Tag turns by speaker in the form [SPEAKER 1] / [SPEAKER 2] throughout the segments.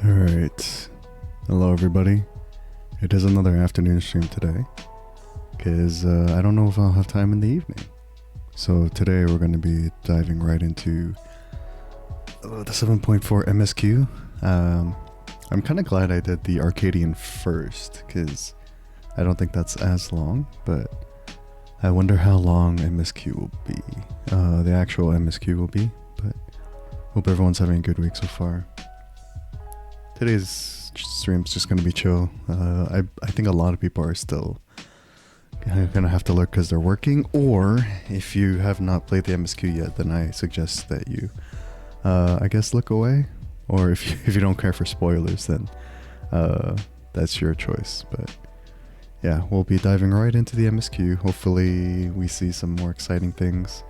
[SPEAKER 1] Alright, hello everybody. It is another afternoon stream today, because I don't know if I'll have time in the evening. So today we're going to be diving right into the 7.4 MSQ. I'm kind of glad I did the Arcadian first, because I don't think that's as long, but I wonder how long MSQ will be, the actual MSQ will be, but hope everyone's having a good week so far. Today's stream's just gonna be chill. I think a lot of people are still gonna have to look because they're working, or if you have not played the MSQ yet, then I suggest that you, I guess, look away. Or if you don't care for spoilers, then that's your choice. But yeah, we'll be diving right into the MSQ. Hopefully, we see some more exciting things.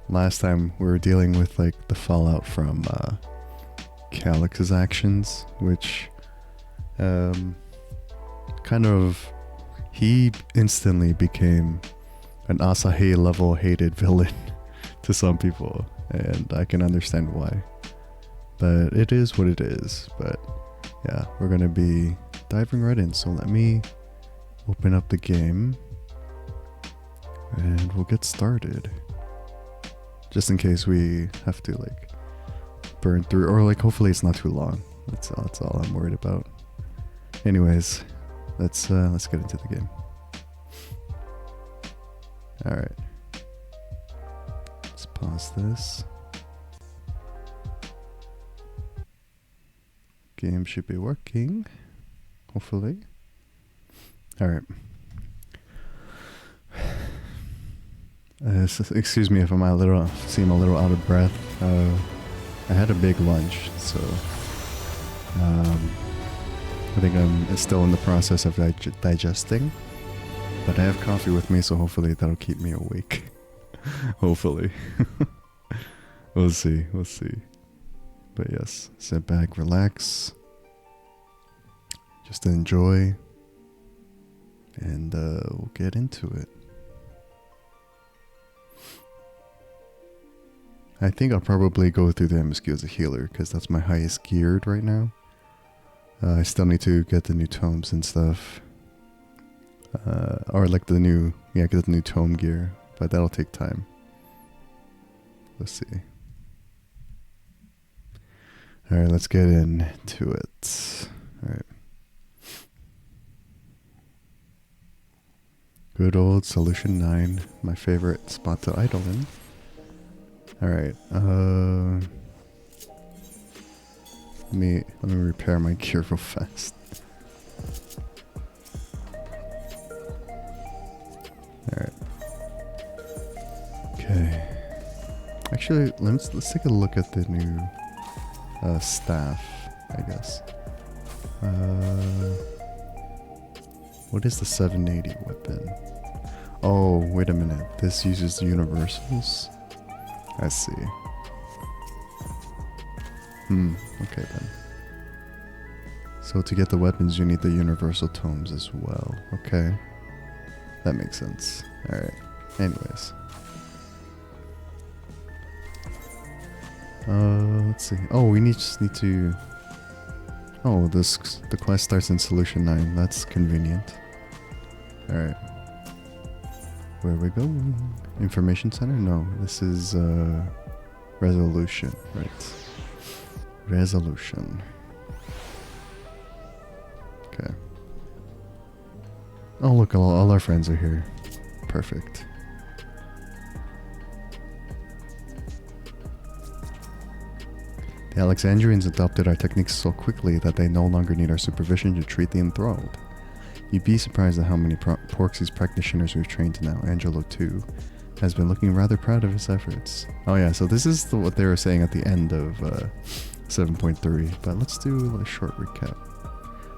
[SPEAKER 1] Last time we were dealing with like the fallout from Calix's actions, which kind of, he instantly became an Asahi level hated villain to some people, and I can understand why, but it is what it is. But yeah, we're gonna be diving right in, so let me open up the game and we'll get started, just in case we have to like burn through, or like hopefully it's not too long. That's all I'm worried about. Anyways, let's get into the game. All right, let's pause this. Game should be working, hopefully. All right. Excuse me if I'm seem a little out of breath. I had a big lunch, so I think I'm still in the process of digesting, but I have coffee with me, so hopefully that'll keep me awake. Hopefully. We'll see. But yes, sit back, relax, just enjoy, and we'll get into it. I think I'll probably go through the MSQ as a healer, because that's my highest geared right now. I still need to get the new tomes and stuff. Or like get the new tome gear, but that'll take time. Let's see. Alright, let's get into it. Alright. Good old Solution 9, my favorite spot to idle in. Alright, let me repair my gear real fast. Alright. Okay. Actually, let's take a look at the new staff, I guess. What is the 780 weapon? Oh, wait a minute. This uses the universals? I see. Okay then. So to get the weapons, you need the universal tomes as well. Okay. That makes sense. Alright. Anyways. Let's see. Oh, we just need to... Oh, the quest starts in Solution 9. That's convenient. Alright. Where are we going? Information Center? No, this is Resolution, right? Resolution. Okay. Oh look, all our friends are here. Perfect. The Alexandrians adopted our techniques so quickly that they no longer need our supervision to treat the enthralled. You'd be surprised at how many Porxis practitioners we've trained to now. Angelo, too, has been looking rather proud of his efforts. Oh yeah, so this is what they were saying at the end of 7.3, but let's do a short recap.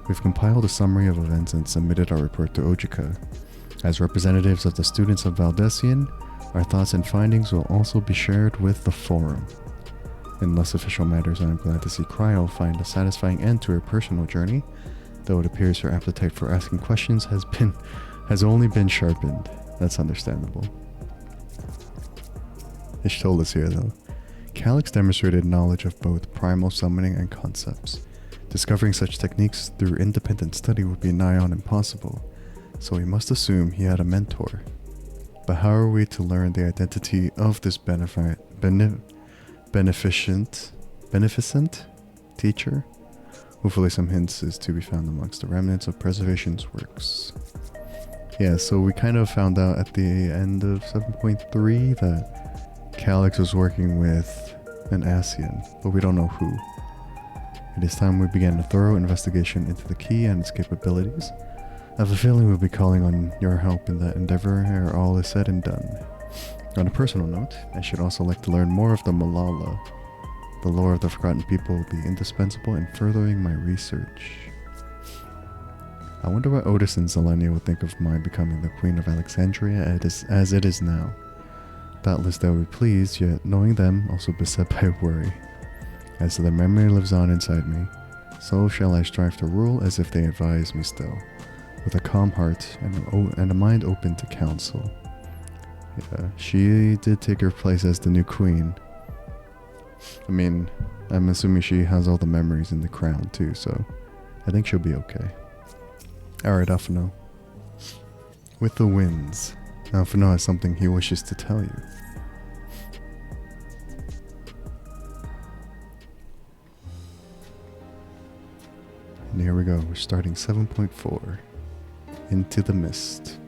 [SPEAKER 1] We've compiled a summary of events and submitted our report to Ojika. As representatives of the students of Valdesian, our thoughts and findings will also be shared with the forum. In less official matters, I am glad to see Cryo find a satisfying end to her personal journey, though it appears her appetite for asking questions has only been sharpened. That's understandable. Ish told us here though. Calix demonstrated knowledge of both primal summoning and concepts. Discovering such techniques through independent study would be nigh on impossible, so we must assume he had a mentor. But how are we to learn the identity of this beneficent teacher? Hopefully some hints is to be found amongst the remnants of Preservation's works. Yeah, so we kind of found out at the end of 7.3 that Calyx was working with an Ascian, but we don't know who. It is time we began a thorough investigation into the key and its capabilities. I have a feeling we'll be calling on your help in that endeavor ere all is said and done. On a personal note, I should also like to learn more of the Malala. The lore of the Forgotten People will be indispensable in furthering my research. I wonder what Otis and Zelenia would think of my becoming the Queen of Alexandria as it is now. Doubtless they will be pleased, yet knowing them, also beset by worry. As their memory lives on inside me, so shall I strive to rule as if they advise me still, with a calm heart and a mind open to counsel. Yeah, she did take her place as the new queen. I mean, I'm assuming she has all the memories in the crown too, so I think she'll be okay. Alright, Alphino. With the winds, Alphino has something he wishes to tell you. And here we go, we're starting 7.4. Into the Mist.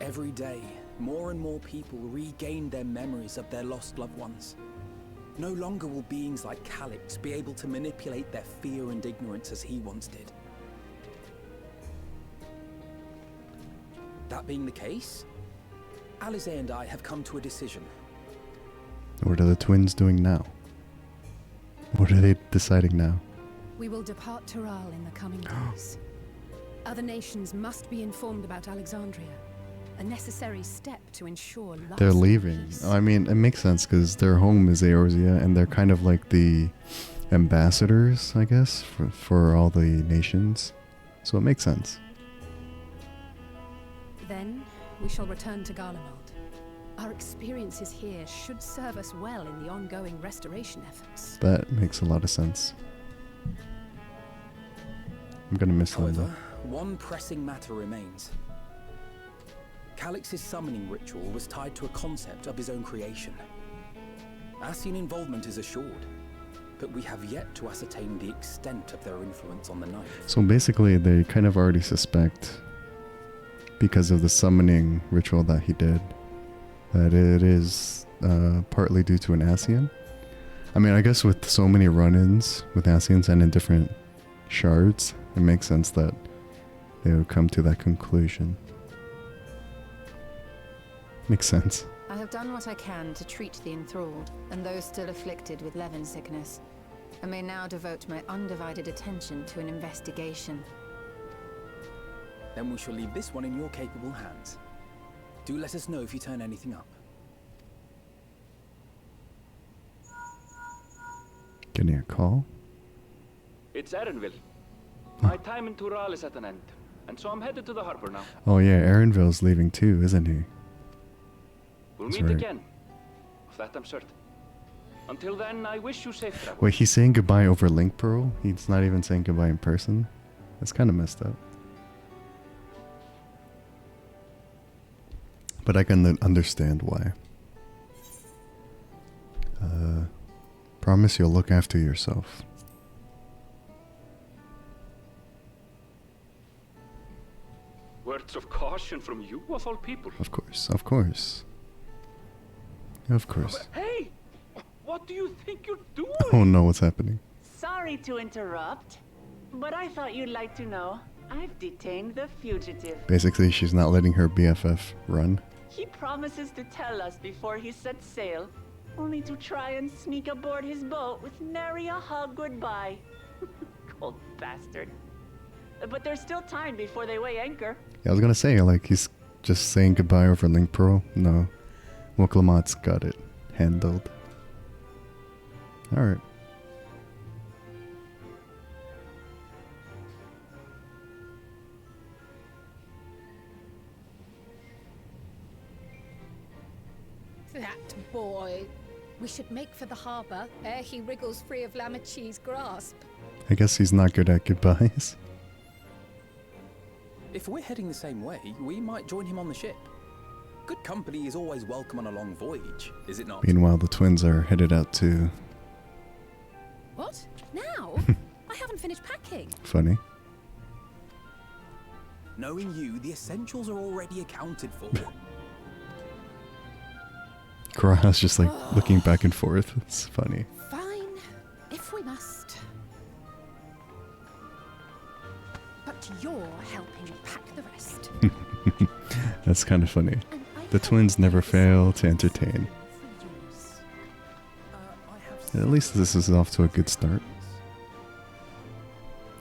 [SPEAKER 2] Every day, more and more people regain their memories of their lost loved ones. No longer will beings like Calyx be able to manipulate their fear and ignorance as he once did. That being the case, Alize and I have come to a decision.
[SPEAKER 1] What are the twins doing now? What are they deciding now?
[SPEAKER 3] We will depart Tural in the coming days. Other nations must be informed about Alexandria. A necessary step to ensure lasting
[SPEAKER 1] They're leaving.
[SPEAKER 3] peace.
[SPEAKER 1] I mean, it makes sense because their home is Eorzea and they're kind of like the ambassadors, I guess, for all the nations. So it makes sense.
[SPEAKER 3] Then we shall return to Garlemald. Our experiences here should serve us well in the ongoing restoration efforts.
[SPEAKER 1] That makes a lot of sense. I'm gonna miss them
[SPEAKER 2] However,
[SPEAKER 1] though.
[SPEAKER 2] one pressing matter remains. Calyx's summoning ritual was tied to a concept of his own creation. Ascian involvement is assured, but we have yet to ascertain the extent of their influence on the night.
[SPEAKER 1] So basically they kind of already suspect, because of the summoning ritual that he did, that it is partly due to an Ascian. I mean, I guess with so many run-ins with Ascians and in different shards, it makes sense that they would come to that conclusion. Makes sense.
[SPEAKER 4] I have done what I can to treat the enthralled and those still afflicted with Levin sickness. I may now devote my undivided attention to an investigation.
[SPEAKER 2] Then we shall leave this one in your capable hands. Do let us know if you turn anything up.
[SPEAKER 1] Getting a call?
[SPEAKER 5] It's Erenville. My time in Tural is at an end, and so I'm headed to the harbor now.
[SPEAKER 1] Oh yeah, Erenville's leaving too, isn't he?
[SPEAKER 5] We'll
[SPEAKER 1] That's
[SPEAKER 5] meet
[SPEAKER 1] right.
[SPEAKER 5] again. Of that I'm certain. Until then, I wish you safe travel.
[SPEAKER 1] Wait, he's saying goodbye over Link Pearl? He's not even saying goodbye in person? That's kind of messed up. But I can understand why. Promise you'll look after yourself.
[SPEAKER 5] Words of caution from you, of all people.
[SPEAKER 1] Of course, of course. Of course.
[SPEAKER 5] Hey! What do you think you're doing?
[SPEAKER 1] Oh no, what's happening?
[SPEAKER 6] Sorry to interrupt, but I thought you'd like to know. I've detained the fugitive.
[SPEAKER 1] Basically, she's not letting her BFF run.
[SPEAKER 6] He promises to tell us before he sets sail, only to try and sneak aboard his boat with nary a hug goodbye. Cold bastard. But there's still time before they weigh anchor.
[SPEAKER 1] Yeah, I was gonna say, like, he's just saying goodbye over Link Pearl. No. Moklamat's got it handled. Alright.
[SPEAKER 7] That boy.
[SPEAKER 3] We should make for the harbor ere he wriggles free of Lamachi's grasp.
[SPEAKER 1] I guess he's not good at goodbyes.
[SPEAKER 2] If we're heading the same way, we might join him on the ship. Good company is always welcome on a long voyage, is it not?
[SPEAKER 1] Meanwhile, the twins are headed out to...
[SPEAKER 3] What? Now? I haven't finished packing.
[SPEAKER 1] Funny.
[SPEAKER 2] Knowing you, the essentials are already accounted for.
[SPEAKER 1] Kara's just like looking back and forth. It's funny.
[SPEAKER 3] Fine, if we must. But you're helping pack the rest.
[SPEAKER 1] That's kind of funny.
[SPEAKER 3] And I
[SPEAKER 1] The
[SPEAKER 3] hope
[SPEAKER 1] twins never
[SPEAKER 3] this
[SPEAKER 1] fail to
[SPEAKER 3] is
[SPEAKER 1] entertain.
[SPEAKER 3] for use.
[SPEAKER 1] At least this is off to a good start.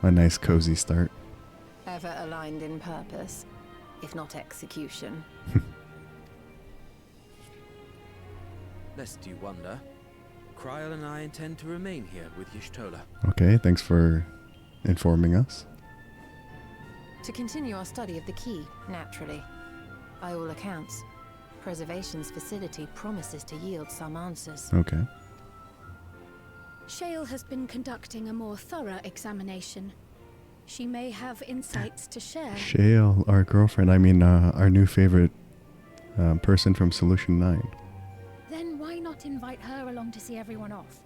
[SPEAKER 1] A nice cozy start.
[SPEAKER 4] Ever aligned in purpose, if not execution.
[SPEAKER 7] Lest you wonder, Kryl and I intend to remain here with Y'shtola.
[SPEAKER 1] Okay, thanks for informing us.
[SPEAKER 4] To continue our study of the key, naturally. By all accounts, Preservation's facility promises to yield some answers.
[SPEAKER 1] Okay.
[SPEAKER 3] Shale has been conducting a more thorough examination. She may have insights to share.
[SPEAKER 1] Shale, our girlfriend, I mean our new favorite person from Solution 9.
[SPEAKER 8] Then why not invite her along to see everyone off?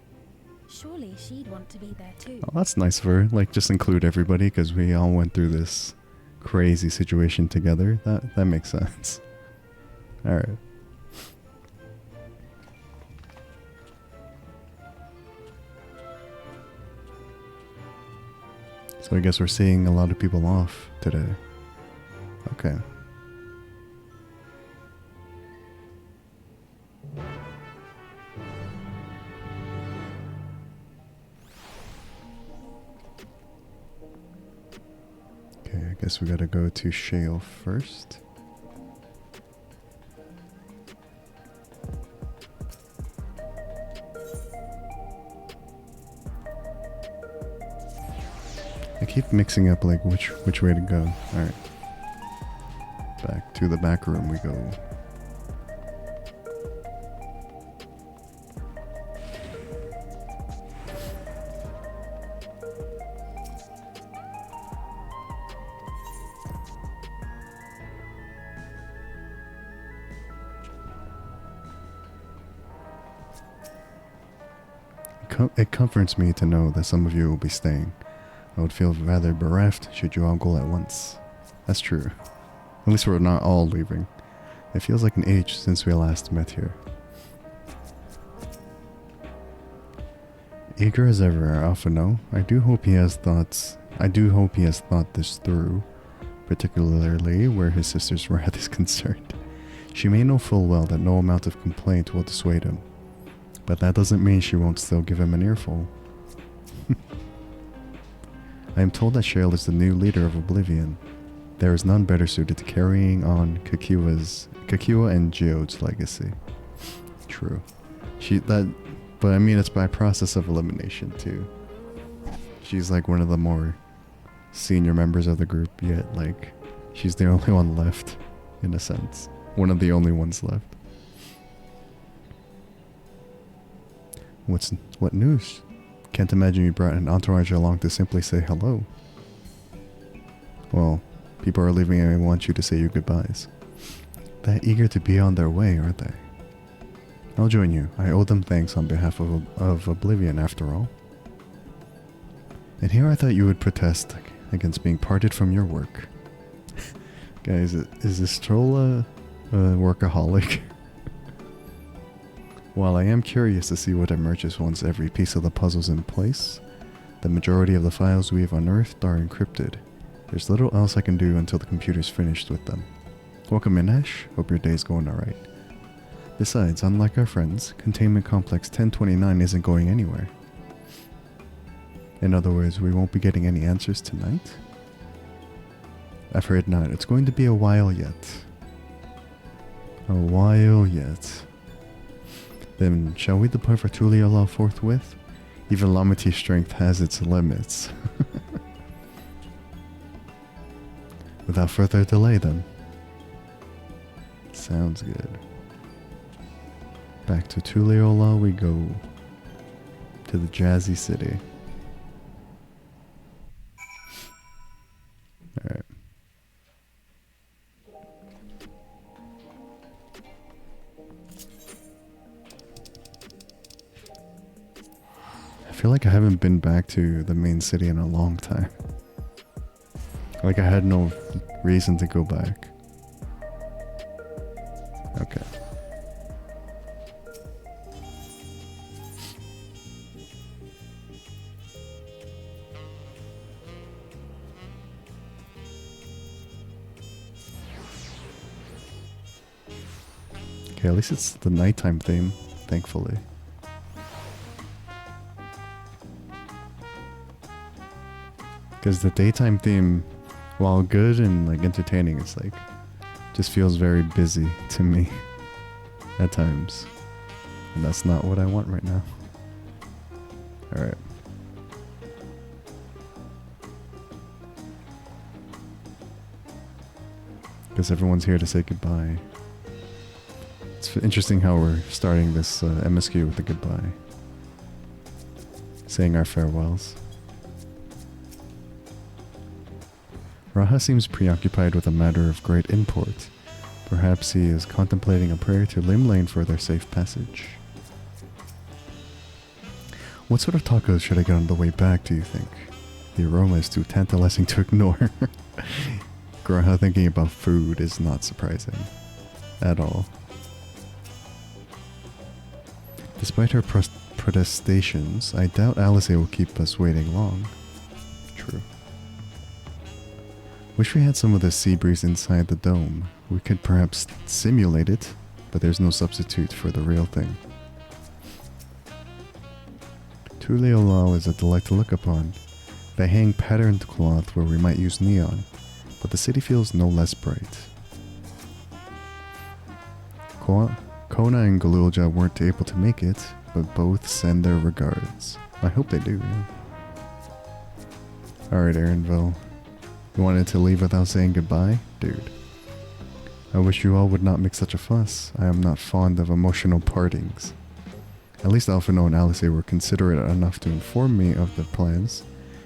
[SPEAKER 8] Surely she'd want to be there too.
[SPEAKER 1] Oh, that's nice of her. Like, just include everybody because we all went through this crazy situation together. That makes sense. Alright. So I guess we're seeing a lot of people off today. Okay. Okay, I guess we gotta go to Shale first. I keep mixing up like which way to go. Alright. Back to the back room we go. It comforts me to know that some of you will be staying. I would feel rather bereft should you all go at once. That's true. At least we're not all leaving. It feels like an age since we last met here. Eager as ever, Alpha No. I do hope he has thought this through, particularly where his sister's wrath is concerned. She may know full well that no amount of complaint will dissuade him, but that doesn't mean she won't still give him an earful. I am told that Shale is the new leader of Oblivion. There is none better suited to carrying on Kakiwa and Geode's legacy. True. But I mean it's by process of elimination too. She's like one of the more senior members of the group, yet like she's the only one left, in a sense. One of the only ones left. What news? Can't imagine you brought an entourage along to simply say hello. Well, people are leaving and want you to say your goodbyes. That eager to be on their way, aren't they? I'll join you. I owe them thanks on behalf of Oblivion, after all. And here I thought you would protest against being parted from your work. Guys, is this troll a workaholic? While I am curious to see what emerges once every piece of the puzzle's in place, the majority of the files we have unearthed are encrypted. There's little else I can do until the computer's finished with them. Welcome in, Ash. Hope your day's going alright. Besides, unlike our friends, Containment Complex 1029 isn't going anywhere. In other words, we won't be getting any answers tonight? I've heard not. It's going to be a while yet. A while yet. Then, shall we depart for Tuliala forthwith? Even Lamati's strength has its limits. Without further delay, then. Sounds good. Back to Tuliyola we go. To the Jazzy City. Alright. I feel like I haven't been back to the main city in a long time. Like I had no reason to go back. Okay. Okay, at least it's the nighttime theme, thankfully. Because the daytime theme, while good and like entertaining, it's like just feels very busy to me at times. And that's not what I want right now. Alright. Because everyone's here to say goodbye. It's interesting how we're starting this MSQ with a goodbye. Saying our farewells. Raha seems preoccupied with a matter of great import. Perhaps he is contemplating a prayer to Limlane for their safe passage. What sort of tacos should I get on the way back, do you think? The aroma is too tantalizing to ignore. Graha thinking about food is not surprising. At all. Despite her protestations, I doubt Alice will keep us waiting long. True. Wish we had some of the sea breeze inside the dome. We could perhaps simulate it, but there's no substitute for the real thing. Tuliyola is a delight to look upon. They hang patterned cloth where we might use neon, but the city feels no less bright. Kona and Galulja weren't able to make it, but both send their regards. I hope they do, yeah. Alright, Aaronville. You wanted to leave without saying goodbye? Dude. I wish you all would not make such a fuss. I am not fond of emotional partings. At least Alphino and Alice were considerate enough to inform me of the plans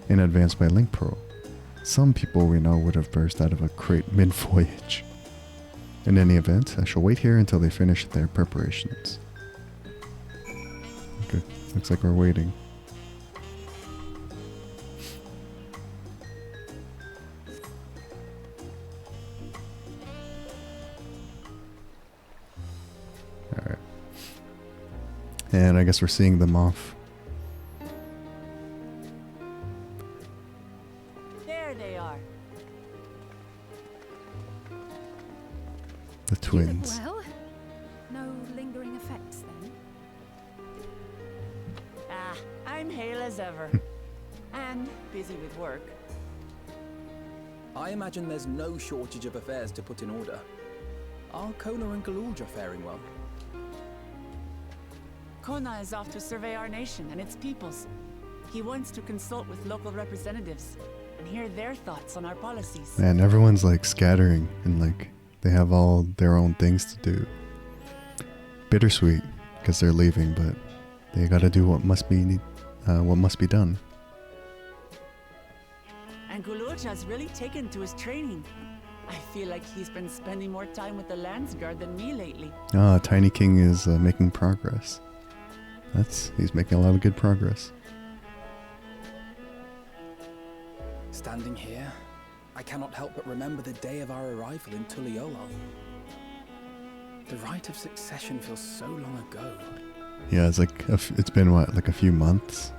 [SPEAKER 1] in advance by Link Pro. Some people we know would have burst out of a crate mid-voyage. In any event, I shall wait here until they finish their preparations. Okay, looks like we're waiting. Alright. And I guess we're seeing them off.
[SPEAKER 6] There they are.
[SPEAKER 1] The twins.
[SPEAKER 3] Well, no lingering effects then.
[SPEAKER 6] Ah, I'm hale as ever. And busy with work.
[SPEAKER 2] I imagine there's no shortage of affairs to put in order. Are Kona and Galulja faring well?
[SPEAKER 6] Kona is off to survey our nation and its peoples. He wants to consult with local representatives and hear their thoughts on our policies.
[SPEAKER 1] Man, everyone's like scattering and like they have all their own things to do. Bittersweet because they're leaving, but they gotta do what must be done.
[SPEAKER 6] And Galulja's really taken to his training. I feel like he's been spending more time with the Landsguard than me lately.
[SPEAKER 1] Ah, Tiny King is making progress. He's making a lot of good progress.
[SPEAKER 2] Standing here, I cannot help but remember the day of our arrival in Tuliyola. The rite of succession feels so long ago.
[SPEAKER 1] Yeah, it's like it's been what, like a few months.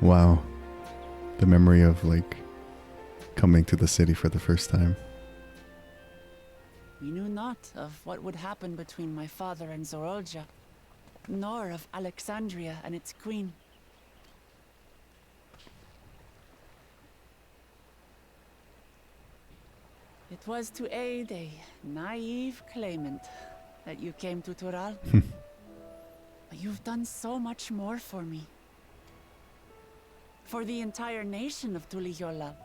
[SPEAKER 1] Wow, the memory of like coming to the city for the first time.
[SPEAKER 6] We knew not of what would happen between my father and Zorolja, nor of Alexandria and its queen. It was to aid a naive claimant that you came to Tural. But you've done so much more for me. For the entire nation of Tuliyola.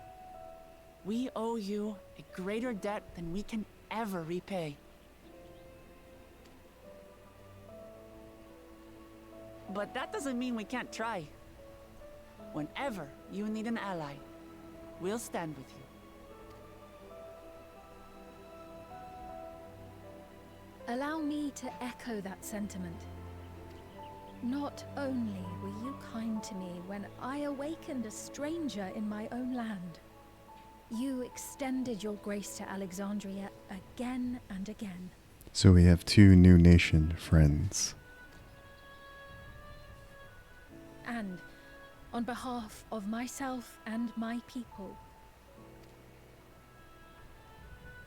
[SPEAKER 6] We owe you a greater debt than we can ever repay. But that doesn't mean we can't try. Whenever you need an ally, we'll stand with you.
[SPEAKER 8] Allow me to echo that sentiment. Not only were you kind to me when I awakened a stranger in my own land, you extended your grace to Alexandria again and again.
[SPEAKER 1] So we have 2 new nation friends.
[SPEAKER 8] And on behalf of myself and my people,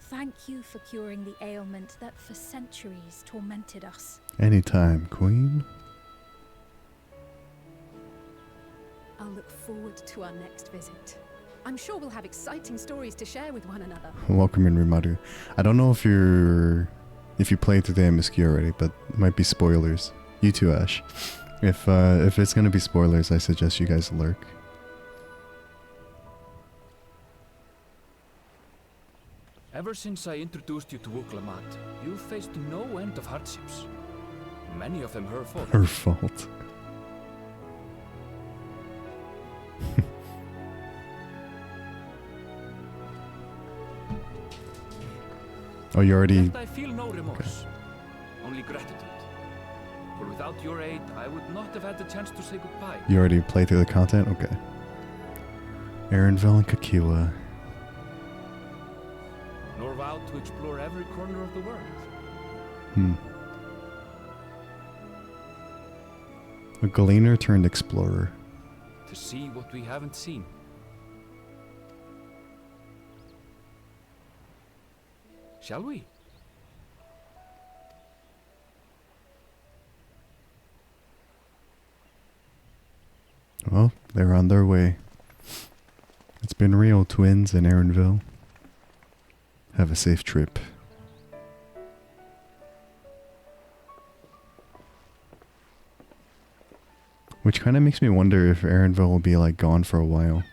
[SPEAKER 8] thank you for curing the ailment that for centuries tormented us.
[SPEAKER 1] Anytime, Queen.
[SPEAKER 3] I'll look forward to our next visit. I'm sure we'll have exciting stories to share with one another.
[SPEAKER 1] Welcome in, Rimadu. I don't know if you played through the MSQ already, but it might be spoilers. You too, Ash. If it's gonna be spoilers, I suggest you guys lurk.
[SPEAKER 5] Ever since I introduced you to Wuklamat, you've faced no end of hardships. Many of them her fault.
[SPEAKER 1] Her fault. Oh, you already...
[SPEAKER 5] Yet I feel no remorse, only gratitude. For without your aid, I would not have had the chance to say goodbye.
[SPEAKER 1] You already played through the content? Okay. Erenville and Kakiwa.
[SPEAKER 5] Nor vowed to explore every corner of the world.
[SPEAKER 1] A gleaner turned explorer.
[SPEAKER 5] To see what we haven't seen. Shall we?
[SPEAKER 1] Well, they're on their way. It's been real, twins in Erenville. Have a safe trip. Which kind of makes me wonder if Erenville will be like gone for a while.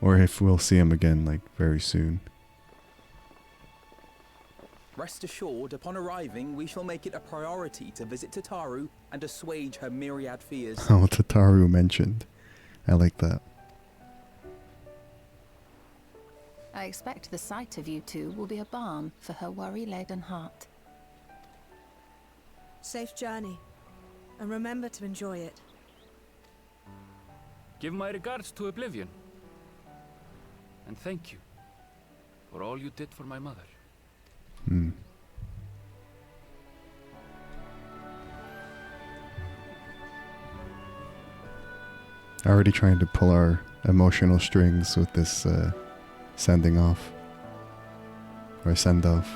[SPEAKER 1] Or if we'll see him again like very soon.
[SPEAKER 2] Rest assured, upon arriving, we shall make it a priority to visit Tataru and assuage her myriad fears.
[SPEAKER 1] Oh, Tataru mentioned. I like that.
[SPEAKER 4] I expect the sight of you two will be a balm for her worry-laden heart.
[SPEAKER 9] Safe journey, and remember to enjoy it.
[SPEAKER 5] Give my regards to Oblivion. And thank you for all you did for my mother.
[SPEAKER 1] Already trying to pull our emotional strings with this sending off. Or send off.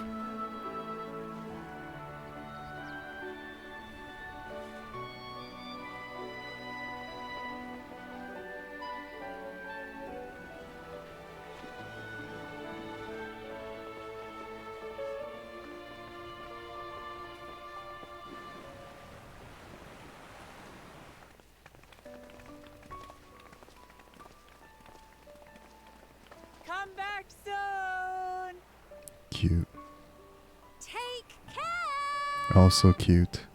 [SPEAKER 6] Come back soon!
[SPEAKER 1] Cute.
[SPEAKER 8] Take care!
[SPEAKER 1] Also cute.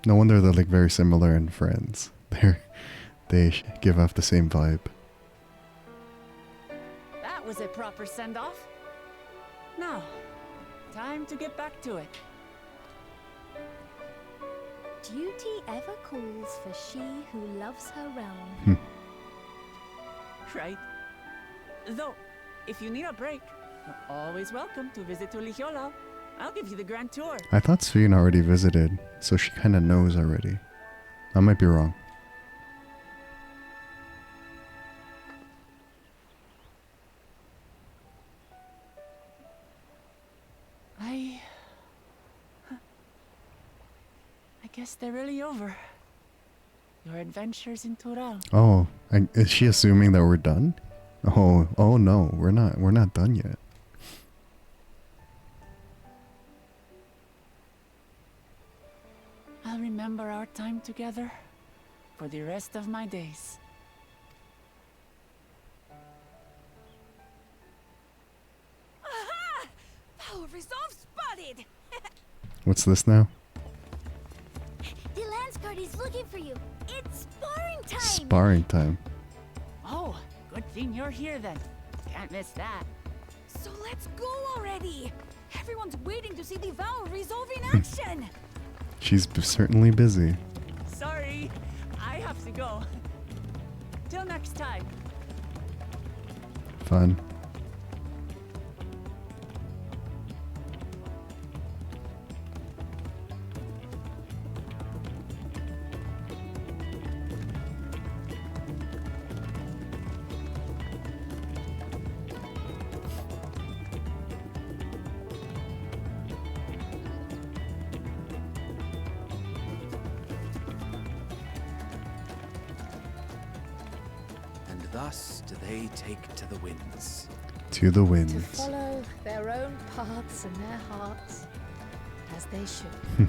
[SPEAKER 1] No wonder they're like very similar in Friends. They give off the same vibe.
[SPEAKER 6] That was a proper send-off. Now, time to get back to it.
[SPEAKER 8] Duty ever calls for she who loves her realm.
[SPEAKER 6] Right. Though, if you need a break, you're always welcome to visit Ulijola. I'll give you the grand tour.
[SPEAKER 1] I thought Shin already visited, so she kind of knows already. I might be wrong.
[SPEAKER 6] I guess they're really over. Your adventures in Tural.
[SPEAKER 1] Oh, is she assuming that we're done? Oh no, we're not done yet.
[SPEAKER 6] I'll remember our time together for the rest of my days.
[SPEAKER 10] spotted!
[SPEAKER 1] What's this now?
[SPEAKER 10] The Lance Guard is looking for you. It's sparring time!
[SPEAKER 1] Sparring time.
[SPEAKER 6] Oh, good thing you're here then. Can't miss that.
[SPEAKER 8] So let's go already! Everyone's waiting to see the vow resolve in action!
[SPEAKER 1] She's certainly busy.
[SPEAKER 6] Sorry, I have to go. Till next time.
[SPEAKER 1] Fun.
[SPEAKER 7] And thus do they take to the winds.
[SPEAKER 1] To the
[SPEAKER 8] To
[SPEAKER 1] winds.
[SPEAKER 8] follow their own paths and their hearts, as they should.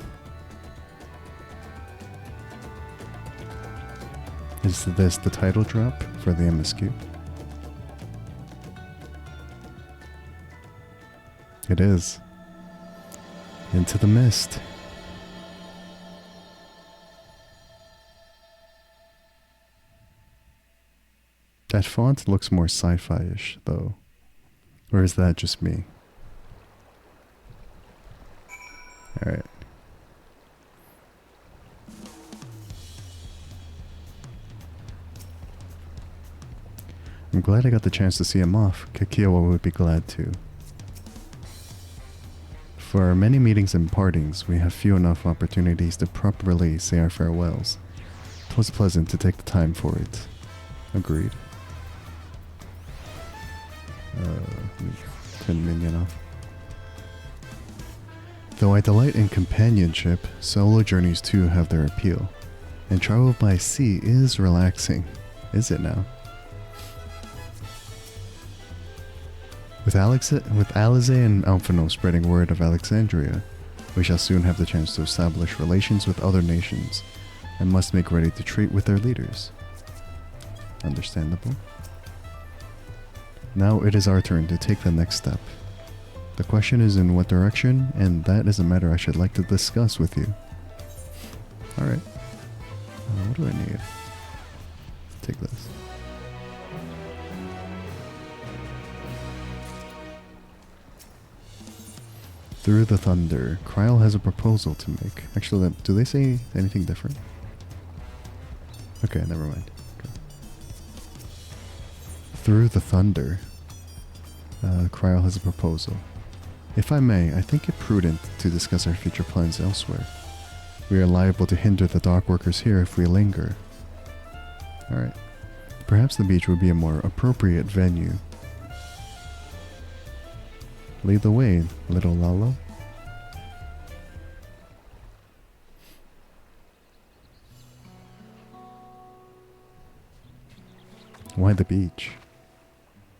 [SPEAKER 1] Is this the title drop for the MSQ? It is. Into the mist. That font looks more sci-fi-ish, though. Or is that just me? Alright. I'm glad I got the chance to see him off. Kakiawa would be glad too. For our many meetings and partings, we have few enough opportunities to properly say our farewells. 'Twas pleasant to take the time for it. Agreed. Let me turn minion off. Though I delight in companionship, solo journeys too have their appeal. And travel by sea is relaxing. Is it now? With Alize and Alphino spreading word of Alexandria, we shall soon have the chance to establish relations with other nations, and must make ready to treat with their leaders. Understandable. Now it is our turn to take the next step. The question is in what direction, and that is a matter I should like to discuss with you. Alright. What do I need? Take this. Through the thunder, Kryl has a proposal to make. Actually, do they say anything different? Okay, never mind. Okay. Through the thunder, Kryl has a proposal. If I may, I think it prudent to discuss our future plans elsewhere. We are liable to hinder the dock workers here if we linger. Alright. Perhaps the beach would be a more appropriate venue. Lead the way, little Lalo. Why the beach?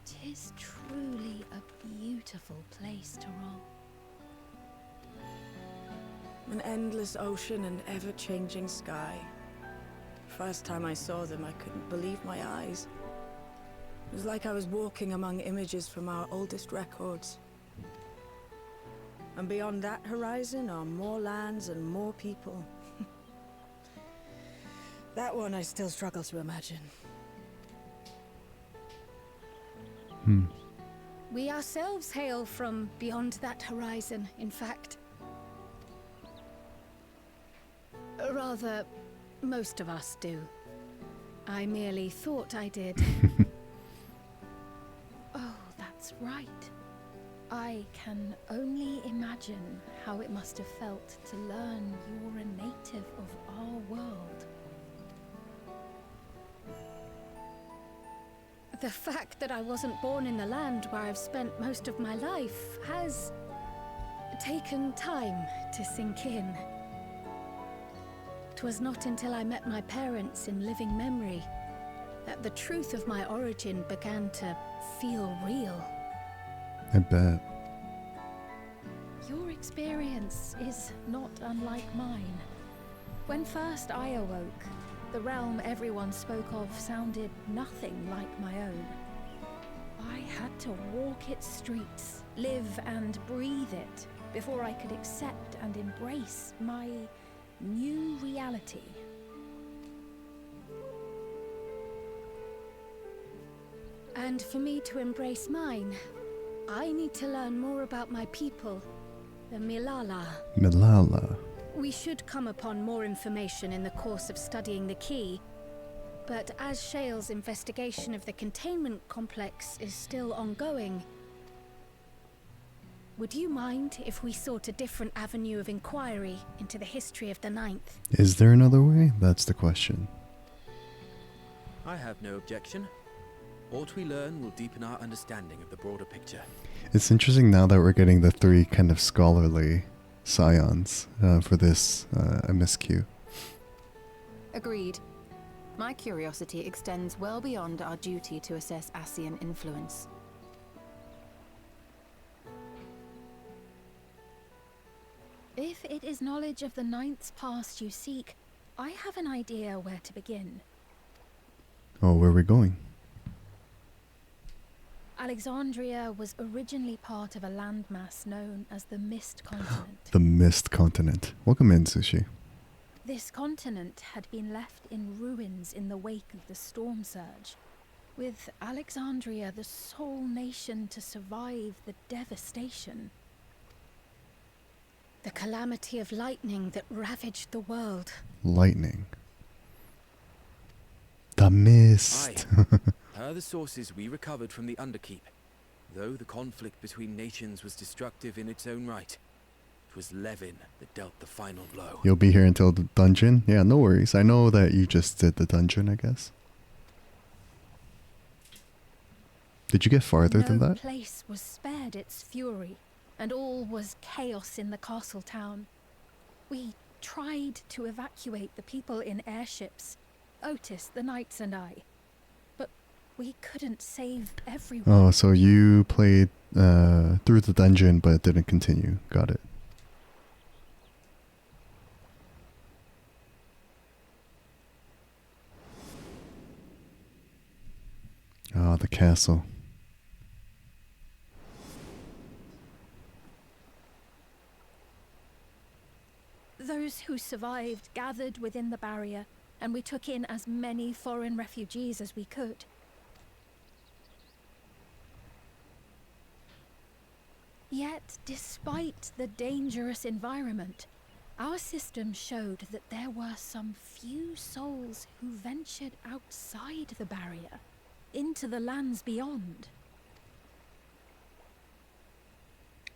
[SPEAKER 8] 'Tis truly a beautiful place to roam.
[SPEAKER 9] An endless ocean and ever-changing sky. First time I saw them, I couldn't believe my eyes. It was like I was walking among images from our oldest records. And beyond that horizon are more lands and more people. That one I still struggle to imagine.
[SPEAKER 8] We ourselves hail from beyond that horizon, in fact. Rather, most of us do. I merely thought I did. Oh, that's right. I can only imagine how it must have felt to learn you're a native of our world. The fact that I wasn't born in the land where I've spent most of my life has taken time to sink in. 'Twas not until I met my parents in living memory that the truth of my origin began to feel real.
[SPEAKER 1] I bet.
[SPEAKER 8] Your experience is not unlike mine. When first I awoke, the realm everyone spoke of sounded nothing like my own. I had to walk its streets, live and breathe it, before I could accept and embrace my new reality.
[SPEAKER 3] And for me to embrace mine, I need to learn more about my people, the Milala.
[SPEAKER 1] Milala.
[SPEAKER 3] We should come upon more information in the course of studying the key, but as Shale's investigation of the containment complex is still ongoing, would you mind if we sought a different avenue of inquiry into the history of the Ninth?
[SPEAKER 1] Is there another way? That's the question.
[SPEAKER 7] I have no objection. What we learn will deepen our understanding of the broader picture.
[SPEAKER 1] It's interesting now that we're getting the 3 kind of scholarly scions for this MSQ.
[SPEAKER 4] Agreed. My curiosity extends well beyond our duty to assess Ascian influence.
[SPEAKER 8] If it is knowledge of the Ninth's past you seek, I have an idea where to begin.
[SPEAKER 1] Oh, where are we going?
[SPEAKER 8] Alexandria was originally part of a landmass known as the Mist Continent.
[SPEAKER 1] The Mist Continent. Welcome in, Sushi.
[SPEAKER 8] This continent had been left in ruins in the wake of the storm surge, with Alexandria the sole nation to survive the devastation.
[SPEAKER 3] The calamity of lightning that ravaged the world.
[SPEAKER 1] Lightning. The Mist.
[SPEAKER 7] Per the sources we recovered from the Underkeep, though the conflict between nations was destructive in its own right, it was Levin that dealt the final blow.
[SPEAKER 1] You'll be here until the dungeon? Yeah, no worries. I know that you just did the dungeon, I guess. Did you get farther than
[SPEAKER 8] No
[SPEAKER 1] that?
[SPEAKER 8] place was spared its fury, and all was chaos in the castle town. We tried to evacuate the people in airships, Otis, the knights and I. But we couldn't save everyone.
[SPEAKER 1] Oh, so you played through the dungeon but didn't continue. Got it. Ah, the castle.
[SPEAKER 8] Those who survived gathered within the barrier, and we took in as many foreign refugees as we could. Yet, despite the dangerous environment, our system showed that there were some few souls who ventured outside the barrier, into the lands beyond.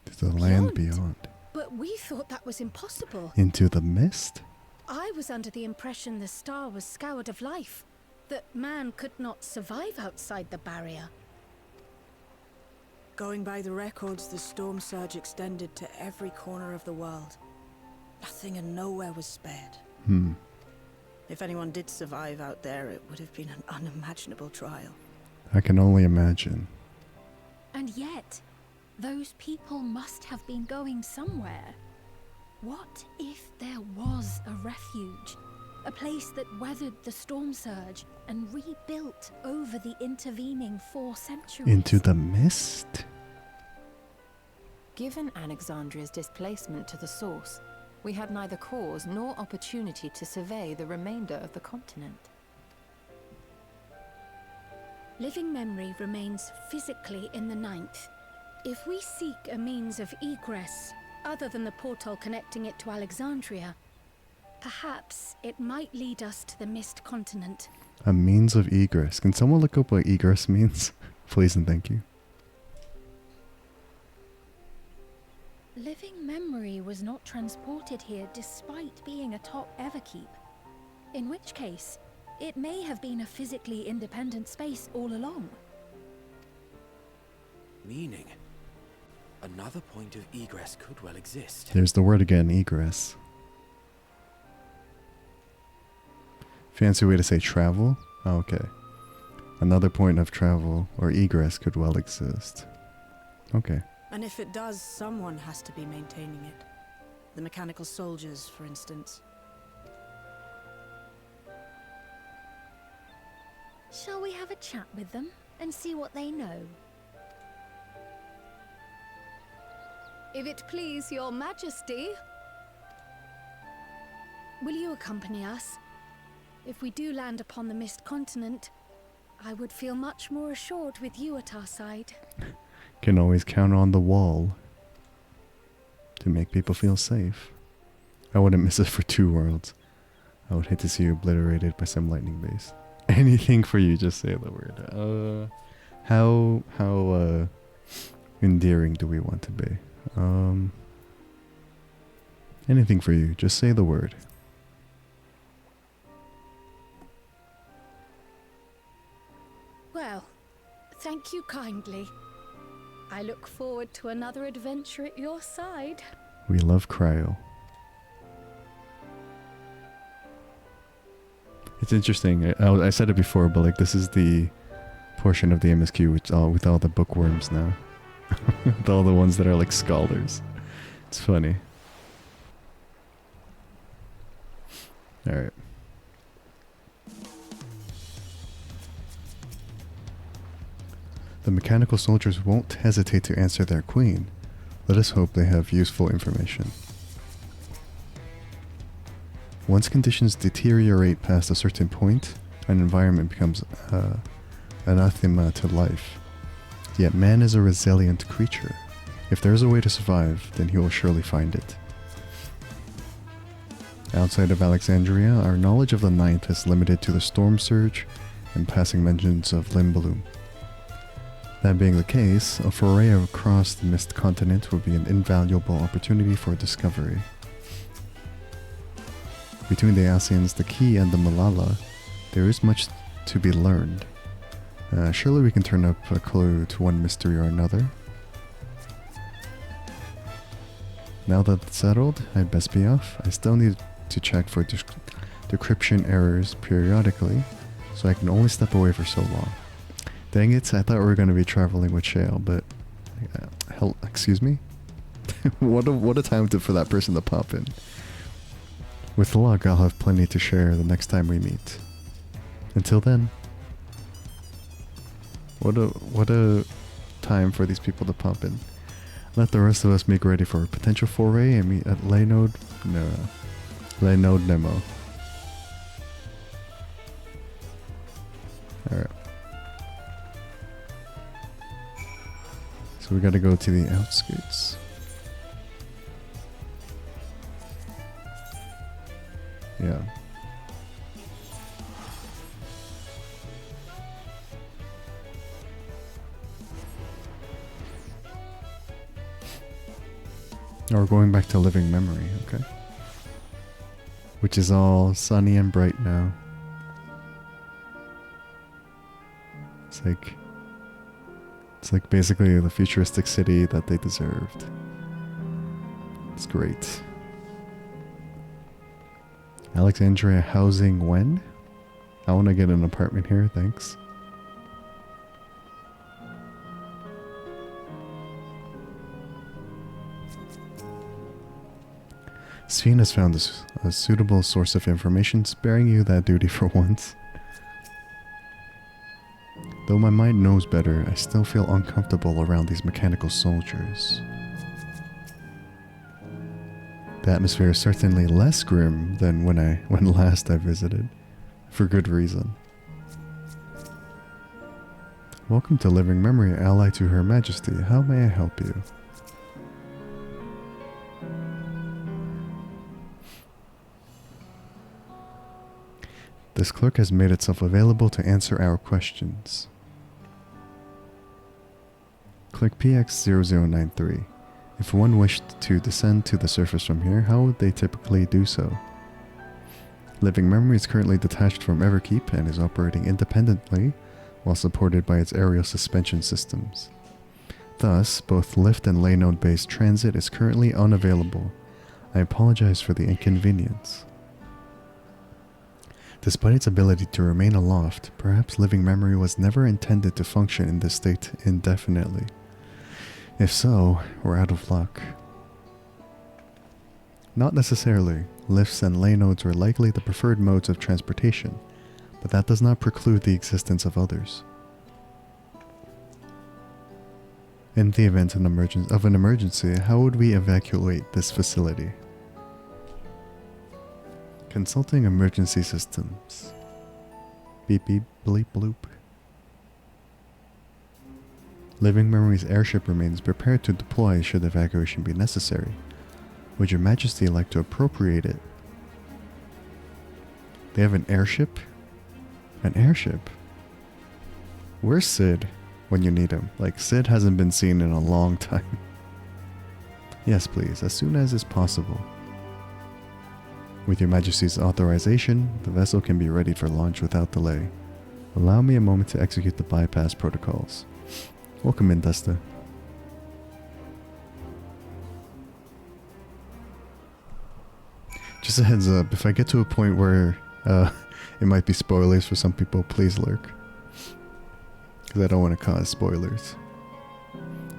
[SPEAKER 1] To the land beyond.
[SPEAKER 3] But we thought that was impossible.
[SPEAKER 1] Into the mist?
[SPEAKER 3] I was under the impression the star was scoured of life, that man could not survive outside the barrier.
[SPEAKER 9] Going by the records, the storm surge extended to every corner of the world. Nothing and nowhere was spared. If anyone did survive out there, it would have been an unimaginable trial.
[SPEAKER 1] I can only imagine.
[SPEAKER 8] And yet, those people must have been going somewhere. What if there was a refuge? A place that weathered the storm surge and rebuilt over the intervening 4 centuries?
[SPEAKER 1] Into the mist?
[SPEAKER 4] Given Alexandria's displacement to the source, we had neither cause nor opportunity to survey the remainder of the continent.
[SPEAKER 3] Living memory remains physically in the Ninth. If we seek a means of egress, other than the portal connecting it to Alexandria, perhaps it might lead us to the Mist Continent.
[SPEAKER 1] A means of egress. Can someone look up what egress means? Please and thank you.
[SPEAKER 8] Living memory was not transported here despite being atop Everkeep. In which case, it may have been a physically independent space all along.
[SPEAKER 7] Meaning, another point of egress could well exist.
[SPEAKER 1] There's the word again, egress. Fancy way to say travel? Oh, okay. Another point of travel or egress could well exist. Okay.
[SPEAKER 9] And if it does, someone has to be maintaining it. The mechanical soldiers, for instance.
[SPEAKER 8] Shall we have a chat with them and see what they know?
[SPEAKER 3] If it please your majesty. Will you accompany us? If we do land upon the Mist Continent, I would feel much more assured with you at our side.
[SPEAKER 1] Can always count on the wall to make people feel safe. I wouldn't miss it for 2 worlds. I would hate to see you obliterated by some lightning base. Anything for you, just say the word. How endearing do we want to be? Anything for you, just say the word.
[SPEAKER 3] Well, thank you kindly. I look forward to another adventure at your side.
[SPEAKER 1] We love cryo. It's interesting. I said it before, but like this is the portion of the MSQ with all the bookworms now. With all the ones that are like scholars. It's funny. Alright. The mechanical soldiers won't hesitate to answer their queen. Let us hope they have useful information. Once conditions deteriorate past a certain point, an environment becomes anathema to life. Yet man is a resilient creature. If there is a way to survive, then he will surely find it. Outside of Alexandria, our knowledge of the Ninth is limited to the storm surge and passing mentions of Limballoon. That being the case, a foray across the Mist Continent would be an invaluable opportunity for discovery. Between the Asians, the Key, and the Malala, there is much to be learned. Surely we can turn up a clue to one mystery or another. Now that it's settled, I'd best be off. I still need to check for decryption errors periodically, so I can only step away for so long. Dang it, I thought we were going to be traveling with Shale, but... hell, excuse me? what a time for that person to pop in. With luck, I'll have plenty to share the next time we meet. Until then... What a time for these people to pop in. Let the rest of us make ready for a potential foray and meet at Lenode Nemo. Alright. So we gotta go to the outskirts. Yeah. Now we're going back to living memory, okay? Which is all sunny and bright now. It's like basically the futuristic city that they deserved. It's great. Alexandria housing when? I want to get an apartment here, thanks. Shin has found a suitable source of information, sparing you that duty for once. Though my mind knows better, I still feel uncomfortable around these mechanical soldiers. The atmosphere is certainly less grim than when last I visited, for good reason. Welcome to Living Memory, ally to Her Majesty. How may I help you? This clerk has made itself available to answer our questions. Click PX0093. If one wished to descend to the surface from here, how would they typically do so? Living Memory is currently detached from Everkeep and is operating independently while supported by its aerial suspension systems. Thus, both lift and lay node-based transit is currently unavailable. I apologize for the inconvenience. Despite its ability to remain aloft, perhaps Living Memory was never intended to function in this state indefinitely. If so, we're out of luck. Not necessarily. Lifts and lay nodes were likely the preferred modes of transportation, but that does not preclude the existence of others. In the event of an emergency, how would we evacuate this facility? Consulting emergency systems. Beep beep bleep bloop. Living Memory's airship remains prepared to deploy should evacuation be necessary. Would your majesty like to appropriate it? They have an airship? An airship? Where's Sid when you need him? Like, Sid hasn't been seen in a long time. Yes, please, as soon as is possible. With your majesty's authorization, the vessel can be ready for launch without delay. Allow me a moment to execute the bypass protocols. Welcome in, Desta. Just a heads up, if I get to a point where it might be spoilers for some people, please lurk. Because I don't want to cause spoilers.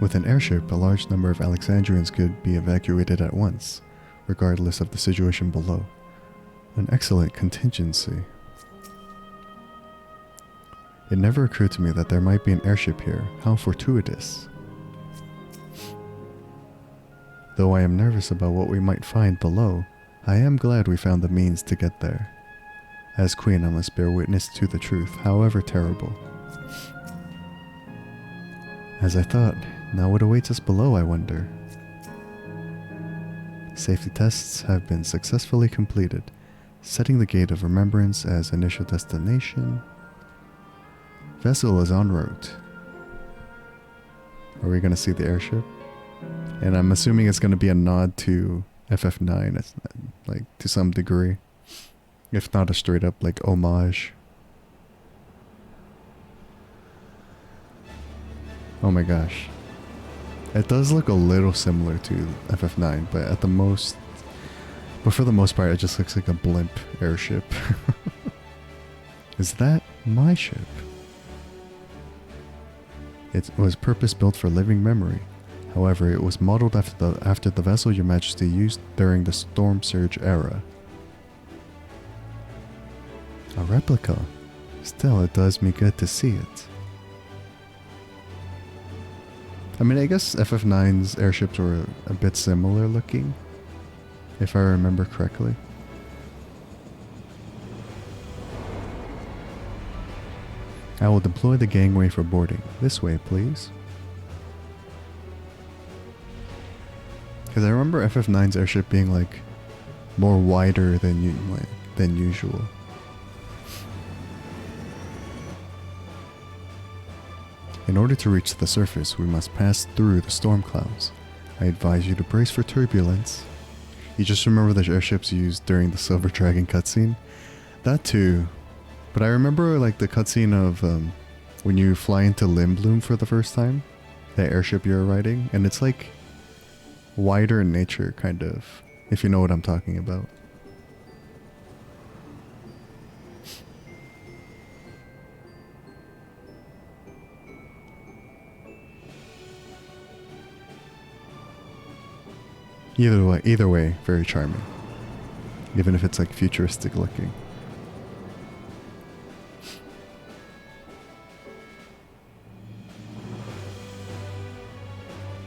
[SPEAKER 1] With an airship, a large number of Alexandrians could be evacuated at once, regardless of the situation below. An excellent contingency. It never occurred to me that there might be an airship here. How fortuitous. Though I am nervous about what we might find below, I am glad we found the means to get there. As queen, I must bear witness to the truth, however terrible. As I thought, now what awaits us below, I wonder. Safety tests have been successfully completed, setting the Gate of Remembrance as initial destination. Vessel is en route. Are we going to see the airship? And I'm assuming it's going to be a nod to FF9, like, to some degree. If not a straight up, like, homage. Oh my gosh. It does look a little similar to FF9, but for the most part, it just looks like a blimp airship. Is that my ship? It was purpose-built for living memory. However, it was modeled after the vessel Your Majesty used during the Storm Surge era. A replica. Still, it does me good to see it. I mean, I guess FF9's airships were a bit similar looking, if I remember correctly. I will deploy the gangway for boarding. This way, please. Because I remember FF9's airship being like more wider than usual. In order to reach the surface, we must pass through the storm clouds. I advise you to brace for turbulence. You just remember the airships used during the Silver Dragon cutscene? That too. But I remember like the cutscene of when you fly into Limbloom for the first time. That airship you're riding. And it's like wider in nature, kind of. If you know what I'm talking about. Either way, very charming. Even if it's like futuristic looking.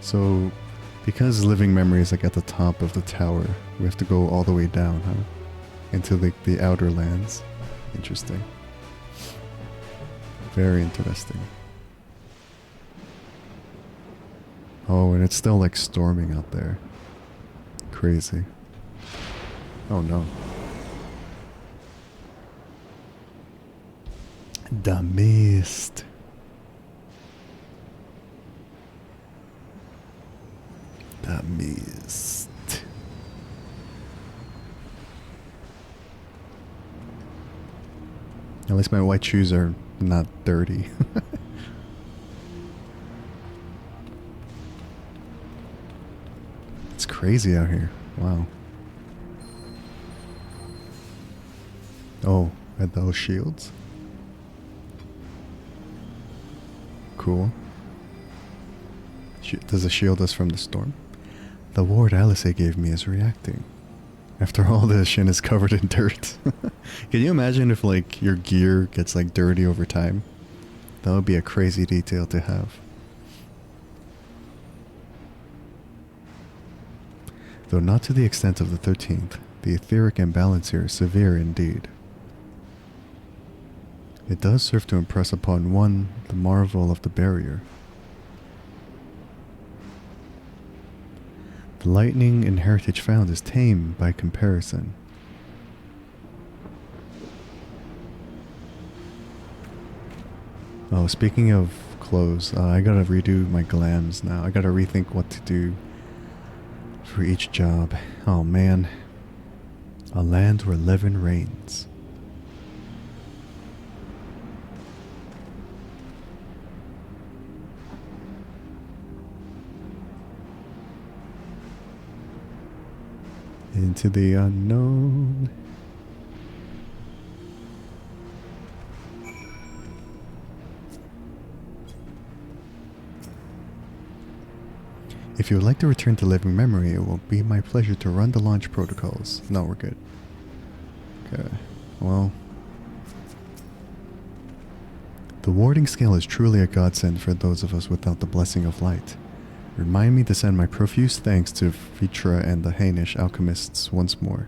[SPEAKER 1] So, because living memory is like at the top of the tower, we have to go all the way down, huh? Into like the outer lands. Interesting. Very interesting. Oh, and it's still like storming out there. Crazy. Oh no. The mist. The mist. At least my white shoes are not dirty. It's crazy out here. Wow. Oh, are those shields? Cool. Does it shield us from the storm? The ward Alice gave me is reacting. After all this, Shin is covered in dirt. Can you imagine if like your gear gets like dirty over time? That would be a crazy detail to have. Though not to the extent of the 13th, the etheric imbalance here is severe indeed. It does serve to impress upon one the marvel of the barrier. The lightning in heritage found is tame by comparison. Oh, speaking of clothes, I gotta redo my glams now. I gotta rethink what to do for each job. Oh man. A land where Levin reigns. Into the unknown. If you would like to return to living memory, it will be my pleasure to run the launch protocols. No, we're good. Okay, well. The warding scale is truly a godsend for those of us without the blessing of light. Remind me to send my profuse thanks to Vitra and the Hainish alchemists once more.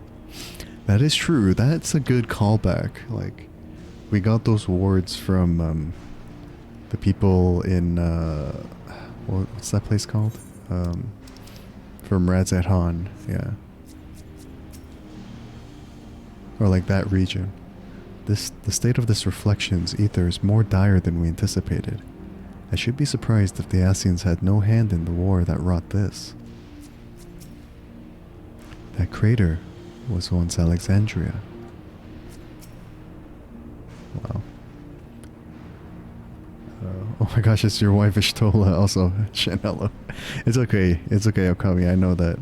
[SPEAKER 1] That is true. That's a good callback. Like, we got those wards from the people in what's that place called? From Razat-Han, yeah. Or like that region. The state of this reflection's ether is more dire than we anticipated. I should be surprised if the Asians had no hand in the war that wrought this. That crater was once Alexandria. Wow. Oh my gosh, it's your wife Ishtola also. Shin, hello. It's okay, Okami. I know that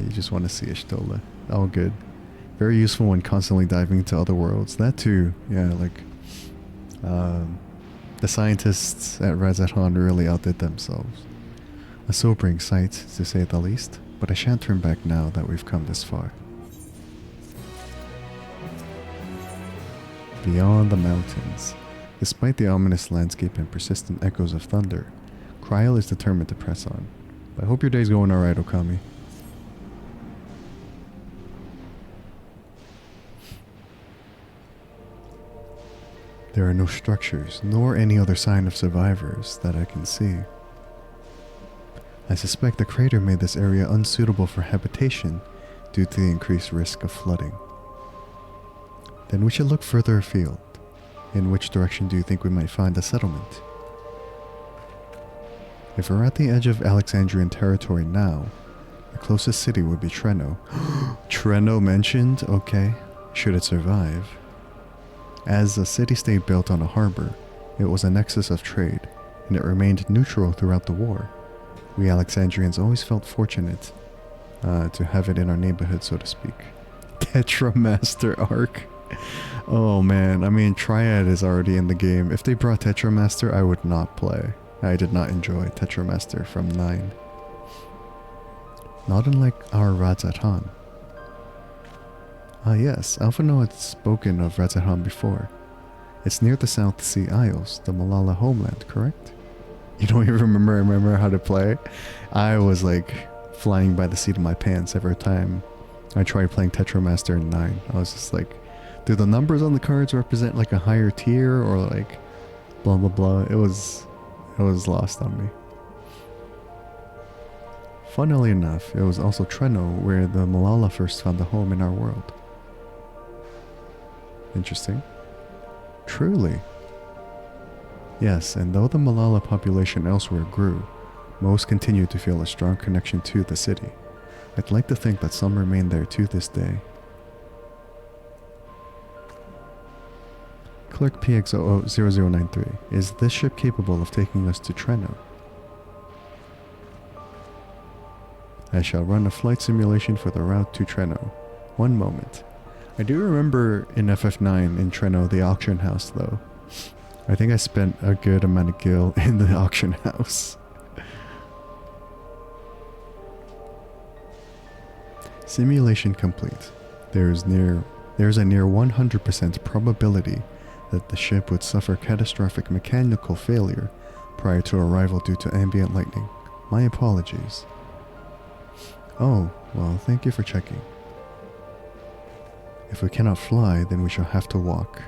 [SPEAKER 1] you just want to see Ishtola. All good. Very useful when constantly diving into other worlds. That too, yeah, like the scientists at Razat-Han really outdid themselves. A sobering sight, to say the least, but I shan't turn back now that we've come this far. Beyond the mountains. Despite the ominous landscape and persistent echoes of thunder, Kryl is determined to press on. I hope your day's going alright, Okami. There are no structures, nor any other sign of survivors that I can see. I suspect the crater made this area unsuitable for habitation due to the increased risk of flooding. Then we should look further afield. In which direction do you think we might find a settlement? If we're at the edge of Alexandrian territory now, the closest city would be Treno. Treno mentioned? Okay. Should it survive? As a city-state built on a harbor, it was a nexus of trade, and it remained neutral throughout the war. We Alexandrians always felt fortunate to have it in our neighborhood, so to speak. Tetramaster Arc. Oh man, I mean, Triad is already in the game. If they brought Tetramaster, I would not play. I did not enjoy Tetramaster from 9. Not unlike our Razat-Han. Ah yes, Alphano had spoken of Razat-Han before. It's near the South Sea Isles, the Malala homeland, correct? You don't even remember how to play? I was like flying by the seat of my pants every time I tried playing Tetramaster in 9. I was just like, do the numbers on the cards represent like a higher tier or like blah blah blah? It was lost on me. Funnily enough, it was also Treno where the Malala first found a home in our world. Interesting. Truly. Yes, and though the Malala population elsewhere grew, most continued to feel a strong connection to the city. I'd like to think that some remain there to this day. Clerk PX0093, is this ship capable of taking us to Treno? I shall run a flight simulation for the route to Treno. One moment. I do remember in FF9 in Treno the auction house though. I think I spent a good amount of gil in the auction house. Simulation complete. There's a near 100% probability that the ship would suffer catastrophic mechanical failure prior to arrival due to ambient lightning. My apologies. Oh, well, thank you for checking. If we cannot fly, then we shall have to walk.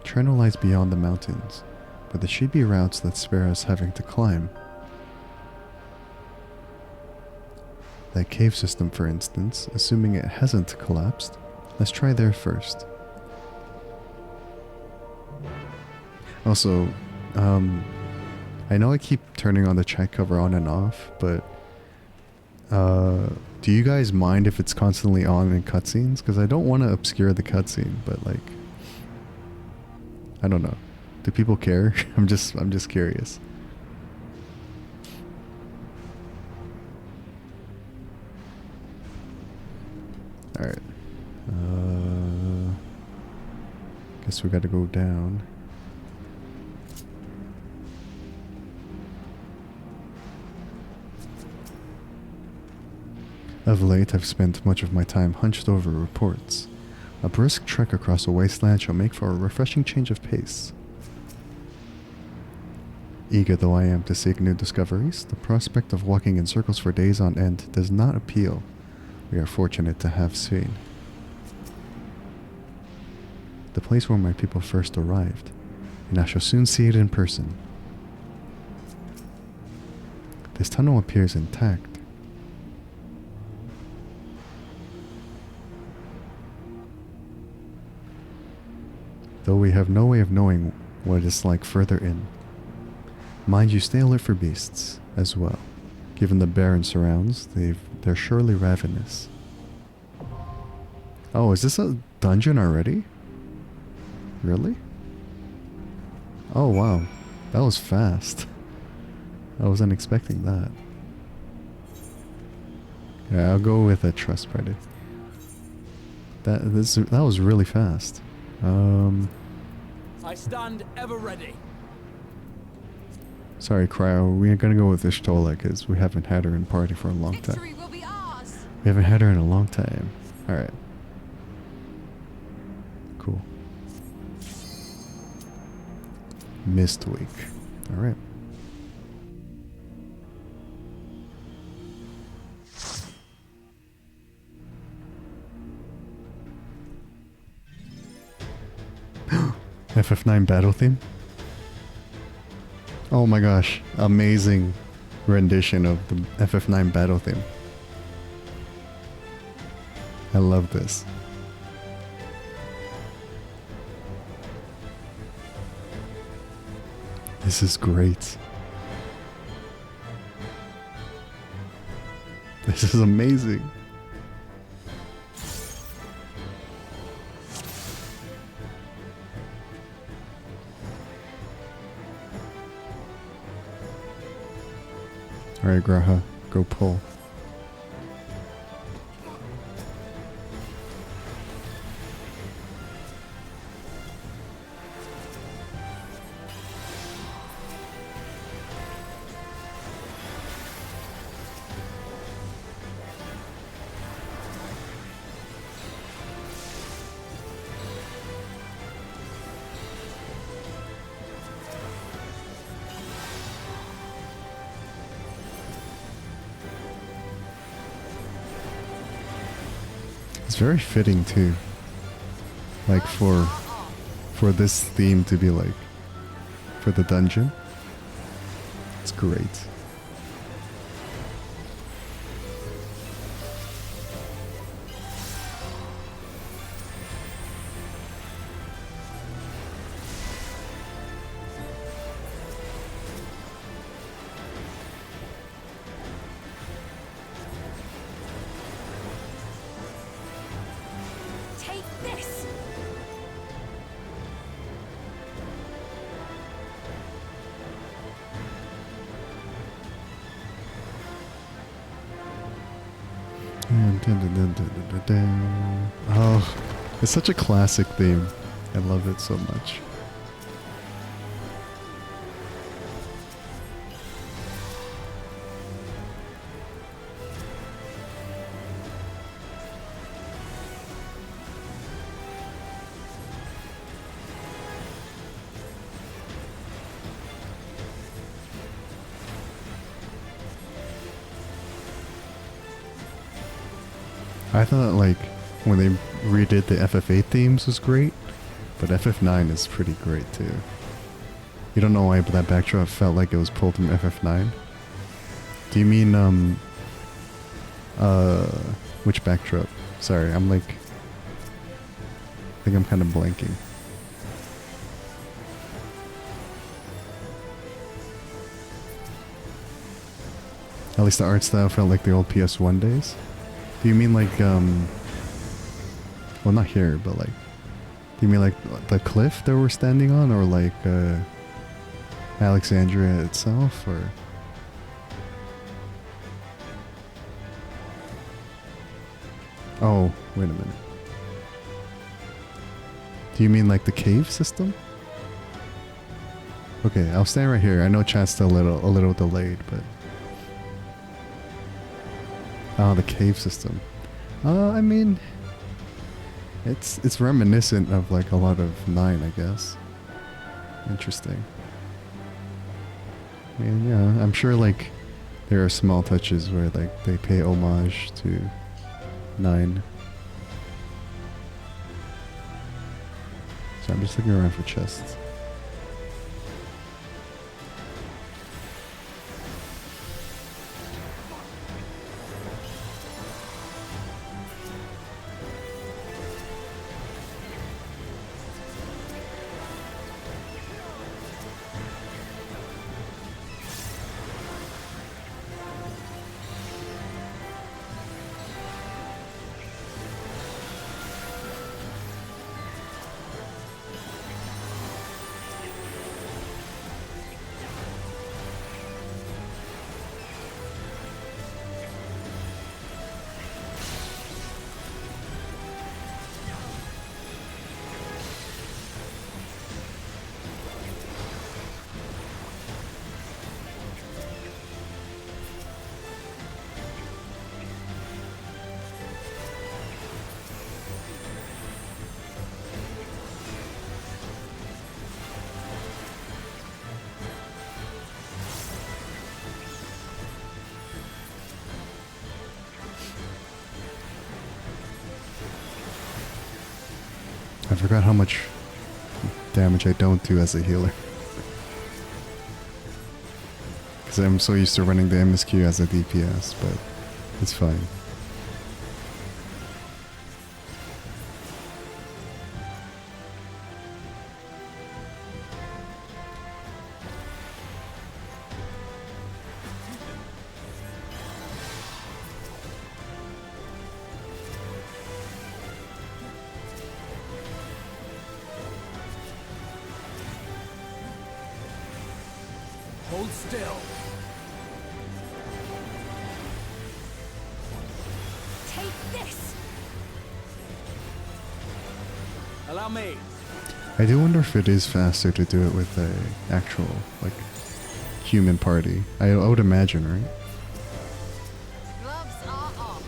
[SPEAKER 1] Treno lies beyond the mountains, but there should be routes that spare us having to climb. That cave system, for instance, assuming it hasn't collapsed, let's try there first. Also, I know I keep turning on the chat cover on and off, but do you guys mind if it's constantly on in cutscenes? Because I don't want to obscure the cutscene, but like, I don't know. Do people care? I'm just curious. All right. Guess we got to go down. Of late, I've spent much of my time hunched over reports. A brisk trek across a wasteland shall make for a refreshing change of pace. Eager though I am to seek new discoveries, the prospect of walking in circles for days on end does not appeal. We are fortunate to have Shin, the place where my people first arrived, and I shall soon see it in person. This tunnel appears intact. Though we have no way of knowing what it is like further in. Mind you, stay alert for beasts as well. Given the barren surrounds, they're surely ravenous. Oh, is this a dungeon already? Really? Oh wow, that was fast. I wasn't expecting that. Yeah, I'll go with a trust party. That was really fast.
[SPEAKER 2] I stand ever ready.
[SPEAKER 1] Sorry, Cryo. We're gonna go with Ishtola because we haven't had her in party for a long time.
[SPEAKER 4] Victory will be ours.
[SPEAKER 1] We haven't had her in a long time. All right. Cool. Mist week. All right. FF9 battle theme? Oh my gosh, amazing rendition of the FF9 battle theme. I love this. This is great. This is amazing. Alright, Graha, go pull. It's very fitting too. Like for this theme to be like for the dungeon. It's great. Oh, it's such a classic theme. I love it so much. I thought like when they redid the FF8 themes was great, but FF9 is pretty great too. You don't know why, but that backdrop felt like it was pulled from FF9. Do you mean which backdrop? Sorry, I'm like, I think I'm kind of blanking. At least the art style felt like the old PS1 days. Do you mean like, well, not here, but like, do you mean like the cliff that we're standing on, or like Alexandria itself, or? Oh, wait a minute. Do you mean like the cave system? Okay, I'll stand right here. I know chat's still a little delayed, but. Oh, the cave system. I mean, it's reminiscent of like a lot of 9, I guess. Interesting. I mean, yeah, I'm sure like there are small touches where like they pay homage to 9. So I'm just looking around for chests. I forgot how much damage I don't do as a healer. Because I'm so used to running the MSQ as a DPS, but it's fine.
[SPEAKER 2] Hold still.
[SPEAKER 10] Take this.
[SPEAKER 2] Allow me.
[SPEAKER 1] I do wonder if it is faster to do it with a actual, like, human party. I would imagine, right?
[SPEAKER 4] Gloves are off.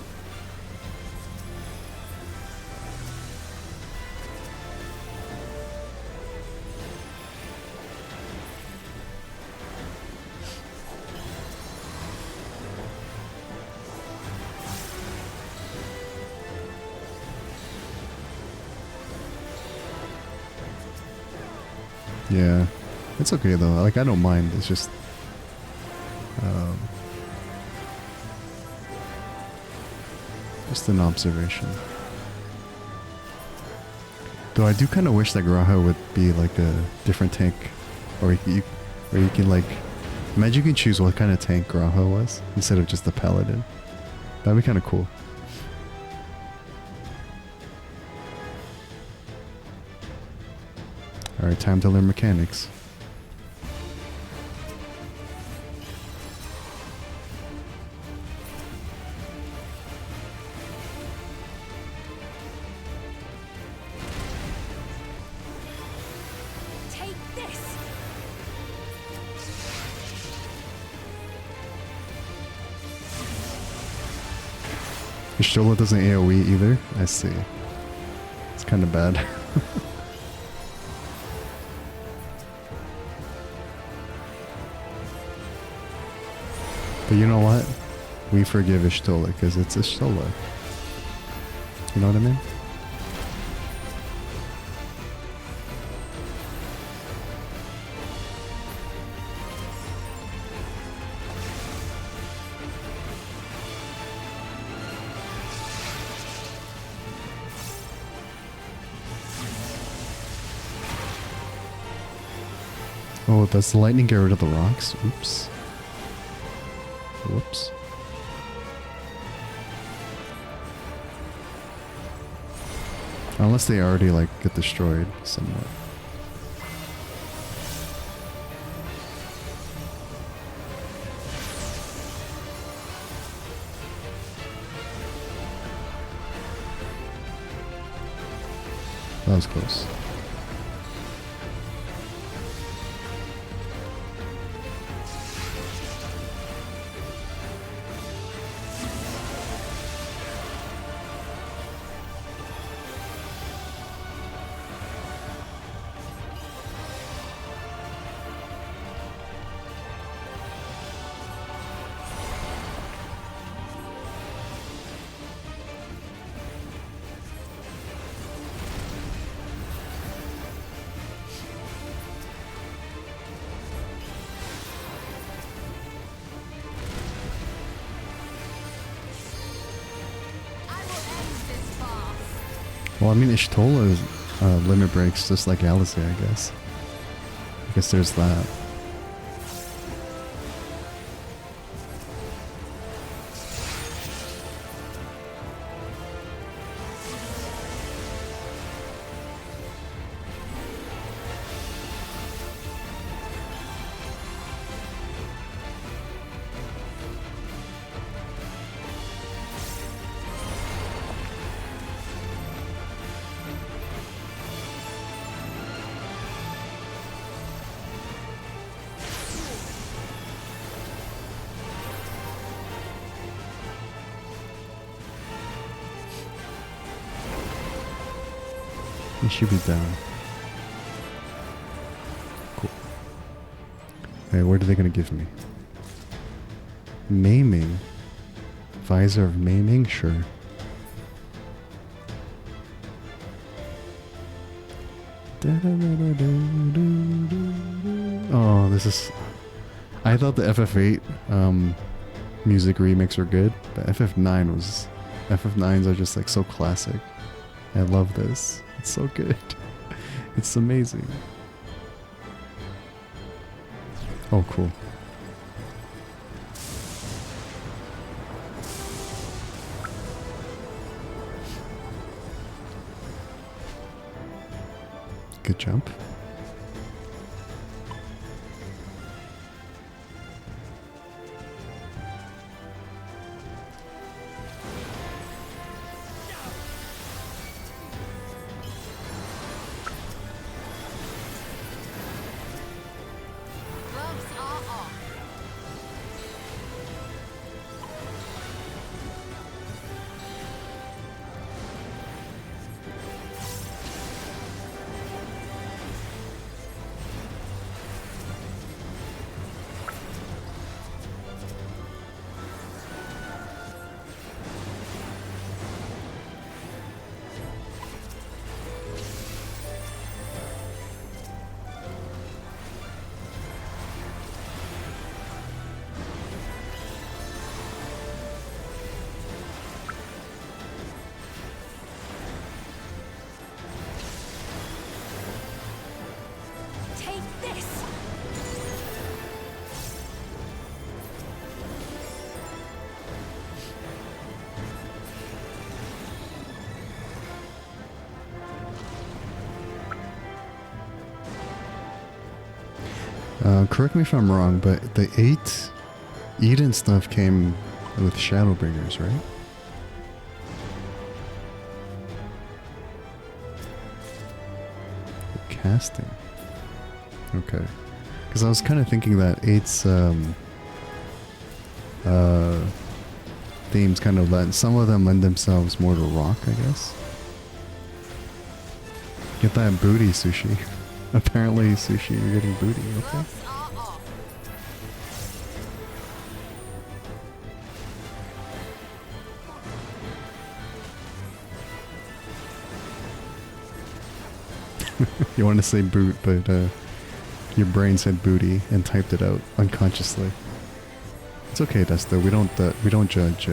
[SPEAKER 1] Yeah. It's okay though. Like, I don't mind. It's just... just an observation. Though I do kind of wish that Graha would be like a different tank. Or you can like... Imagine you can choose what kind of tank Graha was instead of just the paladin. That'd be kind of cool. Alright, time to learn mechanics.
[SPEAKER 10] Take this.
[SPEAKER 1] Ishtola doesn't AoE either? I see. It's kind of bad. But you know what? We forgive Ishtola because it's Ishtola. You know what I mean? Oh, does the lightning get rid of the rocks? Oops. Whoops. Unless they already, like, get destroyed somewhat. That was close. Well, I mean, Ishtola's limit breaks just like Alizé, I guess. I guess there's that. He should be down. Cool. Hey, what are they gonna give me? Maiming? Visor of maiming? Sure. Oh, this is... I thought the FF8 music remakes were good, but FF9 was... FF9s are just like so classic. I love this. It's so good. It's amazing. Oh, cool. Good jump. Correct me if I'm wrong, but the 8 Eden stuff came with Shadowbringers, right? The casting. Okay. Because I was kind of thinking that 8's themes kind of lend... Some of them lend themselves more to rock, I guess. Get that booty, Sushi. Apparently, Sushi, you're getting booty, okay? You want to say boot, but your brain said booty and typed it out unconsciously. It's okay, Desta. We don't judge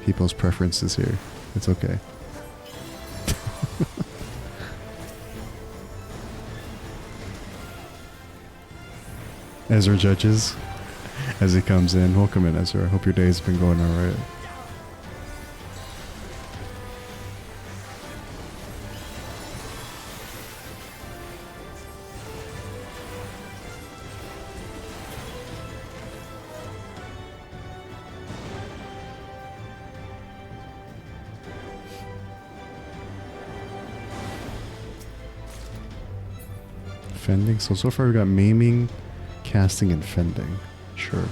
[SPEAKER 1] people's preferences here. It's okay. Ezra judges as he comes in. Welcome in, Ezra. Hope your day's been going alright. Fending. So far we got maiming, casting, and fending. Sure.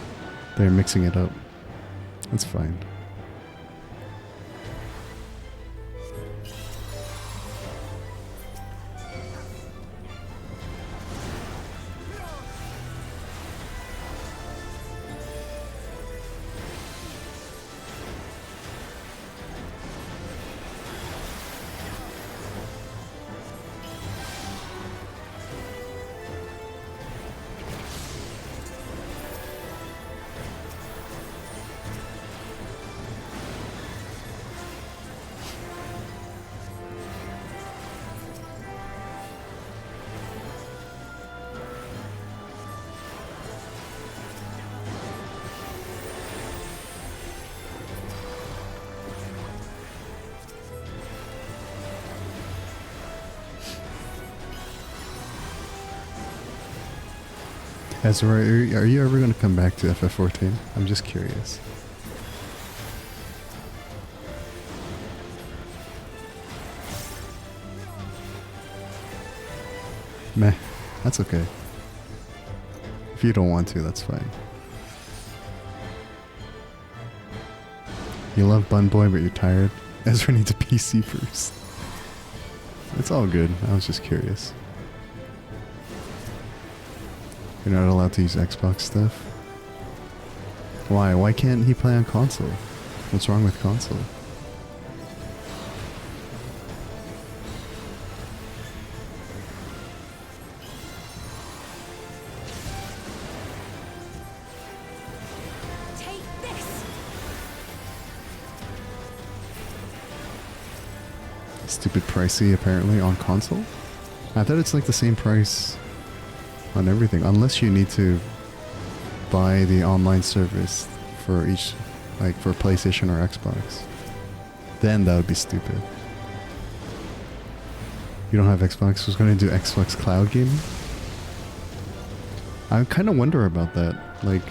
[SPEAKER 1] They're mixing it up. That's fine. Ezra, are you ever going to come back to FF14? I'm just curious. Meh, that's okay. If you don't want to, that's fine. You love Bun Boy, but you're tired? Ezra needs a PC first. It's all good, I was just curious. You're not allowed to use Xbox stuff? Why? Why can't he play on console? What's wrong with console?
[SPEAKER 8] Take this.
[SPEAKER 1] Stupid pricey apparently on console? I thought it's like the same price on everything, unless you need to buy the online service for each, like for PlayStation or Xbox. Then that would be stupid. You don't have Xbox? Who's going to do Xbox cloud gaming? I kind of wonder about that. Like,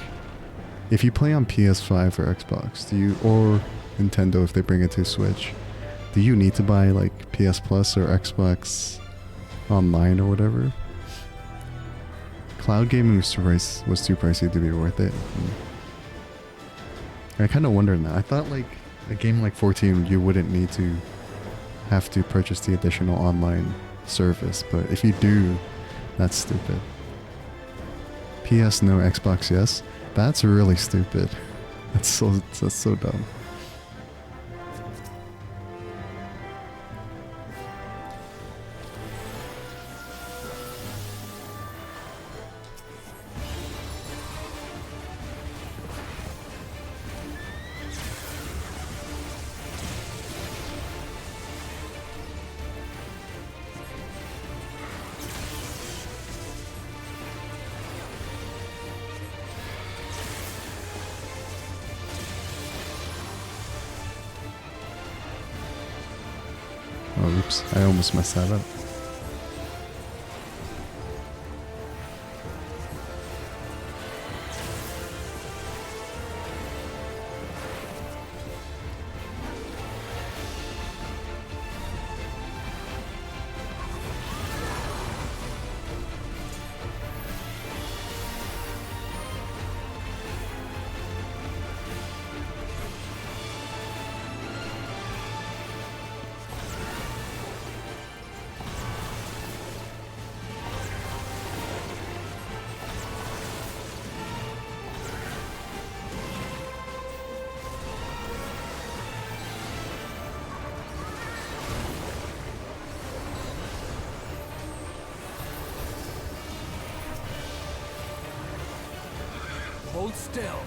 [SPEAKER 1] if you play on PS5 or Xbox, do you, or Nintendo if they bring it to Switch, do you need to buy like PS Plus or Xbox Online or whatever? Cloud gaming was too pricey to be worth it. I kind of wonder now. I thought like a game like 14 you wouldn't need to have to purchase the additional online service, but if you do, that's stupid. PS no, Xbox yes. That's really stupid. That's so dumb. Oh, oops. I almost messed that up.
[SPEAKER 7] Hold still.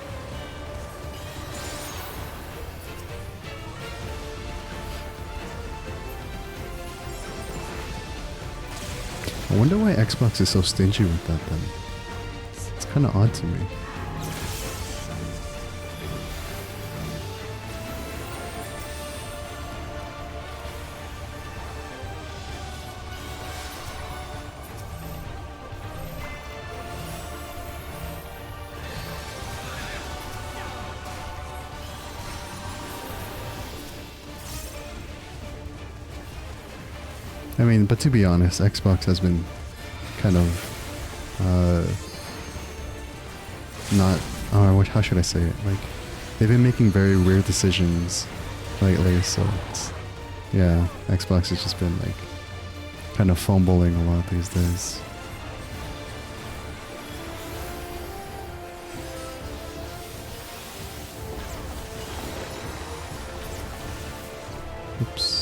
[SPEAKER 1] I wonder why Xbox is so stingy with that then. It's kind of odd to me. I mean, but to be honest, Xbox has been kind of not, how should I say it? Like, they've been making very weird decisions lately, so it's, yeah, Xbox has just been like kind of fumbling a lot these days. Oops.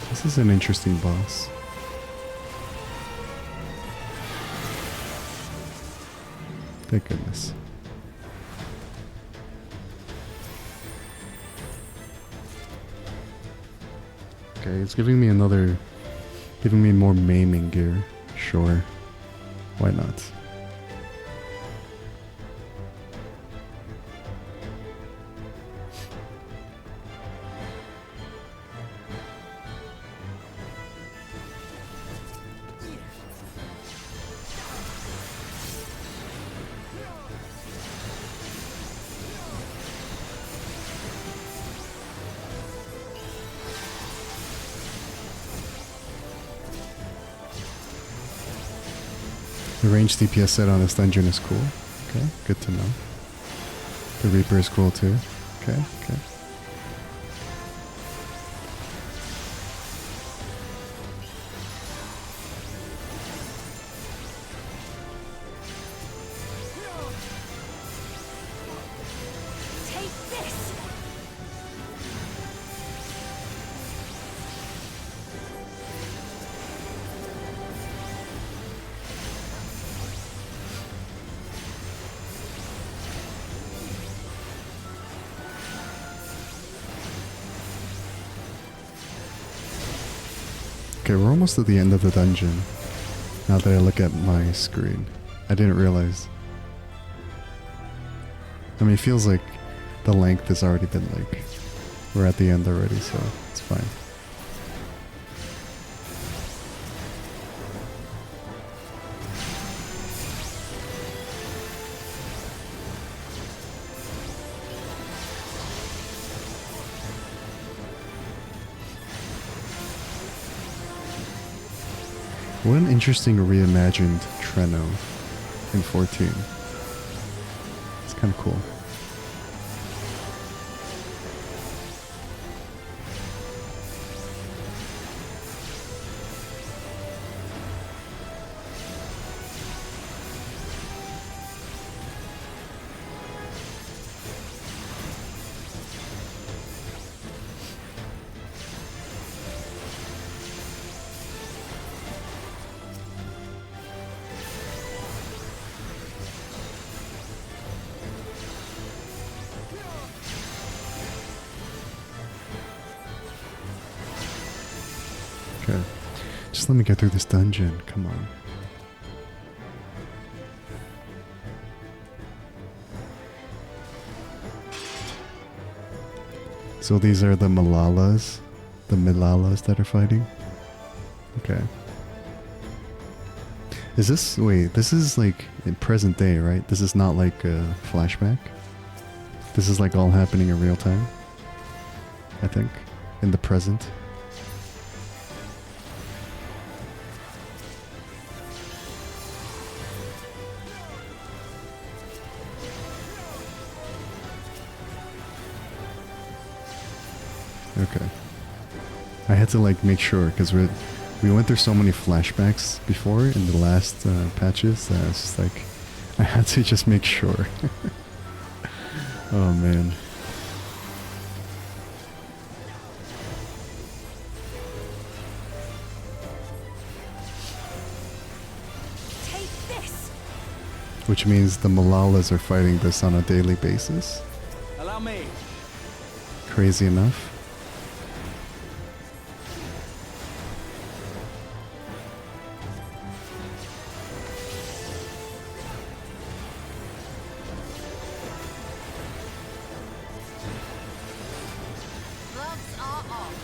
[SPEAKER 1] This is an interesting boss. Thank goodness. Okay, it's giving me more maiming gear. Sure. Why not? The range DPS set on this dungeon is cool. Okay, good to know. The Reaper is cool too. Okay, okay. Okay, we're almost at the end of the dungeon. Now that I look at my screen. I didn't realize. I mean, it feels like the length has already been like... We're at the end already, so it's fine. What an interesting reimagined Treno in 14. It's kind of cool. Okay, just let me get through this dungeon, come on. So these are the Malalas that are fighting? Okay. Is this, wait, this is like in present day, right? This is not like a flashback? This is like all happening in real time? I think, in the present. Okay. I had to like make sure because we went through so many flashbacks before in the last patches that it's just like I had to just make sure. Oh man.
[SPEAKER 10] Take this.
[SPEAKER 1] Which means the Malalas are fighting this on a daily basis.
[SPEAKER 2] Allow me.
[SPEAKER 1] Crazy enough.
[SPEAKER 10] Gloves are off.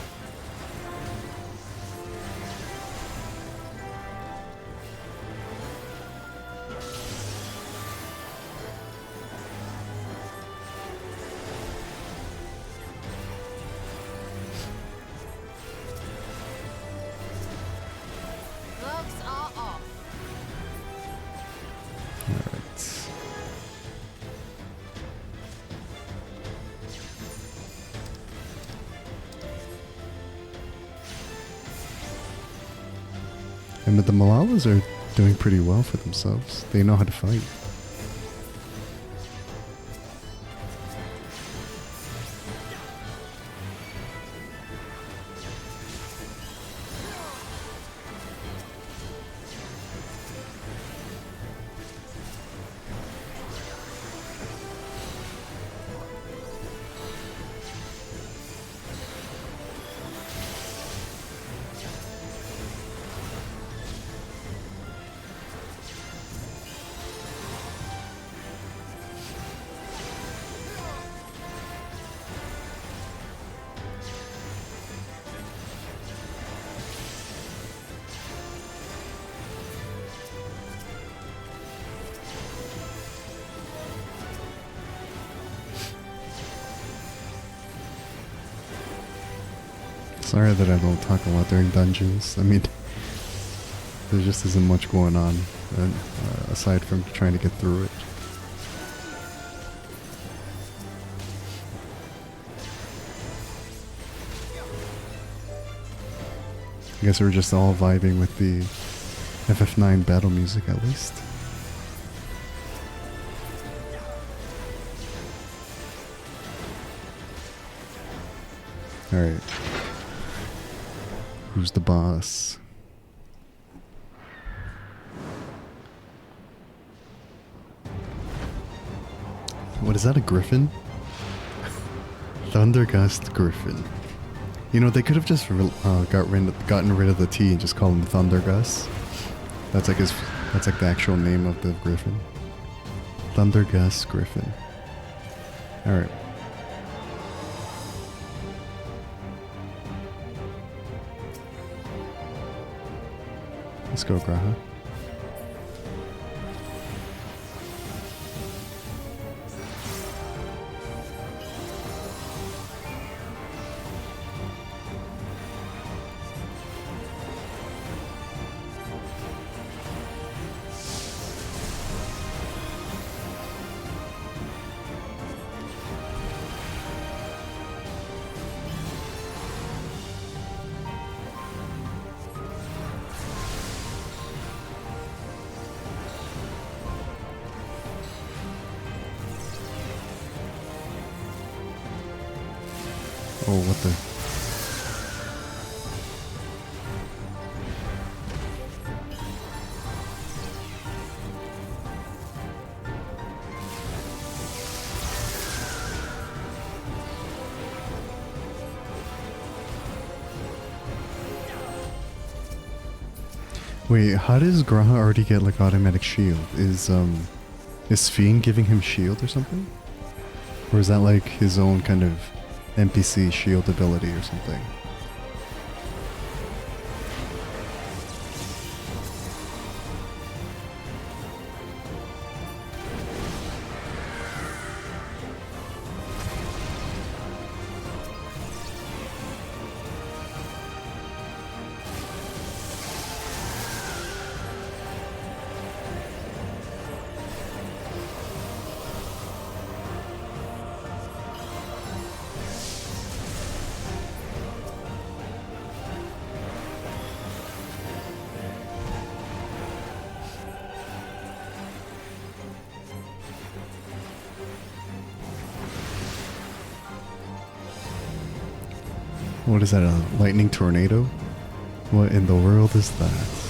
[SPEAKER 10] Gloves are off.
[SPEAKER 1] Alright. And the Malalas are doing pretty well for themselves. They know how to fight. Sorry that I don't talk a lot during dungeons. I mean, there just isn't much going on aside from trying to get through it. I guess we're just all vibing with the FF9 battle music at least. Alright. Who's the boss? What is that, a griffin? Thundergust Griffin. You know, they could have just gotten rid of the T and just called him Thundergust. That's like the actual name of the griffin. Thundergust Griffin. Alright. Let's go, Graha. Oh, what the... Wait, how does Graha already get like automatic shield? Is Fiend giving him shield or something? Or is that like his own kind of NPC shield ability or something? What is that, a lightning tornado? What in the world is that?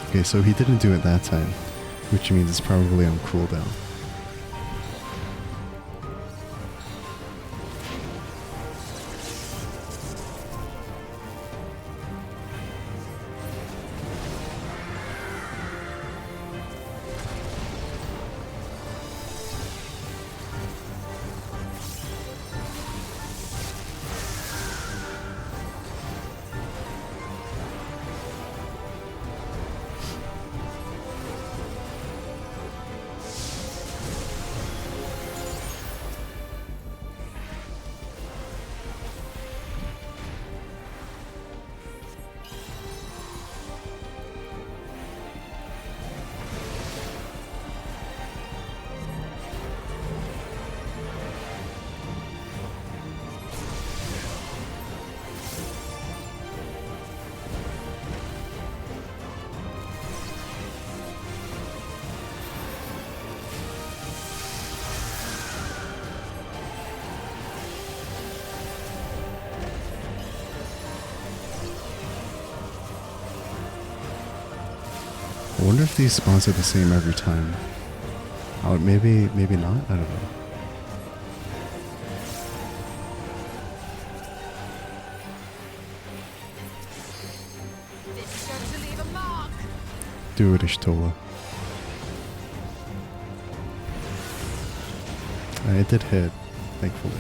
[SPEAKER 1] Okay, so he didn't do it that time, which means it's probably on cooldown. I wonder if these spawns are the same every time. Oh, maybe not? I don't know.
[SPEAKER 4] This is going to leave a mark.
[SPEAKER 1] Do it, Ishtola. It did hit, thankfully.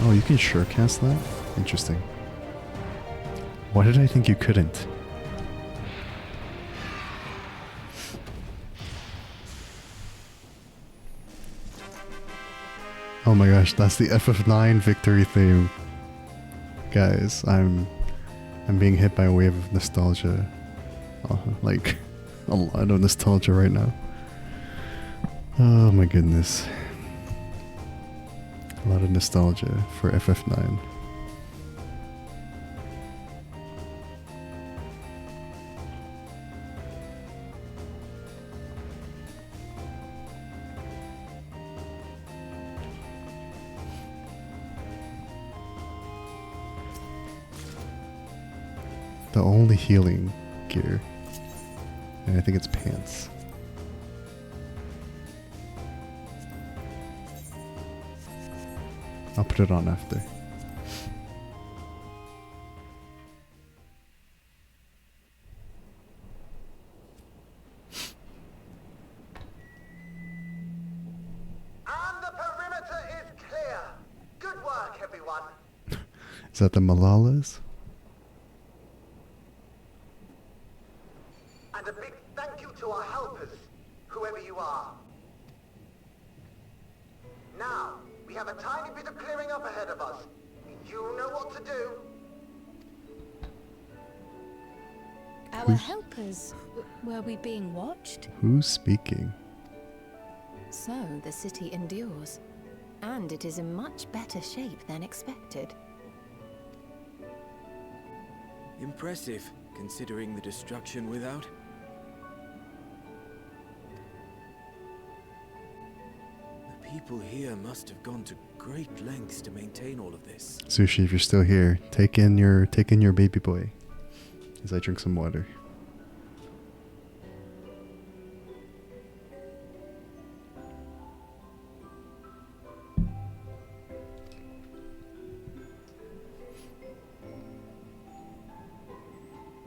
[SPEAKER 1] Oh, you can sure cast that? Interesting. Why did I think you couldn't? Oh my gosh, that's the FF9 victory theme. Guys, I'm being hit by a wave of nostalgia. Like, a lot of nostalgia right now. Oh my goodness. A lot of nostalgia for FF9. The only healing gear. And I think it's pants. I'll put it on after.
[SPEAKER 11] And the perimeter is clear. Good work, everyone.
[SPEAKER 1] Is that the Malalas?
[SPEAKER 11] And a big thank you to our helpers, whoever you are. Now, we have a tiny bit of clearing up ahead of us. You know what to do.
[SPEAKER 3] Our helpers, were we being watched?
[SPEAKER 1] Who's speaking?
[SPEAKER 4] So the city endures, and it is in much better shape than expected.
[SPEAKER 7] Impressive, considering the destruction without. The people here must have gone to great lengths to maintain all of this.
[SPEAKER 1] Sushi, if you're still here, take in your baby boy as I drink some water.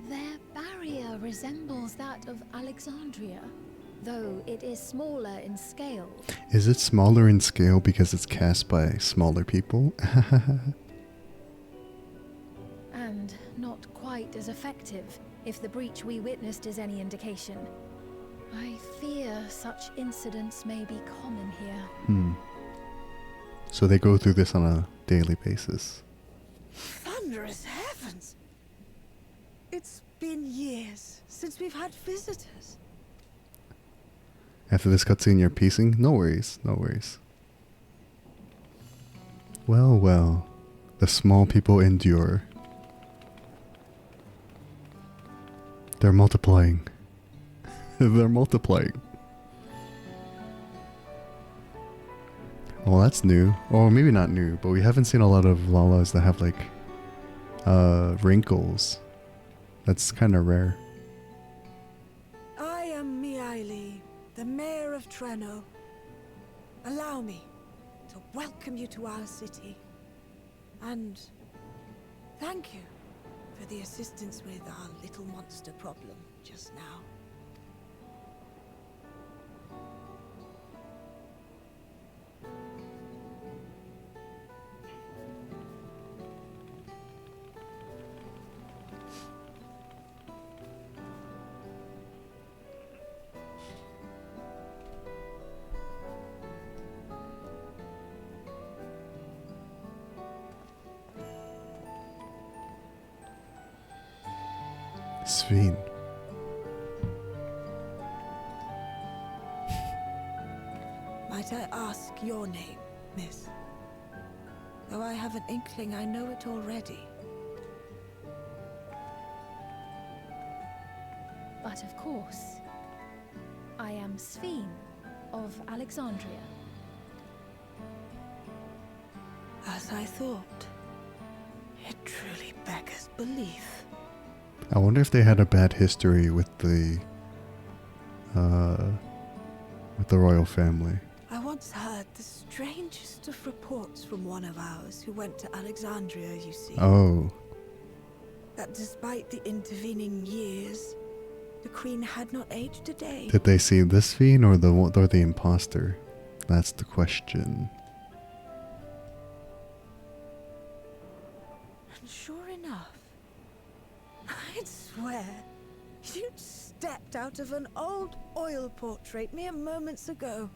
[SPEAKER 3] Their barrier resembles that of Alexandria, though it is smaller in scale.
[SPEAKER 1] Is it smaller in scale because it's cast by smaller people?
[SPEAKER 3] And
[SPEAKER 8] and not quite as effective, if the breach we witnessed is any indication. I fear such incidents may be common here.
[SPEAKER 1] So they go through this on a daily basis.
[SPEAKER 9] Thunderous heavens! It's been years since we've had visitors.
[SPEAKER 1] After this cutscene, you're piecing? No worries, no worries. Well, well. The small people endure. They're multiplying. They're multiplying. Well, that's new. Or maybe not new, but we haven't seen a lot of Lalas that have like wrinkles. That's kind of rare.
[SPEAKER 9] I am Miaili, the mayor of Treno. Allow me to welcome you to our city. And thank you for the assistance with our little monster problem just now.
[SPEAKER 1] Shin.
[SPEAKER 9] Might I ask your name, miss? Though I have an inkling I know it already.
[SPEAKER 8] But of course, I am Shin of Alexandria.
[SPEAKER 9] As I thought. It truly beggars belief.
[SPEAKER 1] I wonder if they had a bad history with the royal family.
[SPEAKER 9] I once heard the strangest of reports from one of ours who went to Alexandria, you see.
[SPEAKER 1] Oh.
[SPEAKER 9] That despite the intervening years, the queen had not aged a day.
[SPEAKER 1] Did they see this Shin or the imposter? That's the question.
[SPEAKER 9] And sure enough, I'd swear you'd stepped out of an old oil portrait mere moments ago.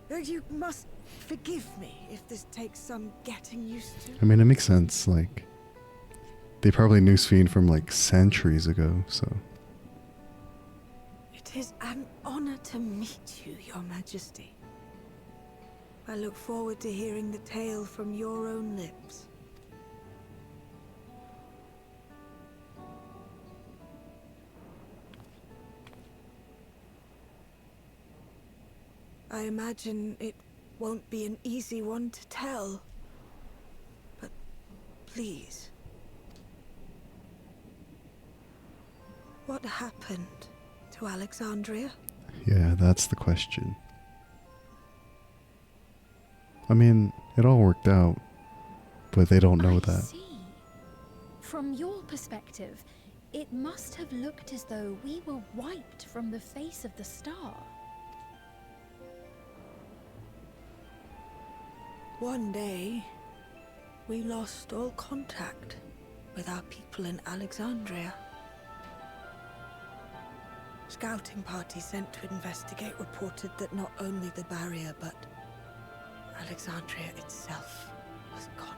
[SPEAKER 9] You must forgive me if this takes some getting used to.
[SPEAKER 1] I mean, it makes sense. Like, they probably knew Shin from like centuries ago, so.
[SPEAKER 9] It is an honor to meet you, Your Majesty. I look forward to hearing the tale from your own lips. I imagine it won't be an easy one to tell. But please. What happened to Alexandria?
[SPEAKER 1] Yeah, that's the question. I mean, it all worked out, but they don't know
[SPEAKER 8] I
[SPEAKER 1] that.
[SPEAKER 8] see. From your perspective, it must have looked as though we were wiped from the face of the star.
[SPEAKER 9] One day, we lost all contact with our people in Alexandria. Scouting parties sent to investigate reported that not only the barrier, but Alexandria itself was gone.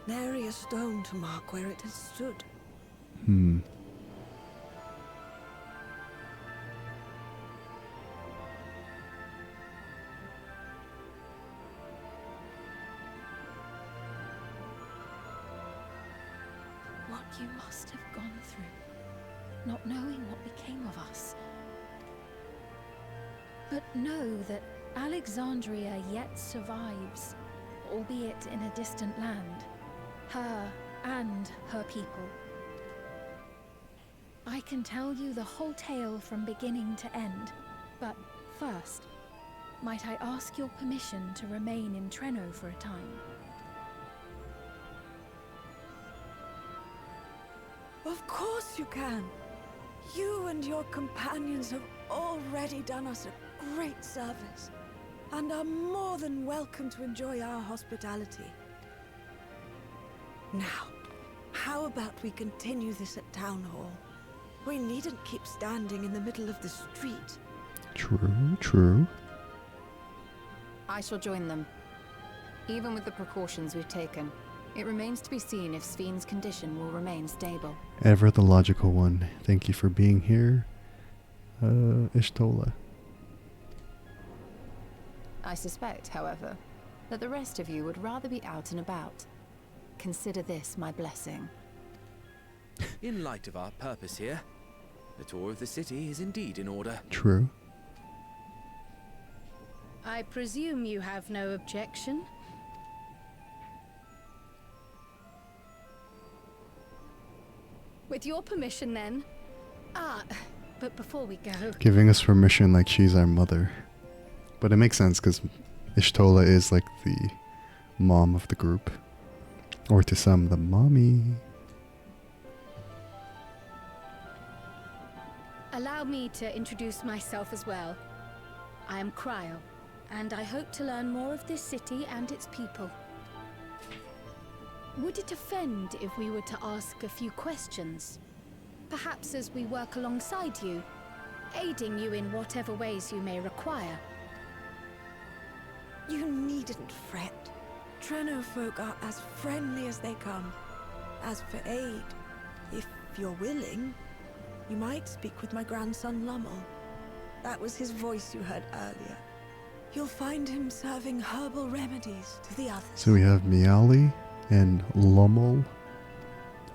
[SPEAKER 9] Nary a stone to mark where it had stood.
[SPEAKER 8] What you must have gone through, not knowing what became of us. But know that Alexandria yet survives, albeit in a distant land. Her and her people. I can tell you the whole tale from beginning to end, but first, might I ask your permission to remain in Treno for a time?
[SPEAKER 9] Of course you can. You and your companions have already done us a great service, and are more than welcome to enjoy our hospitality. Now, How about we continue this at Town Hall? We needn't keep standing in the middle of the street.
[SPEAKER 1] True, true.
[SPEAKER 4] I shall join them. Even with the precautions we've taken, it remains to be seen if Svin's condition will remain stable.
[SPEAKER 1] Ever the logical one. Thank you for being here, Ishtola.
[SPEAKER 4] I suspect, however, that the rest of you would rather be out and about. Consider this my blessing.
[SPEAKER 7] In light of our purpose here, the tour of the city is indeed in order.
[SPEAKER 1] True.
[SPEAKER 3] I presume you have no objection? With your permission, then. But before we go...
[SPEAKER 1] Giving us permission like she's our mother. But it makes sense because Ishtola is like the mom of the group. Or to some, the mommy.
[SPEAKER 3] Allow me to introduce myself as well. I am Cryo, and I hope to learn more of this city and its people. Would it offend if we were to ask a few questions? Perhaps as we work alongside you, aiding you in whatever ways you may require.
[SPEAKER 9] You needn't fret. Treno folk are as friendly as they come. As for aid, if you're willing, you might speak with my grandson Lummel. That was his voice you heard earlier. You'll find him serving herbal remedies to the others.
[SPEAKER 1] So we have Miali and Lummel.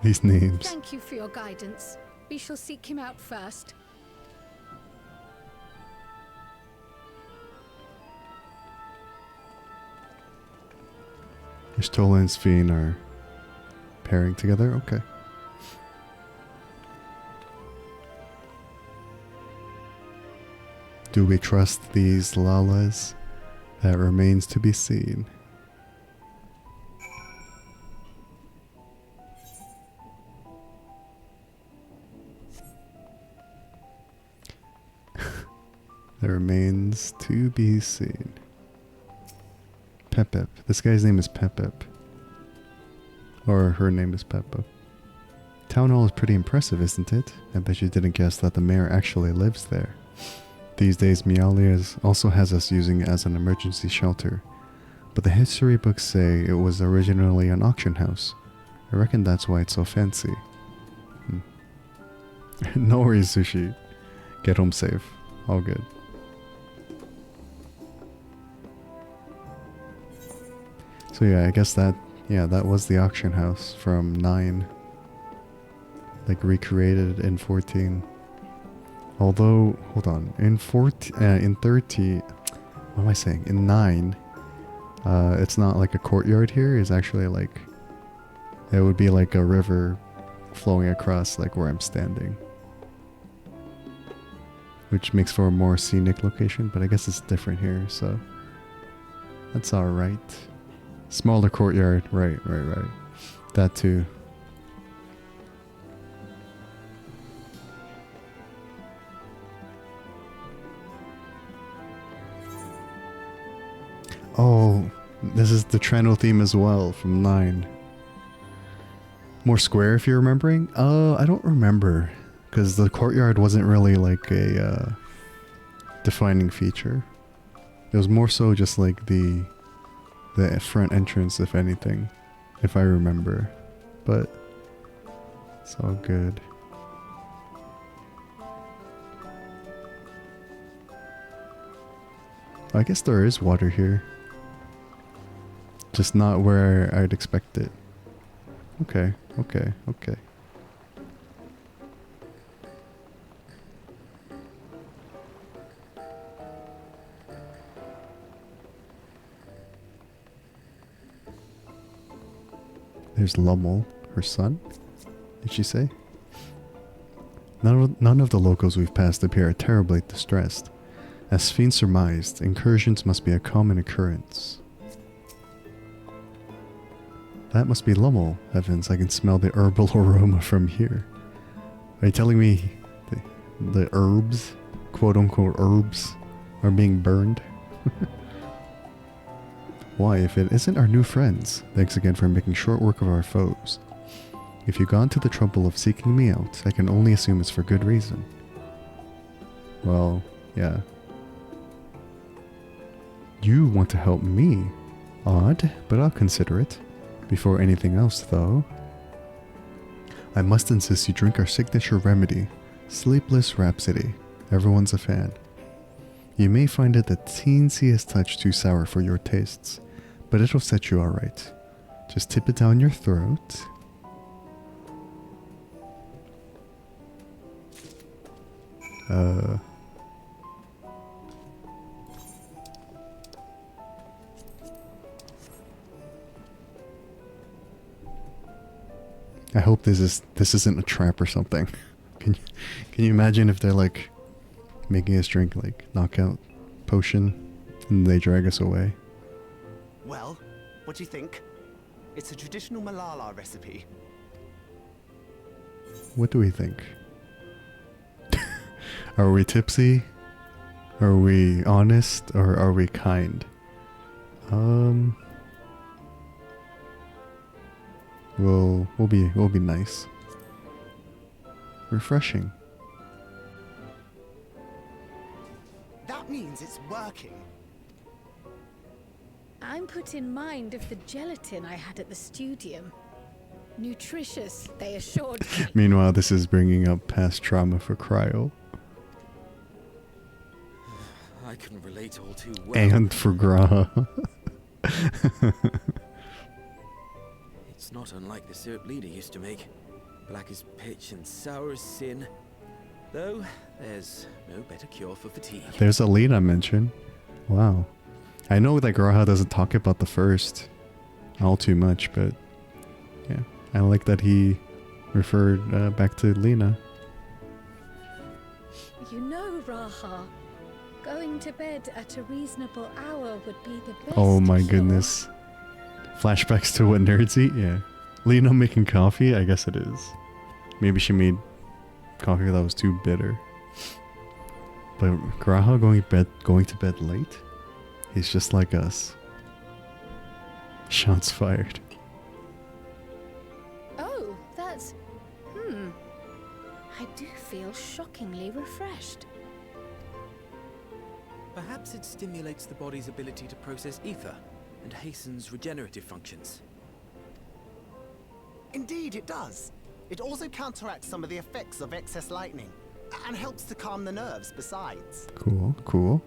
[SPEAKER 1] These names.
[SPEAKER 3] Thank you for your guidance. We shall seek him out first.
[SPEAKER 1] Ishtola and Sveen are pairing together? Okay. Do we trust these Lalas? That remains to be seen. That remains to be seen. Pep-Pep. This guy's name is Pep-Pep. Or her name is Peppa. Town Hall is pretty impressive, isn't it? I bet you didn't guess that the mayor actually lives there. These days, Mialia also has us using it as an emergency shelter. But the history books say it was originally an auction house. I reckon that's why it's so fancy. No worries, Sushi. Get home safe. All good. So yeah, I guess that was the auction house from 9. Like recreated in 14. Although, hold on, in 30, what am I saying? In 9, it's not like a courtyard here, it's actually like, it would be like a river flowing across like where I'm standing. Which makes for a more scenic location, but I guess it's different here, so that's alright. Smaller courtyard, right. That too. Oh, this is the Treno theme as well from 9. More square if you're remembering? I don't remember. Because the courtyard wasn't really like a defining feature. It was more so just like the front entrance, if anything. If I remember. But it's all good. I guess there is water here. Just not where I'd expect it. Okay. There's Lummel, her son. Did she say? None of the locals we've passed appear terribly distressed. As Sphene surmised, incursions must be a common occurrence. That must be Lummel. Heavens, I can smell the herbal aroma from here. Are you telling me the herbs, quote-unquote herbs, are being burned? Why, if it isn't our new friends? Thanks again for making short work of our foes. If you've gone to the trouble of seeking me out, I can only assume it's for good reason. Well, yeah. You want to help me? Odd, but I'll consider it. Before anything else, though, I must insist you drink our signature remedy, Sleepless Rhapsody. Everyone's a fan. You may find it the teensiest touch too sour for your tastes, but it'll set you alright. Just tip it down your throat. I hope this isn't a trap or something. Can you imagine if they're like making us drink like knockout potion and they drag us away?
[SPEAKER 12] Well, what do you think? It's a traditional Malala recipe.
[SPEAKER 1] What do we think? Are we tipsy? Are we honest? Or are we kind? We'll be nice. Refreshing.
[SPEAKER 12] That means it's working.
[SPEAKER 3] I'm put in mind of the gelatin I had at the studium. Nutritious, they assured me.
[SPEAKER 1] Meanwhile, this is bringing up past trauma for Cryo.
[SPEAKER 7] I can relate all too well.
[SPEAKER 1] And for Graha.
[SPEAKER 7] It's not unlike the syrup leader used to make. Black as pitch and sour as sin. Though, there's no better cure for fatigue.
[SPEAKER 1] There's a lead I mentioned. Wow. I know that Graha doesn't talk about the first all too much, but yeah. I like that he referred back to Lena.
[SPEAKER 3] You know, Raha, going to bed at a reasonable hour would be the best.
[SPEAKER 1] Oh my
[SPEAKER 3] cure.
[SPEAKER 1] goodness. Flashbacks to what nerds eat? Yeah. Lena making coffee? I guess it is. Maybe she made coffee that was too bitter. But Graha going to bed late? He's just like us. Shots fired.
[SPEAKER 3] Oh, that's... I do feel shockingly refreshed.
[SPEAKER 7] Perhaps it stimulates the body's ability to process ether and hastens regenerative functions.
[SPEAKER 12] Indeed, it does. It also counteracts some of the effects of excess lightning, and helps to calm the nerves besides.
[SPEAKER 1] Cool, cool.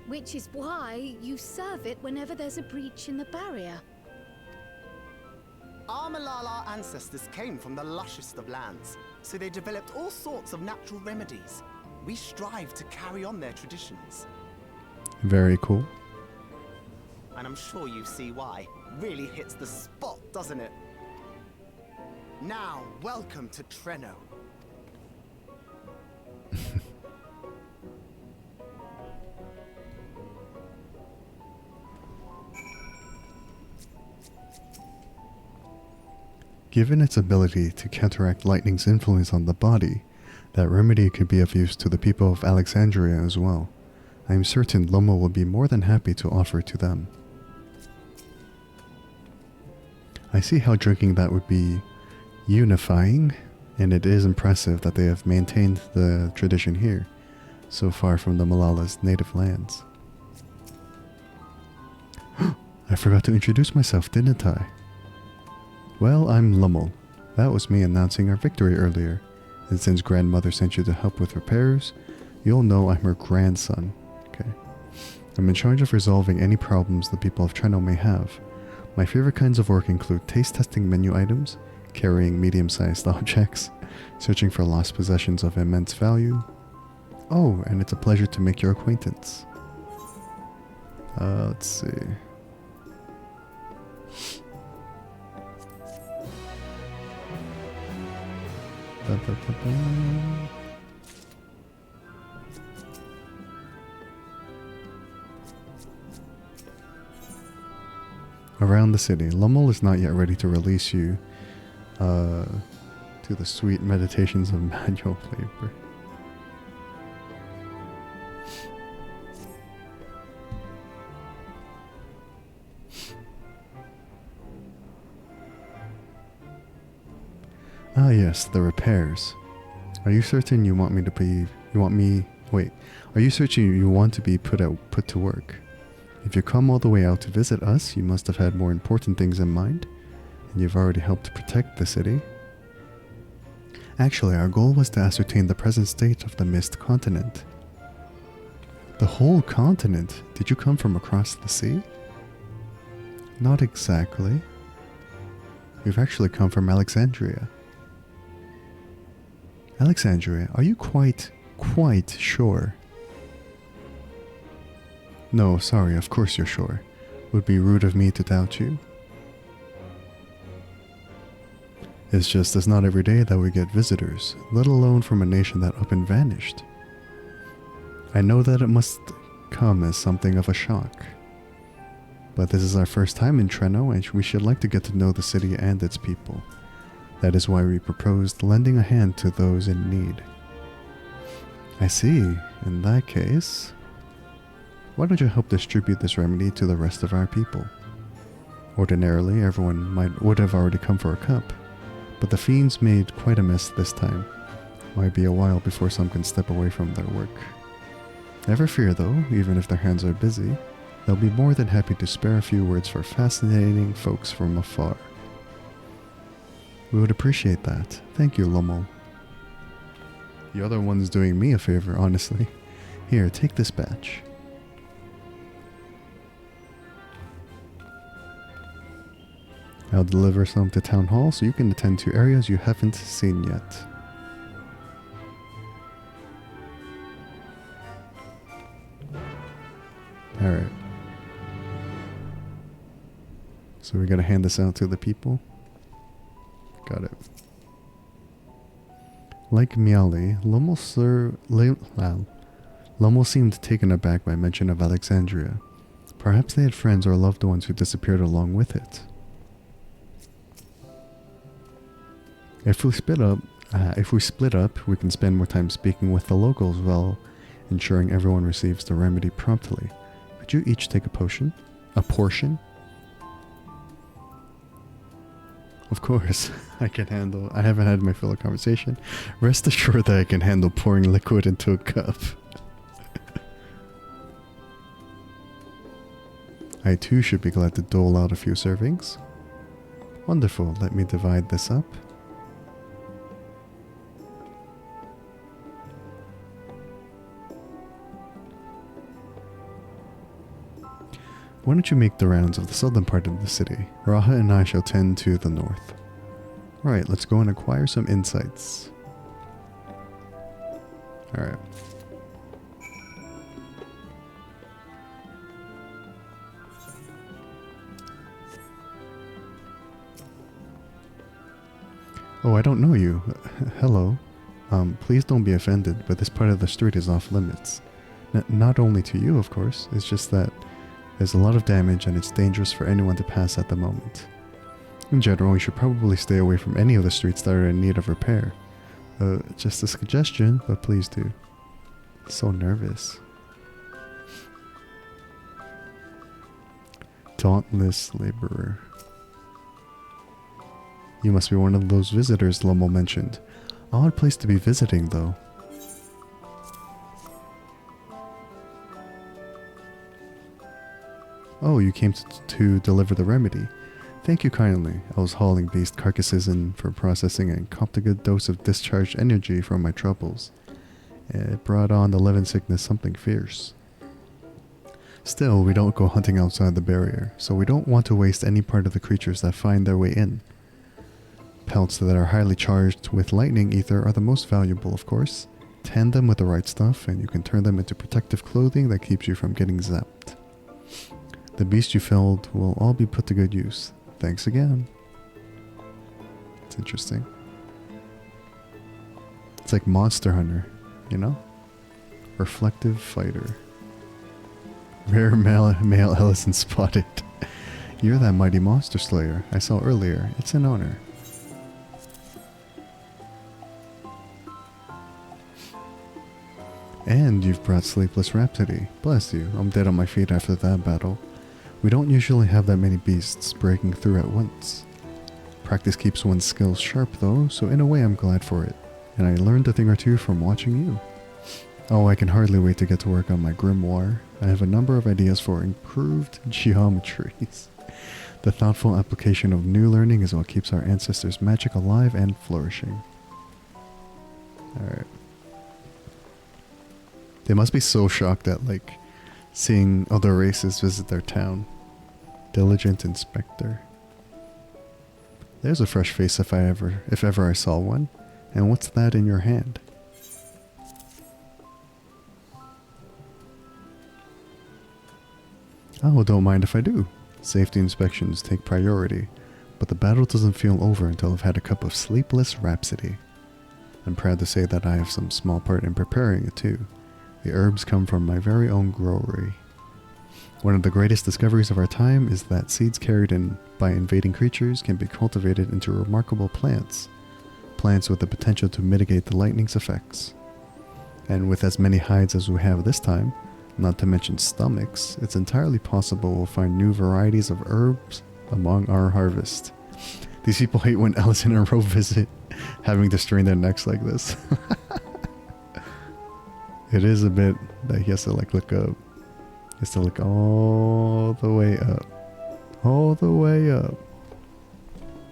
[SPEAKER 3] Which is why you serve it whenever there's a breach in the barrier.
[SPEAKER 12] Our Malala ancestors came from the lushest of lands, so they developed all sorts of natural remedies. We strive to carry on their traditions.
[SPEAKER 1] Very cool.
[SPEAKER 12] And I'm sure you see why. Really hits the spot, doesn't it? Now, welcome to Treno.
[SPEAKER 1] Given its ability to counteract lightning's influence on the body, that remedy could be of use to the people of Alexandria as well. I am certain Lomo will be more than happy to offer it to them. I see how drinking that would be unifying, and it is impressive that they have maintained the tradition here, so far from the Malala's native lands. I forgot to introduce myself, didn't I? Well, I'm Lummel. That was me announcing our victory earlier, and since grandmother sent you to help with repairs, you'll know I'm her grandson. Okay. I'm in charge of resolving any problems the people of Treno may have. My favorite kinds of work include taste testing menu items, carrying medium-sized objects, searching for lost possessions of immense value. Oh, and it's a pleasure to make your acquaintance. Let's see. Around the city, Lummel is not yet ready to release you to the sweet meditations of manual labor. Ah yes, the repairs. Are you certain you want me to be... Are you certain you want to be put to work? If you come all the way out to visit us, you must have had more important things in mind, and you've already helped protect the city. Actually, our goal was to ascertain the present state of the Mist Continent. The whole continent? Did you come from across the sea? Not exactly. We've actually come from Alexandria. Alexandria, are you quite sure? No, sorry, of course you're sure. Would be rude of me to doubt you. It's just it's not every day that we get visitors, let alone from a nation that up and vanished. I know that it must come as something of a shock. But this is our first time in Treno, and we should like to get to know the city and its people. That is why we proposed lending a hand to those in need. I see. In that case, why don't you help distribute this remedy to the rest of our people? Ordinarily, everyone would have already come for a cup, but the fiends made quite a mess this time. Might be a while before some can step away from their work. Never fear though, even if their hands are busy, they'll be more than happy to spare a few words for fascinating folks from afar. We would appreciate that. Thank you, Lommel. The other one's doing me a favor, honestly. Here, take this batch. I'll deliver some to Town Hall so you can attend to areas you haven't seen yet. Alright. So we gotta hand this out to the people. Got it. Like Miali, Lommel seemed taken aback by mention of Alexandria. Perhaps they had friends or loved ones who disappeared along with it. If we split up, we can spend more time speaking with the locals while ensuring everyone receives the remedy promptly. Could you each take a potion? A portion? Of course, I haven't had my fill of conversation. Rest assured that I can handle pouring liquid into a cup. I too should be glad to dole out a few servings. Wonderful, let me divide this up. Why don't you make the rounds of the southern part of the city? Raha and I shall tend to the north. Right, let's go and acquire some insights. Alright. Oh, I don't know you. Hello. Please don't be offended, but this part of the street is off limits. Not only to you, of course, it's just that there's a lot of damage and it's dangerous for anyone to pass at the moment. In general, you should probably stay away from any of the streets that are in need of repair. Just a suggestion, but please do. So nervous. Dauntless laborer. You must be one of those visitors Lommel mentioned. Odd place to be visiting, though. Oh, you came to deliver the remedy. Thank you kindly. I was hauling beast carcasses in for processing and copped a good dose of discharged energy from my troubles. It brought on the Levin sickness something fierce. Still, we don't go hunting outside the barrier, so we don't want to waste any part of the creatures that find their way in. Pelts that are highly charged with lightning ether are the most valuable, of course. Tend them with the right stuff, and you can turn them into protective clothing that keeps you from getting zapped. The beast you felled will all be put to good use. Thanks again. It's interesting. It's like Monster Hunter, you know? Reflective fighter. Rare male Ellison spotted. You're that mighty monster slayer I saw earlier. It's an honor. And you've brought Sleepless Rhapsody. Bless you, I'm dead on my feet after that battle. We don't usually have that many beasts breaking through at once. Practice keeps one's skills sharp though, so in a way I'm glad for it. And I learned a thing or two from watching you. Oh, I can hardly wait to get to work on my grimoire. I have a number of ideas for improved geometries. The thoughtful application of new learning is what keeps our ancestors' magic alive and flourishing. Alright. They must be so shocked at, like, seeing other races visit their town. Diligent inspector. There's a fresh face if ever I saw one. And what's that in your hand? Oh, don't mind if I do. Safety inspections take priority, but the battle doesn't feel over until I've had a cup of sleepless rhapsody. I'm proud to say that I have some small part in preparing it too. The herbs come from my very own growery. One of the greatest discoveries of our time is that seeds carried in by invading creatures can be cultivated into remarkable plants. Plants with the potential to mitigate the lightning's effects. And with as many hides as we have this time, not to mention stomachs, it's entirely possible we'll find new varieties of herbs among our harvest. These people hate when Alice in a row visit, having to strain their necks like this. It is a bit that he has to like look up. He has to look all the way up. All the way up.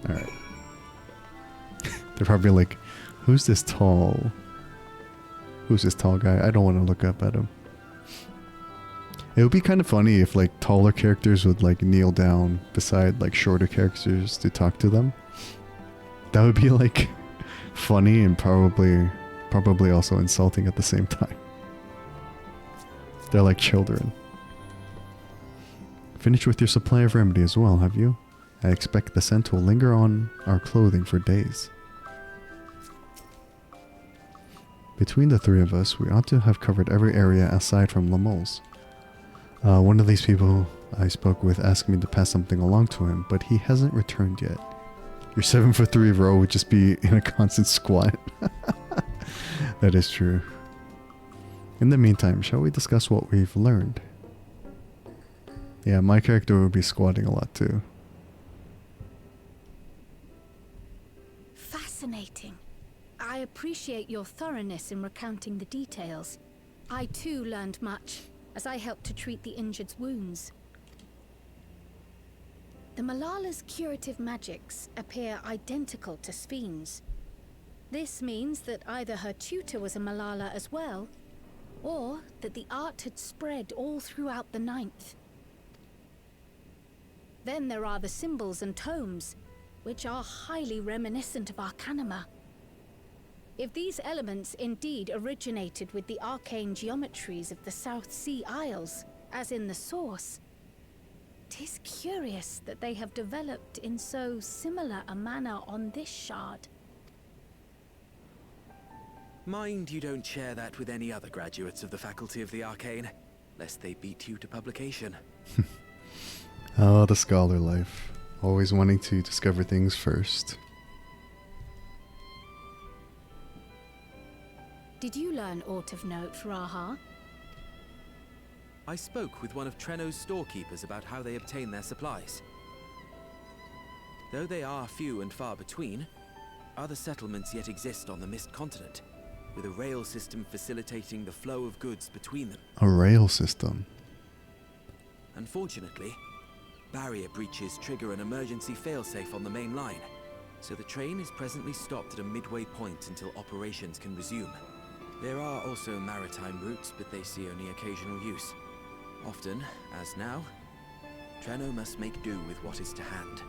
[SPEAKER 1] Alright. They're probably like, who's this tall guy? I don't want to look up at him. It would be kind of funny if like taller characters would like kneel down beside like shorter characters to talk to them. That would be like funny and probably also insulting at the same time. They're like children. Finished with your supply of remedy as well, have you? I expect the scent will linger on our clothing for days. Between the three of us, we ought to have covered every area aside from Lamole's. One of these people I spoke with asked me to pass something along to him, but he hasn't returned yet. Your 7'3" bro would just be in a constant squat. That is true. In the meantime, shall we discuss what we've learned? Yeah, my character would be squatting a lot too.
[SPEAKER 3] Fascinating. I appreciate your thoroughness in recounting the details. I too learned much, as I helped to treat the injured's wounds. The Malala's curative magics appear identical to Sfine's. This means that either her tutor was a Malala as well, or that the art had spread all throughout the Ninth. Then there are the symbols and tomes, which are highly reminiscent of Arcanima. If these elements indeed originated with the arcane geometries of the South Sea Isles, as in the source, 'tis curious that they have developed in so similar a manner on this shard.
[SPEAKER 7] Mind you don't share that with any other graduates of the Faculty of the Arcane, lest they beat you to publication.
[SPEAKER 1] Oh, the scholar life. Always wanting to discover things first.
[SPEAKER 3] Did you learn aught of note, Raha?
[SPEAKER 7] I spoke with one of Treno's storekeepers about how they obtain their supplies. Though they are few and far between, other settlements yet exist on the Mist Continent, with a rail system facilitating the flow of goods between them.
[SPEAKER 1] A rail system?
[SPEAKER 7] Unfortunately, barrier breaches trigger an emergency failsafe on the main line, so the train is presently stopped at a midway point until operations can resume. There are also maritime routes, but they see only occasional use. Often, as now, Treno must make do with what is to hand.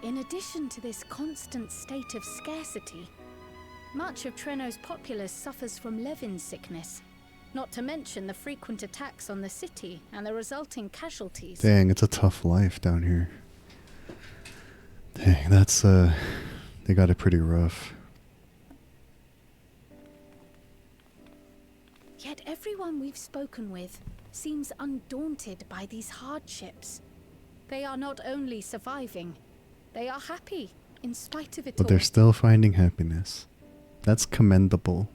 [SPEAKER 3] In addition to this constant state of scarcity, much of Treno's populace suffers from Levin sickness, not to mention the frequent attacks on the city and the resulting casualties.
[SPEAKER 1] Dang, it's a tough life down here. Dang, that's, they got it pretty rough.
[SPEAKER 3] Yet everyone we've spoken with seems undaunted by these hardships. They are not only surviving, they are happy, in spite of it all.
[SPEAKER 1] But they're still finding happiness. That's commendable.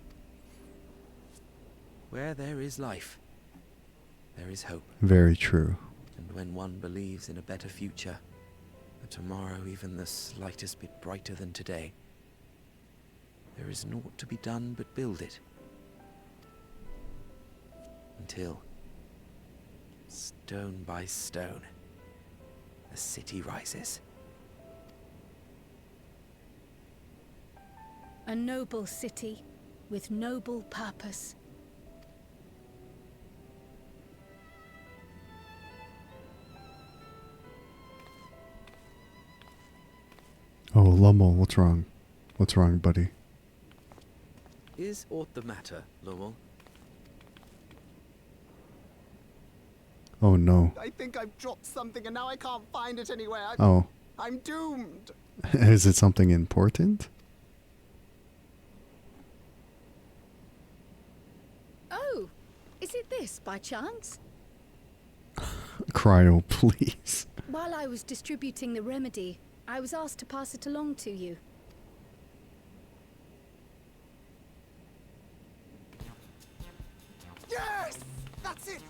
[SPEAKER 7] Where there is life, there is hope.
[SPEAKER 1] Very true.
[SPEAKER 7] And when one believes in a better future, a tomorrow even the slightest bit brighter than today, there is naught to be done but build it. Until, stone by stone, a city rises.
[SPEAKER 3] A noble city with noble purpose.
[SPEAKER 1] Oh, Lummel, what's wrong? What's wrong, buddy?
[SPEAKER 7] Is aught the matter, Lowell?
[SPEAKER 1] Oh no.
[SPEAKER 12] I think I've dropped something and now I can't find it anywhere.
[SPEAKER 1] Oh.
[SPEAKER 12] I'm doomed.
[SPEAKER 1] Is it something important?
[SPEAKER 3] Oh, is it this by chance?
[SPEAKER 1] Cryo, please.
[SPEAKER 3] While I was distributing the remedy, I was asked to pass it along to you.
[SPEAKER 12] Yes! That's it!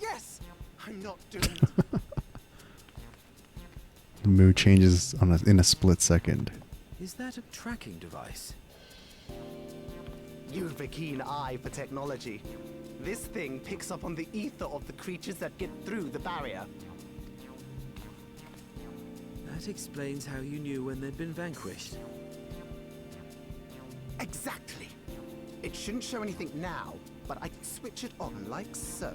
[SPEAKER 12] Yes! I'm not doomed.
[SPEAKER 1] The mood changes in a split second.
[SPEAKER 7] Is that a tracking device?
[SPEAKER 12] You've a keen eye for technology. This thing picks up on the ether of the creatures that get through the barrier.
[SPEAKER 7] That explains how you knew when they'd been vanquished.
[SPEAKER 12] Exactly. It shouldn't show anything now, but I can switch it on like so.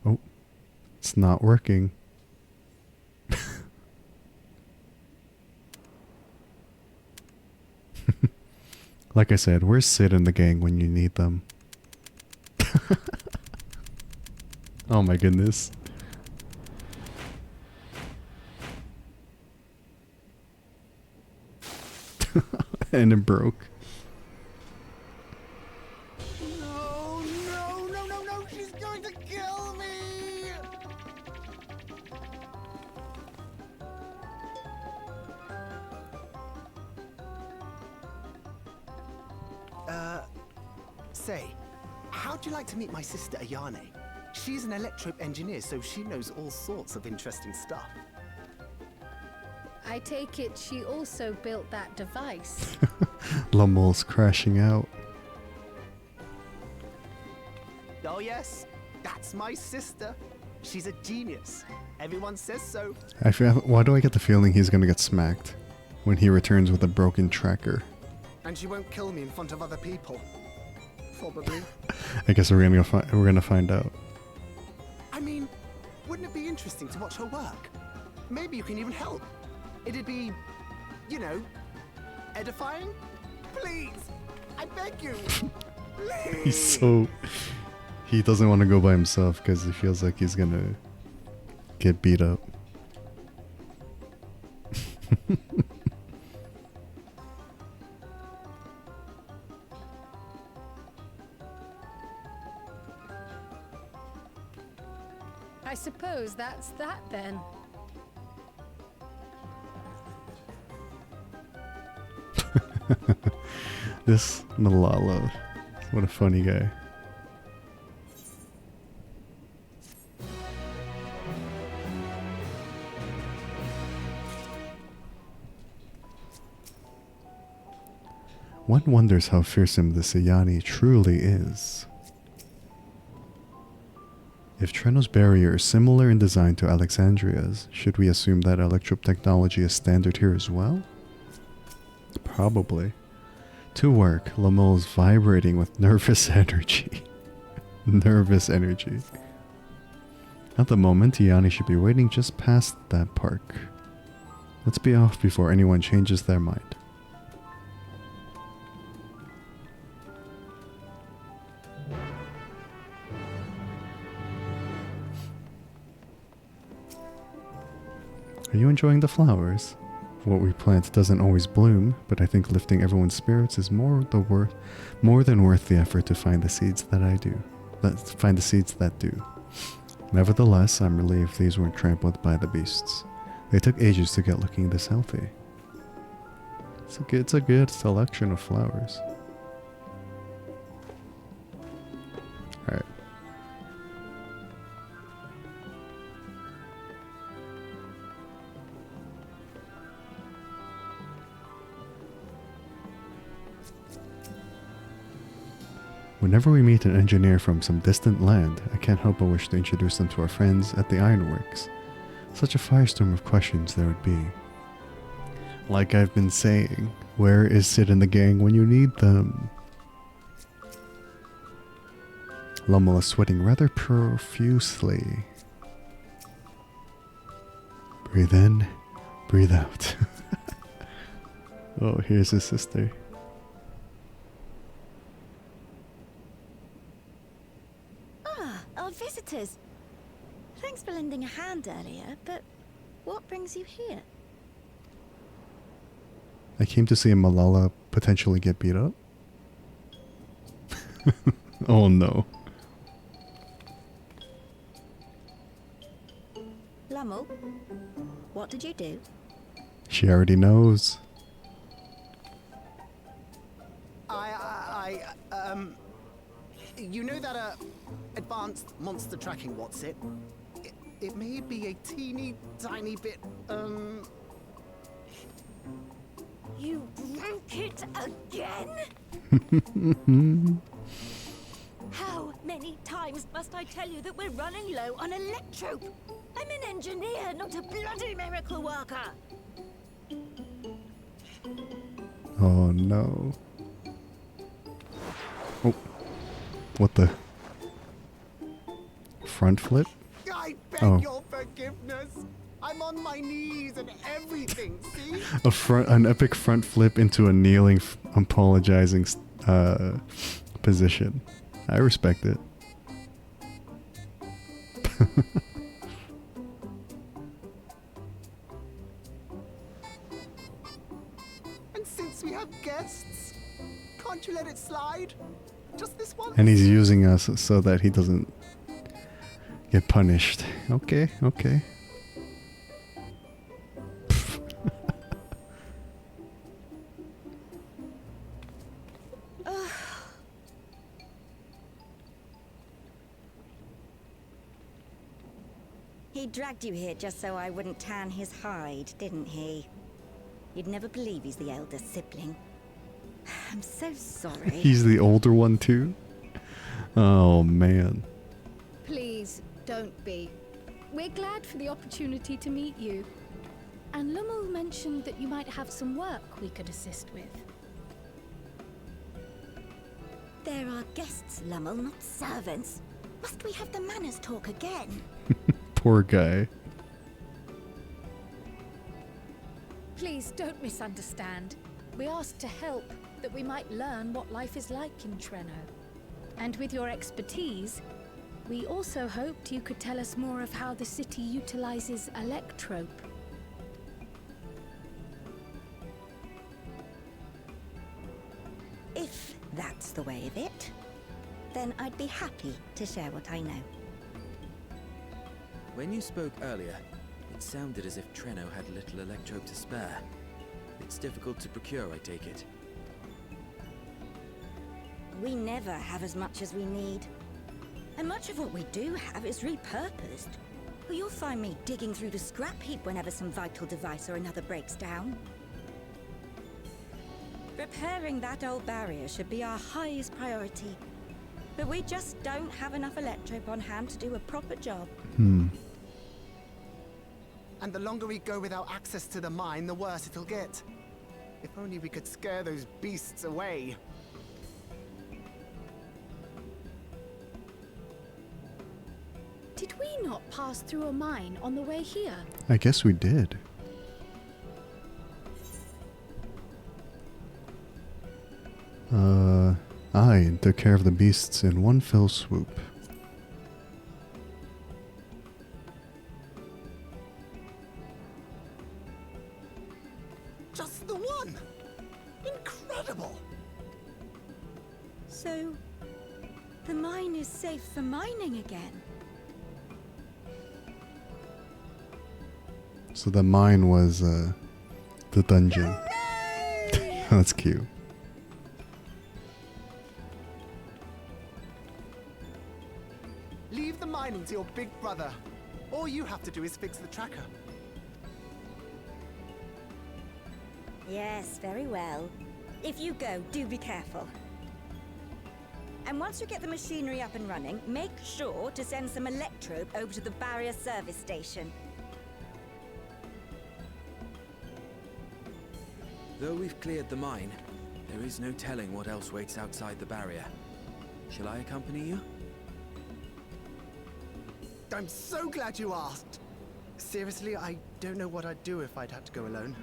[SPEAKER 1] Oh, it's not working. Like I said, where's Sid and the gang when you need them? Oh my goodness. And it broke.
[SPEAKER 12] No, no, no, no, no, she's going to kill me! Say, how'd you like to meet my sister Ayane? She's an electro engineer, so she knows all sorts of interesting stuff.
[SPEAKER 3] I take it she also built that device.
[SPEAKER 1] Lummel's crashing out.
[SPEAKER 12] Oh yes, that's my sister. She's a genius. Everyone says so.
[SPEAKER 1] Why do I get the feeling he's gonna get smacked when he returns with a broken tracker?
[SPEAKER 12] And she won't kill me in front of other people. Probably.
[SPEAKER 1] I guess we're gonna find out.
[SPEAKER 12] I mean, wouldn't it be interesting to watch her work? Maybe you can even help. It'd be, you know, edifying? Please, I beg you. Please.
[SPEAKER 1] He doesn't want to go by himself because he feels like he's gonna get beat up.
[SPEAKER 3] I suppose that's that then.
[SPEAKER 1] This Malala, what a funny guy. One wonders how fearsome this Ayane truly is. If Treno's barrier is similar in design to Alexandria's, should we assume that electro technology is standard here as well? Probably. To work, Lamol is vibrating with nervous energy. Nervous energy. At the moment, Ayane should be waiting just past that park. Let's be off before anyone changes their mind. Are you enjoying the flowers? What we plant doesn't always bloom, but I think lifting everyone's spirits is more than worth the effort to find the seeds that do. Nevertheless, I'm relieved these weren't trampled by the beasts. They took ages to get looking this healthy. It's a good selection of flowers. Whenever we meet an engineer from some distant land, I can't help but wish to introduce them to our friends at the ironworks. Such a firestorm of questions there would be. Like I've been saying, where is Sid and the gang when you need them? Lummel is sweating rather profusely. Breathe in, breathe out. Oh, here's his sister.
[SPEAKER 10] Ah, our visitors. Thanks for lending a hand earlier, but what brings you here?
[SPEAKER 1] I came to see Malala potentially get beat up. Oh no.
[SPEAKER 10] Lummel, what did you do?
[SPEAKER 1] She already knows.
[SPEAKER 12] You know that, advanced monster tracking, what's it? It may be a teeny tiny bit,
[SPEAKER 10] You broke it again? How many times must I tell you that we're running low on electrope? I'm an engineer, not a bloody miracle worker.
[SPEAKER 1] Oh no. Oh. What the? Front flip?
[SPEAKER 12] I beg your forgiveness. I'm on my knees and everything, see?
[SPEAKER 1] An epic front flip into a kneeling, apologizing position. I respect it.
[SPEAKER 12] And since we have guests, can't you let it slide? Just this one?
[SPEAKER 1] And he's using us so that he doesn't get punished. Okay, okay.
[SPEAKER 10] He dragged you here just so I wouldn't tan his hide, didn't he? You'd never believe he's the elder sibling. I'm so sorry.
[SPEAKER 1] He's the older one too? Oh man.
[SPEAKER 3] Please, don't be. We're glad for the opportunity to meet you. And Lummel mentioned that you might have some work we could assist with.
[SPEAKER 10] There are guests, Lummel, not servants. Must we have the manners talk again?
[SPEAKER 1] Poor guy.
[SPEAKER 3] Please don't misunderstand. We asked to help, that we might learn what life is like in Treno. And with your expertise, we also hoped you could tell us more of how the city utilizes electrope.
[SPEAKER 10] If that's the way of it, then I'd be happy to share what I know.
[SPEAKER 7] When you spoke earlier, it sounded as if Treno had little electrope to spare. It's difficult to procure, I take it.
[SPEAKER 10] We never have as much as we need. And much of what we do have is repurposed. Well, you'll find me digging through the scrap heap whenever some vital device or another breaks down. Repairing that old barrier should be our highest priority. But we just don't have enough electrope on hand to do a proper job.
[SPEAKER 12] And the longer we go without access to the mine, the worse it'll get. If only we could scare those beasts away.
[SPEAKER 3] Did we not pass through a mine on the way here?
[SPEAKER 1] I guess we did. Aye, and took care of the beasts in one fell swoop.
[SPEAKER 12] Just the one! Incredible!
[SPEAKER 10] So, the mine is safe for mining again?
[SPEAKER 1] So the mine was, the dungeon. That's cute.
[SPEAKER 12] Leave the mining to your big brother. All you have to do is fix the tracker.
[SPEAKER 10] Yes, very well. If you go, do be careful. And once you get the machinery up and running, make sure to send some electrobe over to the barrier service station.
[SPEAKER 7] Though we've cleared the mine, there is no telling what else waits outside the barrier. Shall I accompany you?
[SPEAKER 12] I'm so glad you asked. Seriously, I don't know what I'd do if I'd had to go alone.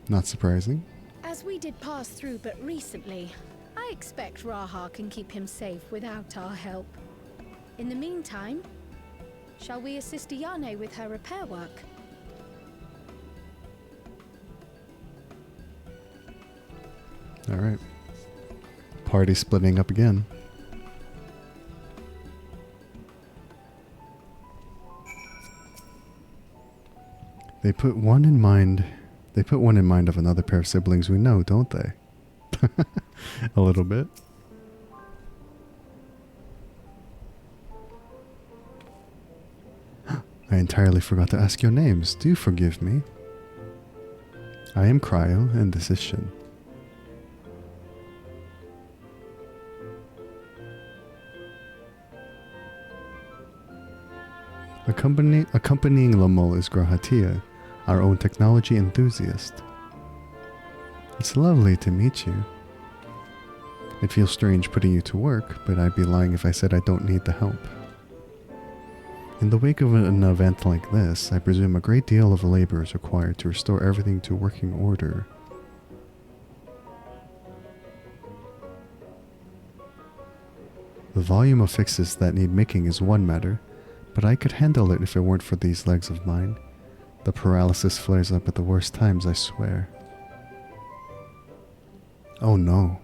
[SPEAKER 1] Not surprising.
[SPEAKER 3] As we did pass through but recently, I expect Raha can keep him safe without our help. In the meantime, shall we assist Iyane with her repair work?
[SPEAKER 1] Alright. Party splitting up again. They put one in mind of another pair of siblings we know, don't they? A little bit. I entirely forgot to ask your names. Do forgive me. I am Cryo, and this is Shin. Accompanying Lamol is Grahatia, our own technology enthusiast. It's lovely to meet you. It feels strange putting you to work, but I'd be lying if I said I don't need the help. In the wake of an event like this, I presume a great deal of labor is required to restore everything to working order. The volume of fixes that need making is one matter, but I could handle it if it weren't for these legs of mine. The paralysis flares up at the worst times, I swear. Oh no.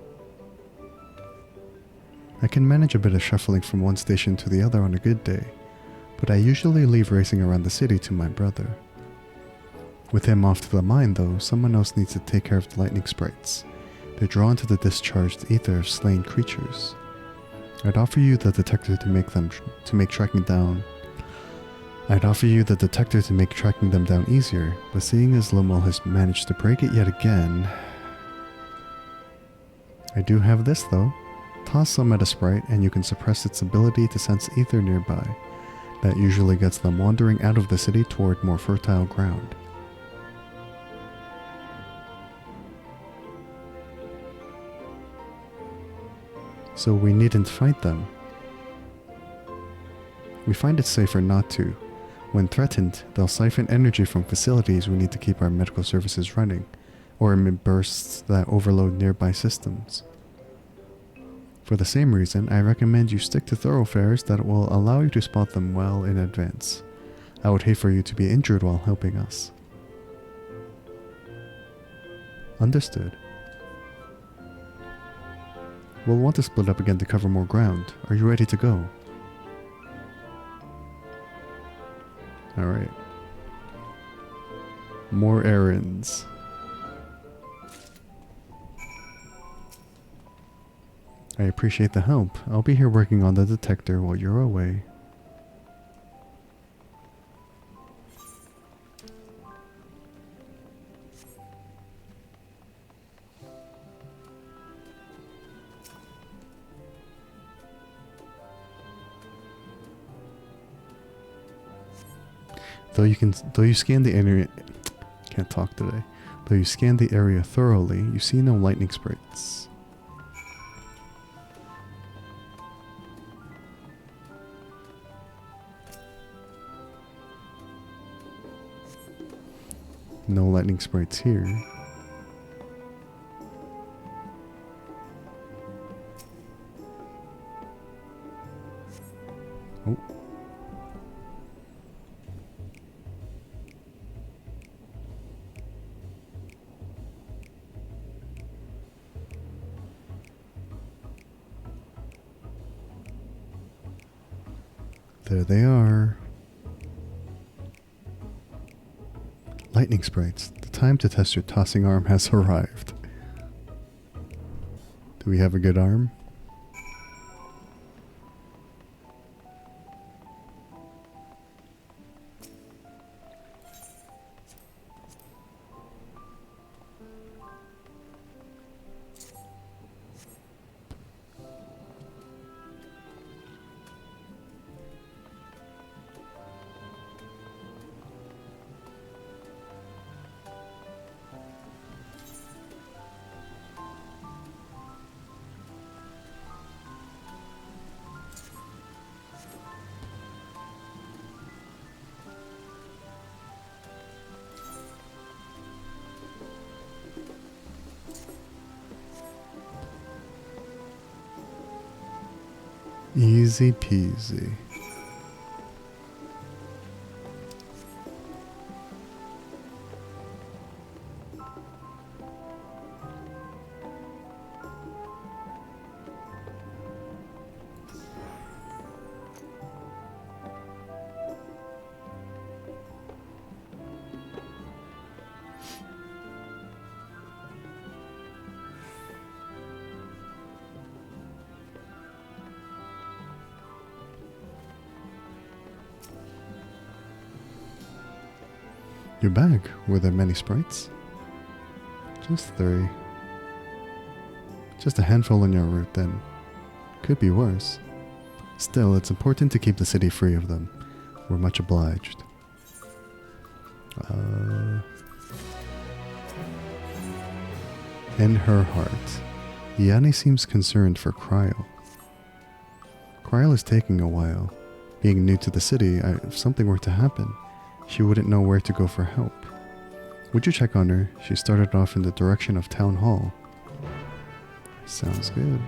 [SPEAKER 1] I can manage a bit of shuffling from one station to the other on a good day, but I usually leave racing around the city to my brother. With him off to the mine though, someone else needs to take care of the lightning sprites. They're drawn to the discharged ether of slain creatures. I'd offer you the detector to make tracking them down easier, but seeing as Lomel has managed to break it yet again... I do have this though. Toss some at a sprite and you can suppress its ability to sense ether nearby. That usually gets them wandering out of the city toward more fertile ground. So we needn't fight them. We find it safer not to. When threatened, they'll siphon energy from facilities we need to keep our medical services running, or emit bursts that overload nearby systems. For the same reason, I recommend you stick to thoroughfares that will allow you to spot them well in advance. I would hate for you to be injured while helping us. Understood. We'll want to split up again to cover more ground. Are you ready to go? Alright. More errands. I appreciate the help. I'll be here working on the detector while you're away. Though you scan the area, can't talk today. Though you scan the area thoroughly, you see no lightning sprites. No lightning sprites here. Oh. There they are. Lightning sprites. The time to test your tossing arm has arrived. Do we have a good arm? Easy peasy. Your bag. Were there many sprites? Just 3. Just a handful on your route then. Could be worse. Still, it's important to keep the city free of them. We're much obliged. In her heart, Yanni seems concerned for Cryo. Cryo is taking a while. Being new to the city, if something were to happen, she wouldn't know where to go for help. Would you check on her? She started off in the direction of Town Hall. Sounds good.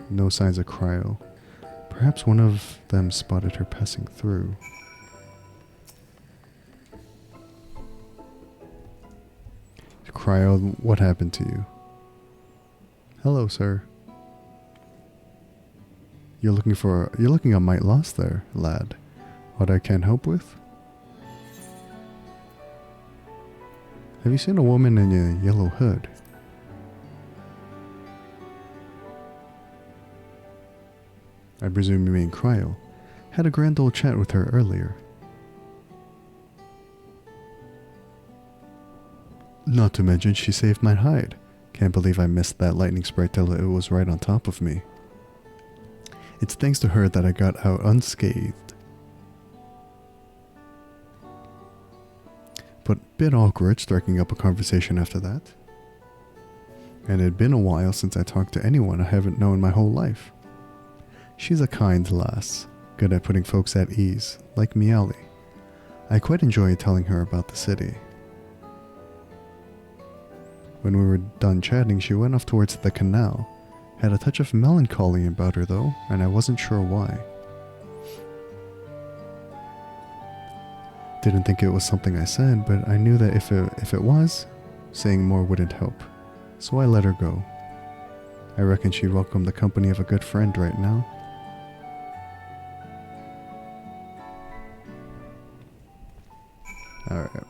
[SPEAKER 1] No signs of Cryo. Perhaps one of them spotted her passing through. Cryo, what happened to you? Hello, sir. You're looking a mite lost there, lad. What I can help with? Have you seen a woman in a yellow hood? I presume you mean Cryo. Had a grand old chat with her earlier. Not to mention she saved my hide. Can't believe I missed that lightning sprite till it was right on top of me. It's thanks to her that I got out unscathed. But bit awkward striking up a conversation after that. And it had been a while since I talked to anyone I haven't known my whole life. She's a kind lass, good at putting folks at ease, like Miali. I quite enjoyed telling her about the city. When we were done chatting, she went off towards the canal. Had a touch of melancholy about her though, and I wasn't sure why. Didn't think it was something I said, but I knew that if it was, saying more wouldn't help. So I let her go. I reckon she'd welcome the company of a good friend right now. Alright.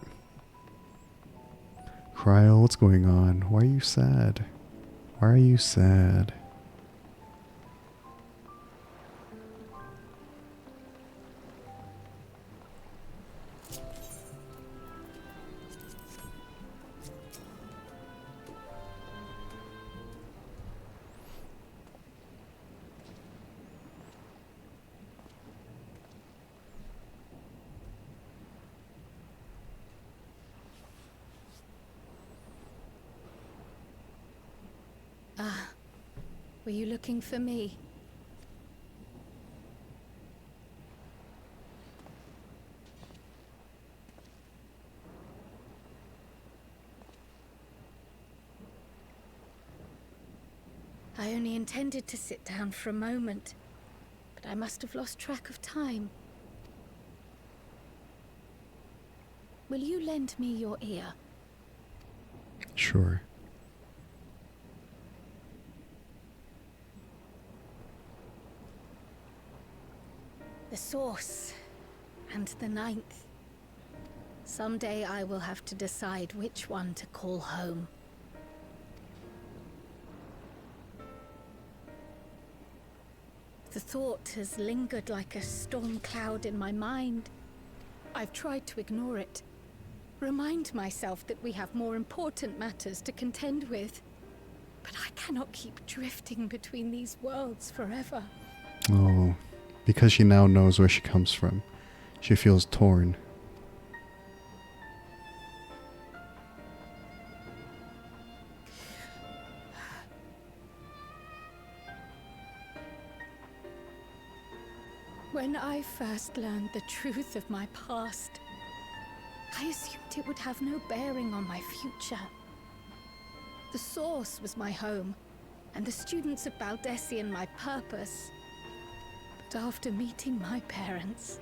[SPEAKER 1] Cryo, what's going on? Why are you sad? Why are you sad?
[SPEAKER 3] Were you looking for me? I only intended to sit down for a moment, but I must have lost track of time. Will you lend me your ear?
[SPEAKER 1] Sure.
[SPEAKER 3] The source and the 9th. Someday I will have to decide which one to call home. The thought has lingered like a storm cloud in my mind. I've tried to ignore it. Remind myself that we have more important matters to contend with. But I cannot keep drifting between these worlds forever.
[SPEAKER 1] Oh, because she now knows where she comes from. She feels torn.
[SPEAKER 3] When I first learned the truth of my past, I assumed it would have no bearing on my future. The source was my home, and the students of Baldessian my purpose. But after meeting my parents...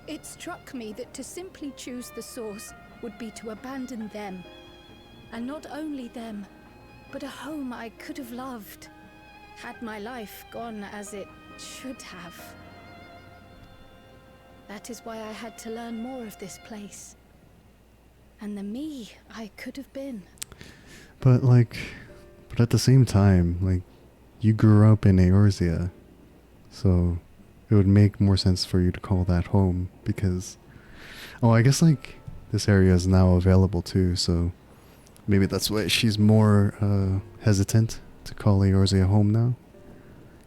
[SPEAKER 3] It struck me that to simply choose the source would be to abandon them. And not only them, but a home I could have loved, had my life gone as it should have. That is why I had to learn more of this place. And the me I could have been.
[SPEAKER 1] But at the same time, like, you grew up in Eorzea, so it would make more sense for you to call that home, because, oh, I guess, like, this area is now available too, so maybe that's why she's more hesitant to call Eorzea home now,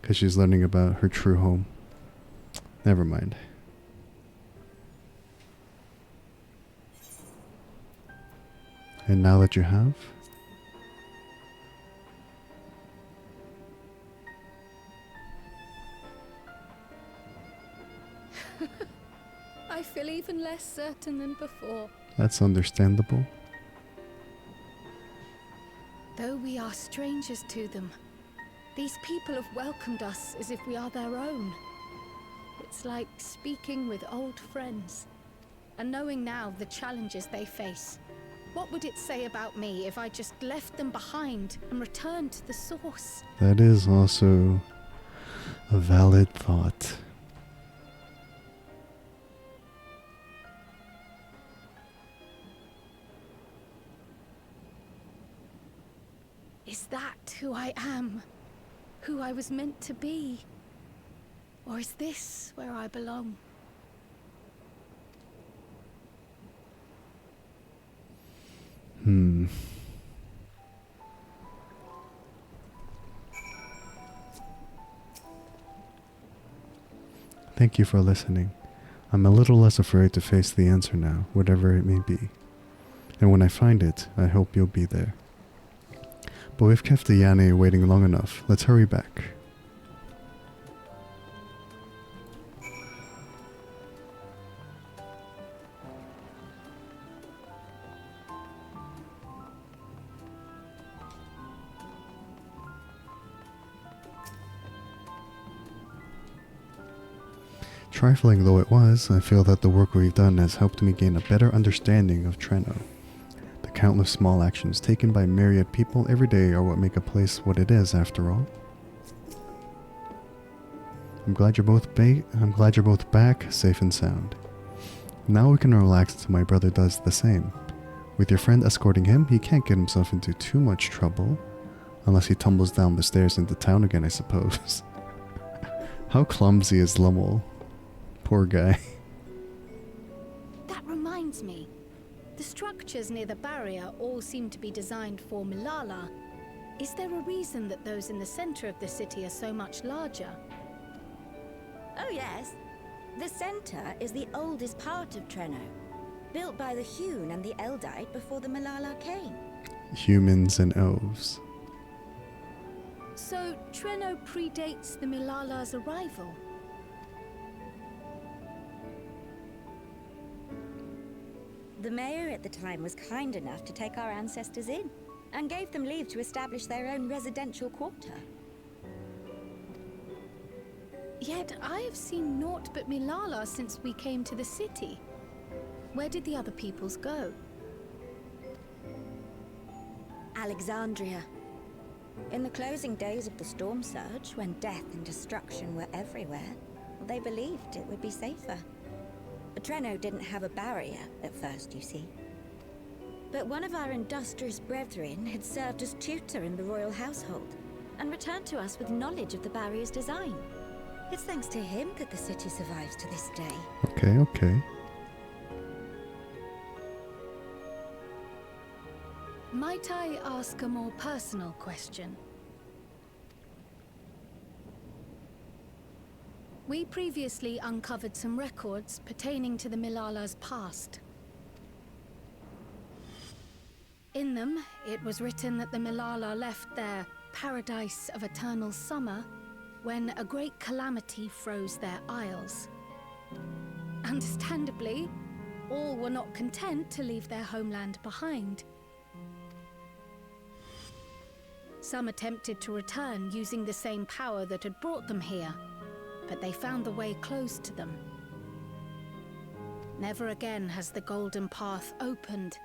[SPEAKER 1] because she's learning about her true home. Never mind. And now that you have,
[SPEAKER 3] I feel even less certain than before.
[SPEAKER 1] that's understandable.
[SPEAKER 3] Though we are strangers to them, these people have welcomed us as if we are their own. It's like speaking with old friends, and knowing now the challenges they face. What would it say about me if I just left them behind and returned to the source?
[SPEAKER 1] That is also a valid thought.
[SPEAKER 3] Is that who I am? Who I was meant to be? Or is this where I belong?
[SPEAKER 1] Thank you for listening. I'm a little less afraid to face the answer now, whatever it may be. And when I find it, I hope you'll be there. But we've kept the Yane waiting long enough. Let's hurry back. Trifling though it was, I feel that the work we've done has helped me gain a better understanding of Treno. The countless small actions taken by myriad people every day are what make a place what it is, after all. I'm glad you're both back, safe and sound. Now we can relax until my brother does the same. With your friend escorting him, he can't get himself into too much trouble. Unless he tumbles down the stairs into town again, I suppose. How clumsy is Lummel? Poor guy.
[SPEAKER 3] That reminds me. The structures near the barrier all seem to be designed for Milala. Is there a reason that those in the center of the city are so much larger?
[SPEAKER 10] Oh yes. The center is the oldest part of Treno, built by the Hune and the Eldite before the Milala came.
[SPEAKER 1] Humans and elves.
[SPEAKER 3] So Treno predates the Milala's arrival?
[SPEAKER 10] The mayor at the time was kind enough to take our ancestors in, and gave them leave to establish their own residential quarter.
[SPEAKER 3] Yet I have seen naught but Milala since we came to the city. Where did the other peoples go?
[SPEAKER 10] Alexandria. In the closing days of the Storm Surge, when death and destruction were everywhere, they believed it would be safer. Treno didn't have a barrier at first, you see. But one of our industrious brethren had served as tutor in the royal household, and returned to us with knowledge of the barrier's design. It's thanks to him that the city survives to this day.
[SPEAKER 1] Okay.
[SPEAKER 3] Might I ask a more personal question? We previously uncovered some records pertaining to the Milala's past. In them, it was written that the Milala left their paradise of eternal summer when a great calamity froze their isles. Understandably, all were not content to leave their homeland behind. Some attempted to return using the same power that had brought them here, but they found the way closed to them. Never again has the golden path opened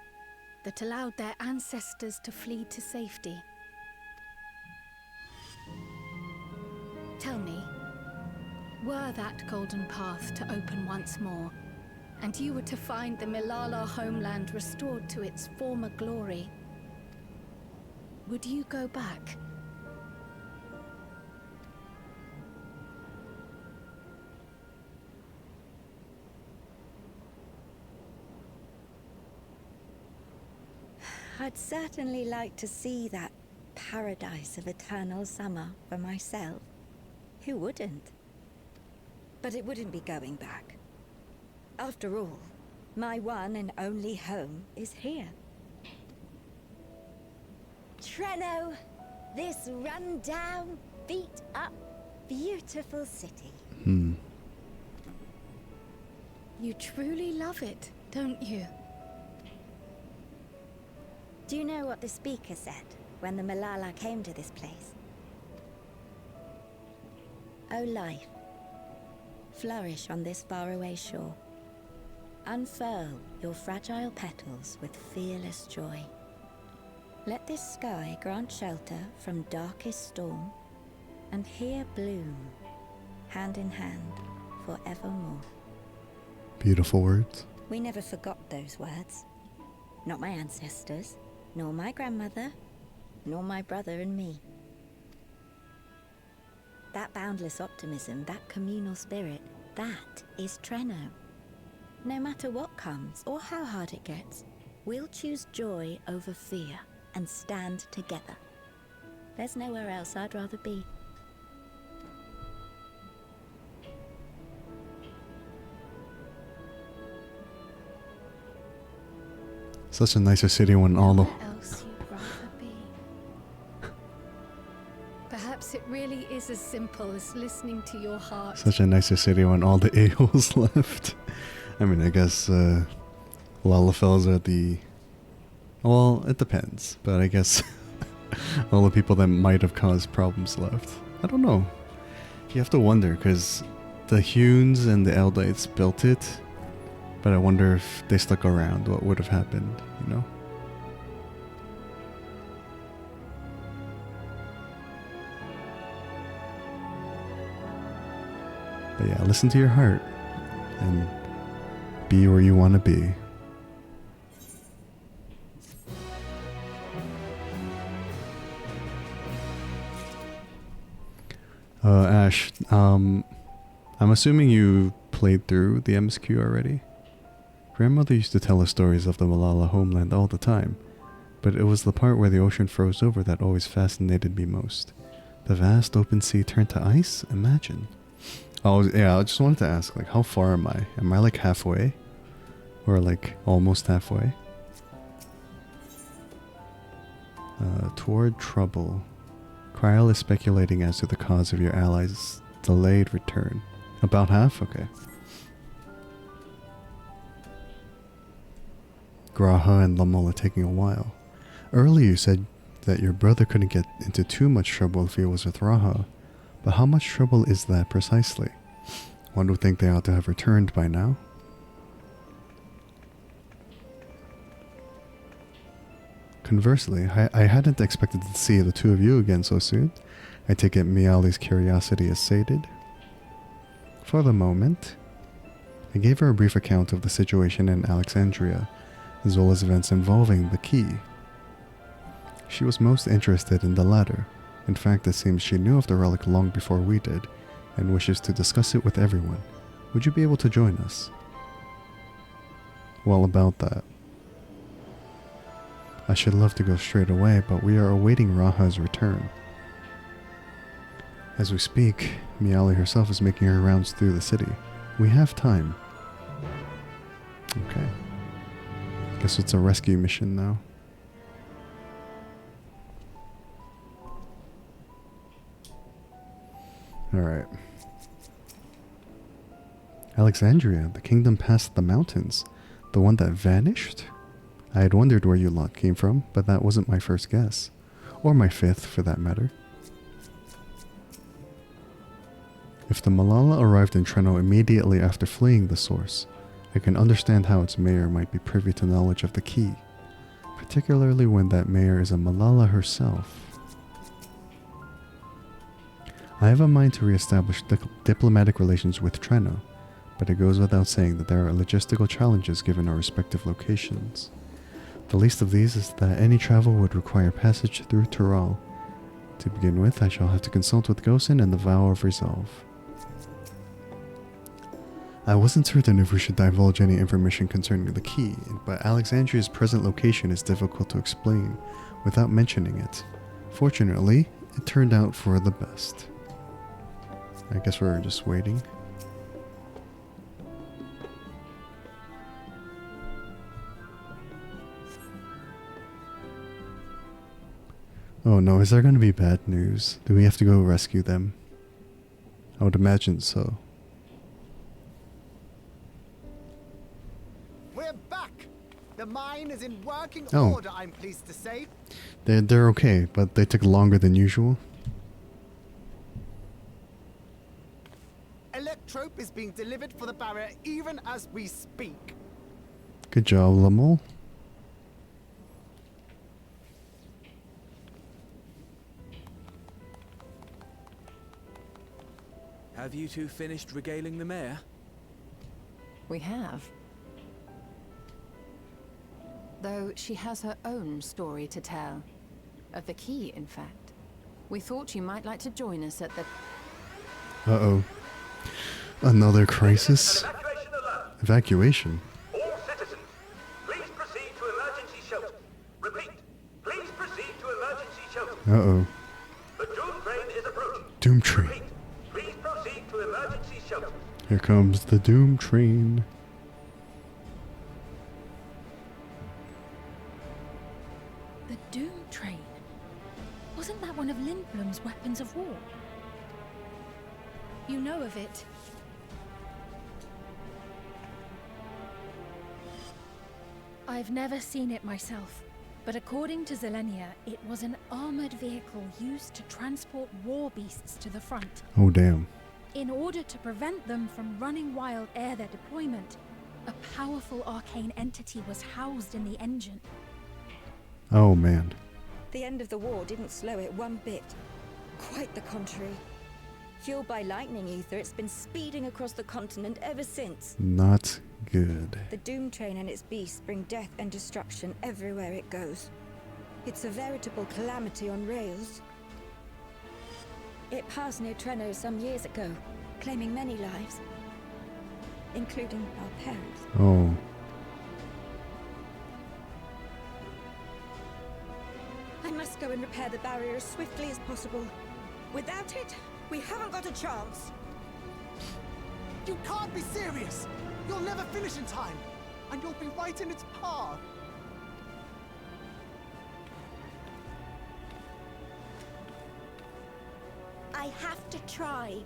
[SPEAKER 3] that allowed their ancestors to flee to safety. Tell me, were that golden path to open once more, and you were to find the Milala homeland restored to its former glory, would you go back?
[SPEAKER 10] I'd certainly like to see that paradise of eternal summer for myself. Who wouldn't? But it wouldn't be going back. After all, my one and only home is here. Treno, this run-down, beat-up, beautiful city.
[SPEAKER 3] You truly love it, don't you?
[SPEAKER 10] Do you know what the speaker said when the Milala came to this place? O life, flourish on this faraway shore. Unfurl your fragile petals with fearless joy. Let this sky grant shelter from darkest storm, and here bloom, hand in hand, forevermore.
[SPEAKER 1] Beautiful words.
[SPEAKER 10] We never forgot those words. Not my ancestors, nor my grandmother, nor my brother and me. That boundless optimism, that communal spirit, that is Treno. No matter what comes or how hard it gets, we'll choose joy over fear and stand together. There's nowhere else I'd rather be.
[SPEAKER 1] Such a nicer city when all the...
[SPEAKER 3] Where else you'd rather be? Perhaps it really is as simple as listening to your heart.
[SPEAKER 1] Such a nicer city when all the a-holes left. I mean, I guess Lalafels are the... Well, it depends. But I guess all the people that might have caused problems left. I don't know. You have to wonder, because the Hunes and the Eldites built it. But I wonder if they stuck around, what would have happened, you know? But yeah, listen to your heart and be where you want to be. Ash, I'm assuming you played through the MSQ already? Grandmother used to tell us stories of the Milala homeland all the time, but it was the part where the ocean froze over that always fascinated me most. The vast open sea turned to ice? Imagine. Oh, yeah, I just wanted to ask, like, how far am I? Am I, like, halfway? Or, like, almost halfway? Toward trouble. Kryl is speculating as to the cause of your allies' delayed return. About half? Okay. Graha and Lummel are taking a while. Earlier you said that your brother couldn't get into too much trouble if he was with Raha, but how much trouble is that precisely? One would think they ought to have returned by now. Conversely, I hadn't expected to see the two of you again so soon. I take it Miali's curiosity is sated. For the moment, I gave her a brief account of the situation in Alexandria, as well as events involving the key. She was most interested in the latter. In fact, it seems she knew of the relic long before we did, and wishes to discuss it with everyone. Would you be able to join us? Well, about that. I should love to go straight away, but we are awaiting Raha's return. As we speak, Miali herself is making her rounds through the city. We have time. Okay. Guess it's a rescue mission now. Alright. Alexandria, the kingdom past the mountains. The one that vanished? I had wondered where you lot came from, but that wasn't my first guess. Or my fifth, for that matter. If the Malala arrived in Treno immediately after fleeing the source, I can understand how its mayor might be privy to knowledge of the key, particularly when that mayor is a Malala herself. I have a mind to re-establish diplomatic relations with Treno, but it goes without saying that there are logistical challenges given our respective locations. The least of these is that any travel would require passage through Tural. To begin with, I shall have to consult with Gosen and the Vow of Resolve. I wasn't certain if we should divulge any information concerning the key, but Alexandria's present location is difficult to explain without mentioning it. Fortunately, it turned out for the best. I guess we're just waiting. Oh no, is there going to be bad news? Do we have to go rescue them? I would imagine so.
[SPEAKER 12] We're back! The mine is in working
[SPEAKER 1] Oh.
[SPEAKER 12] order, I'm pleased to say.
[SPEAKER 1] They're okay, but they took longer than usual.
[SPEAKER 12] Electrope is being delivered for the barrier even as we speak.
[SPEAKER 1] Good job, Lamol.
[SPEAKER 7] Have you two finished regaling the mayor?
[SPEAKER 4] We have. Though she has her own story to tell. Of the key, in fact. We thought you might like to join us at the...
[SPEAKER 1] Uh-oh. Another crisis? Evacuation?
[SPEAKER 11] All citizens, please proceed to emergency shelter. Repeat, please proceed to emergency shelter.
[SPEAKER 1] Uh-oh.
[SPEAKER 11] The Doom train is approaching.
[SPEAKER 1] Doom train.
[SPEAKER 11] Repeat, please proceed to emergency shelter.
[SPEAKER 1] Here comes the Doom train.
[SPEAKER 8] The Doom train? Wasn't that one of Lindblom's weapons of war?
[SPEAKER 3] You know of it.
[SPEAKER 8] I've never seen it myself, but according to Zelenia, it was an armored vehicle used to transport war beasts to the front.
[SPEAKER 1] Oh, damn.
[SPEAKER 8] In order to prevent them from running wild ere their deployment, a powerful arcane entity was housed in the engine.
[SPEAKER 1] Oh, man.
[SPEAKER 10] The end of the war didn't slow it one bit. Quite the contrary. Fueled by lightning ether, it's been speeding across the continent ever since.
[SPEAKER 1] Not good.
[SPEAKER 10] The Doom train and its beasts bring death and destruction everywhere it goes. It's a veritable calamity on rails. It passed near Treno some years ago, claiming many lives, including our parents.
[SPEAKER 1] Oh.
[SPEAKER 10] I must go and repair the barrier as swiftly as possible. Without it, we haven't got a chance.
[SPEAKER 12] You can't be serious! You'll never finish in time! And you'll be right in its path!
[SPEAKER 10] I have to try.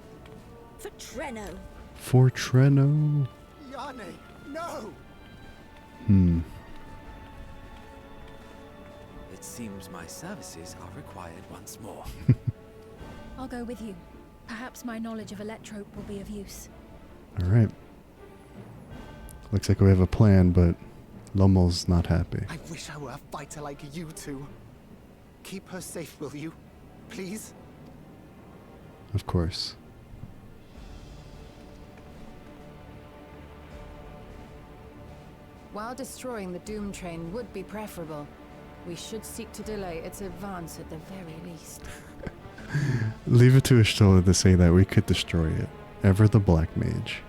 [SPEAKER 10] For Treno.
[SPEAKER 1] For Treno?
[SPEAKER 12] Yane, no!
[SPEAKER 7] It seems my services are required once more.
[SPEAKER 8] I'll go with you. Perhaps my knowledge of Electrope will be of use.
[SPEAKER 1] Alright. Looks like we have a plan, but Lommel's not happy.
[SPEAKER 12] I wish I were a fighter like you two. Keep her safe, will you? Please?
[SPEAKER 1] Of course.
[SPEAKER 4] While destroying the Doom train would be preferable, we should seek to delay its advance at the very least.
[SPEAKER 1] Leave it to Ishtola to say that we could destroy it. Ever the Black Mage.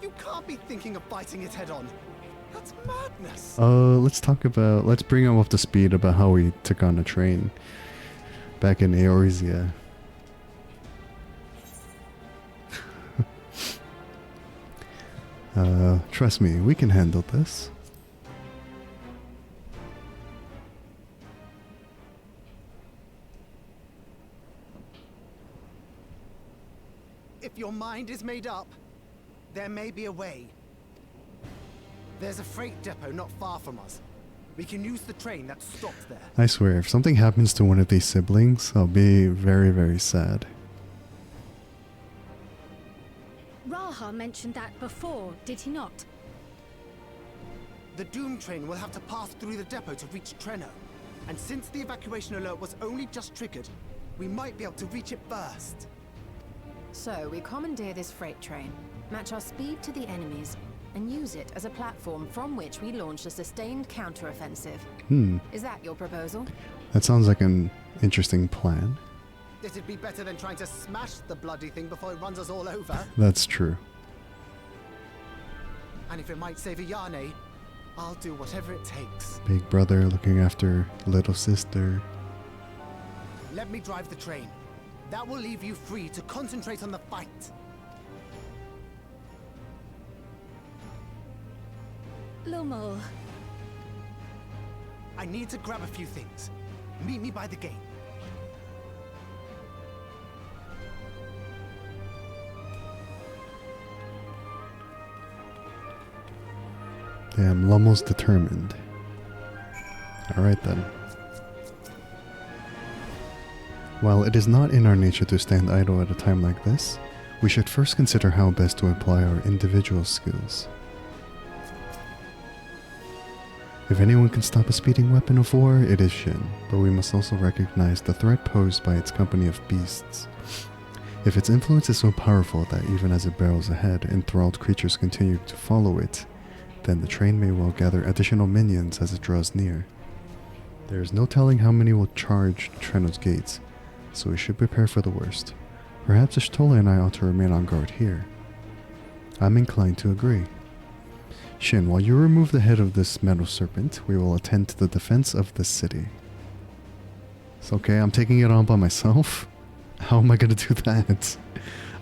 [SPEAKER 12] You can't be thinking of fighting it head on. That's madness.
[SPEAKER 1] Let's bring him up to speed about how we took on a train back in Eorzea. Trust me, we can handle this.
[SPEAKER 12] If your mind is made up, there may be a way. There's a freight depot not far from us. We can use the train that stopped there.
[SPEAKER 1] I swear, if something happens to one of these siblings, I'll be very, very sad.
[SPEAKER 3] Raha mentioned that before, did he not?
[SPEAKER 12] The Doom train will have to pass through the depot to reach Treno. And since the evacuation alert was only just triggered, we might be able to reach it first.
[SPEAKER 4] So, we commandeer this freight train, match our speed to the enemies, and use it as a platform from which we launch a sustained counteroffensive. Is that your proposal?
[SPEAKER 1] That sounds like an interesting plan.
[SPEAKER 12] This'd be better than trying to smash the bloody thing before it runs us all over.
[SPEAKER 1] That's true.
[SPEAKER 12] And if it might save Ayane, I'll do whatever it takes.
[SPEAKER 1] Big brother looking after little sister.
[SPEAKER 12] Let me drive the train. That will leave you free to concentrate on the fight.
[SPEAKER 3] Lomal.
[SPEAKER 12] I need to grab a few things. Meet me by the gate.
[SPEAKER 1] Damn, Lummel's determined. Alright then. While it is not in our nature to stand idle at a time like this, we should first consider how best to apply our individual skills. If anyone can stop a speeding weapon of war, it is Shin, but we must also recognize the threat posed by its company of beasts. If its influence is so powerful that even as it barrels ahead, enthralled creatures continue to follow it, then the train may well gather additional minions as it draws near. There is no telling how many will charge Treno's gates, so we should prepare for the worst. Perhaps Ishtola and I ought to remain on guard here. I'm inclined to agree. Shin, while you remove the head of this metal serpent, we will attend to the defense of the city. It's okay, I'm taking it on by myself? How am I going to do that?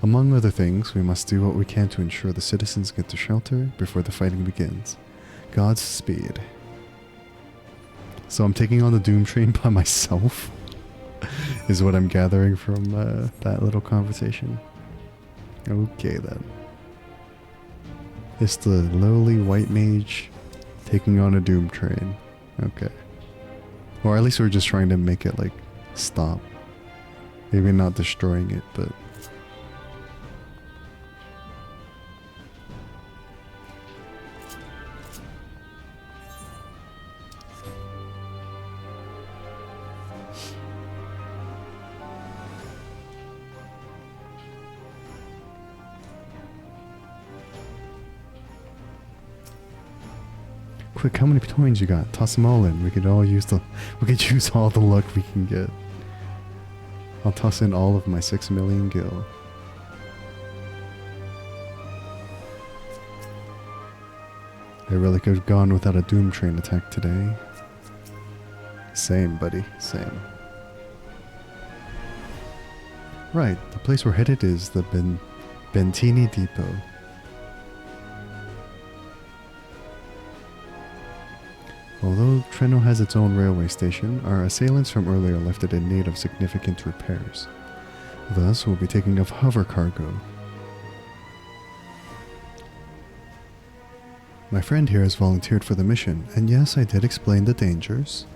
[SPEAKER 1] Among other things, we must do what we can to ensure the citizens get to shelter before the fighting begins. Godspeed. So I'm taking on the Doom train by myself? Is what I'm gathering from that little conversation. Okay then. It's the lowly white mage taking on a Doom train. Okay. Or at least we're just trying to make it like stop. Maybe not destroying it, but quick, how many coins you got? Toss them all in. We could use all the luck we can get. I'll toss in all of my 6 million gil. I really could have gone without a Doom train attack today. Same, buddy. Same. Right, the place we're headed is the Bentini Depot. Although Treno has its own railway station, our assailants from earlier left it in need of significant repairs. Thus, we'll be taking off hover cargo. My friend here has volunteered for the mission, and yes, I did explain the dangers.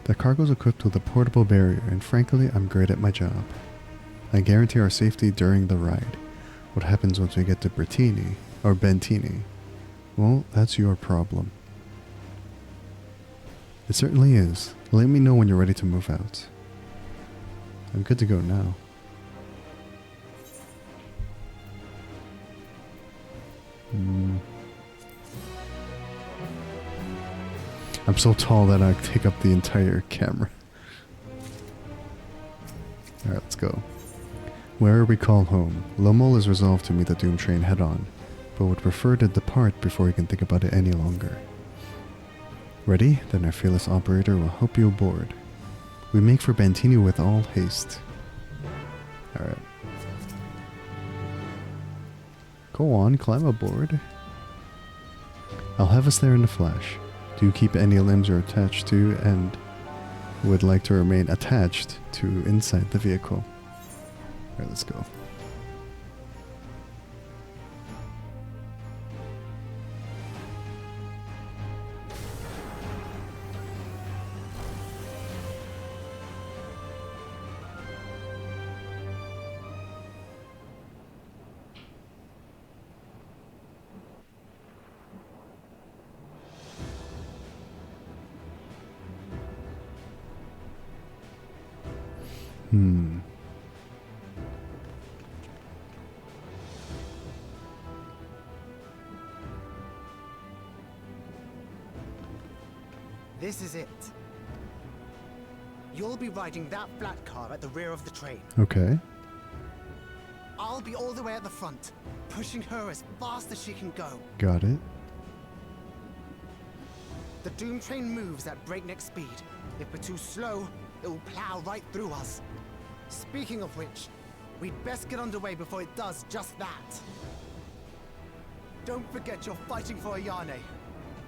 [SPEAKER 1] The cargo's equipped with a portable barrier, and frankly, I'm great at my job. I guarantee our safety during the ride. What happens once we get to Bentini? Well, that's your problem. It certainly is. Let me know when you're ready to move out. I'm good to go now. I'm so tall that I take up the entire camera. Alright, let's go. Where we call home, Lomal is resolved to meet the Doom train head-on, but would prefer to depart before he can think about it any longer. Ready? Then our fearless operator will help you aboard. We make for Bentini with all haste. Alright. Go on, climb aboard. I'll have us there in a flash. Do keep any limbs you're attached to and would like to remain attached to inside the vehicle. Alright, let's go.
[SPEAKER 12] This is it. You'll be riding that flat car at the rear of the train.
[SPEAKER 1] Okay.
[SPEAKER 12] I'll be all the way at the front, pushing her as fast as she can go.
[SPEAKER 1] Got it.
[SPEAKER 12] The Doom train moves at breakneck speed. If we're too slow, it will plow right through us. Speaking of which, we'd best get underway before it does just that. Don't forget you're fighting for Ayane.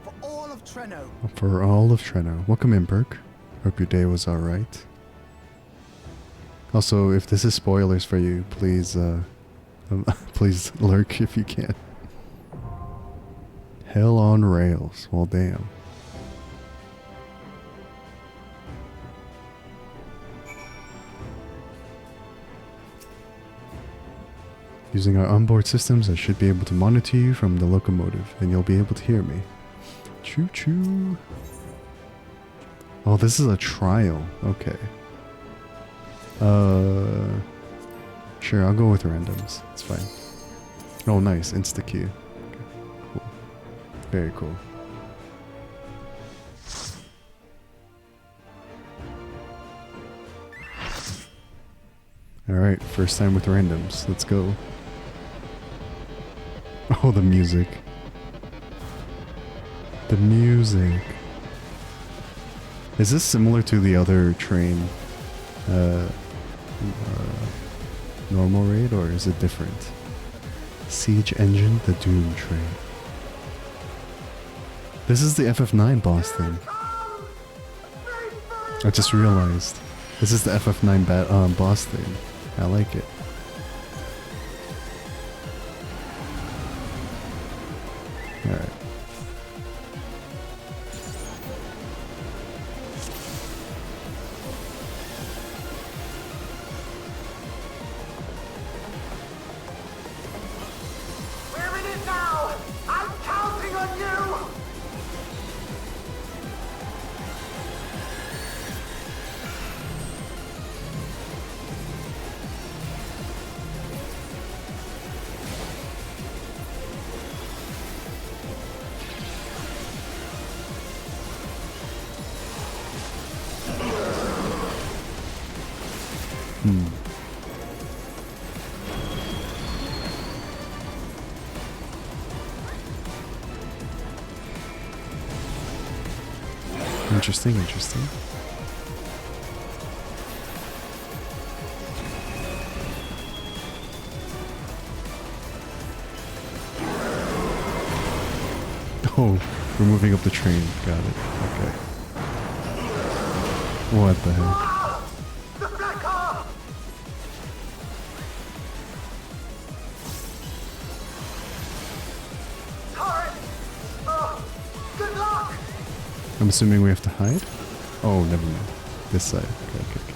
[SPEAKER 12] For all of Treno.
[SPEAKER 1] For all of Treno. Welcome in, Burke. Hope your day was alright. Also, if this is spoilers for you, please, please lurk if you can. Hell on rails. Well, damn. Using our onboard systems, I should be able to monitor you from the locomotive, and you'll be able to hear me. Choo choo. Oh, this is a trial. Okay. Sure, I'll go with randoms. It's fine. Oh, nice. Insta-queue. Okay, cool. Very cool. Alright, first time with randoms. Let's go. Oh, the music. The music. Is this similar to the other train normal raid, or is it different? Siege Engine, the Doom Train. This is the FF9 boss thing. I just realized. This is the FF9 boss thing. I like it. Alright.
[SPEAKER 11] We're in it now! I'm counting on you!
[SPEAKER 1] Interesting, interesting. Oh, we're moving up the train. Got it. Okay. What the heck?
[SPEAKER 11] The black car! Turret! Good luck!
[SPEAKER 1] I'm assuming we have to hide? Oh, never mind. This side. Okay, okay, okay.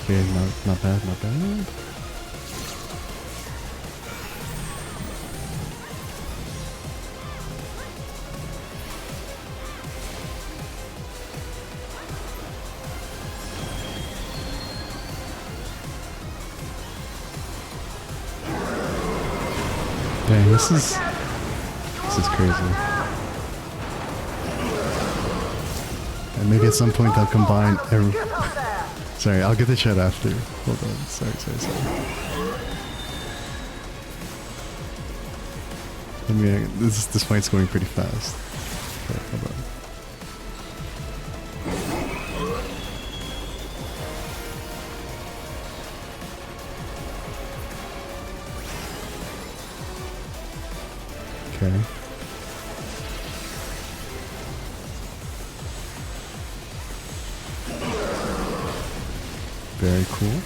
[SPEAKER 1] Okay, not bad, not bad. Dang, this is crazy. And maybe at some point I'll combine Sorry, I'll get the chat after. Hold on. Sorry. Let me. This fight's going pretty fast. Okay, hold on. Okay. Very cool.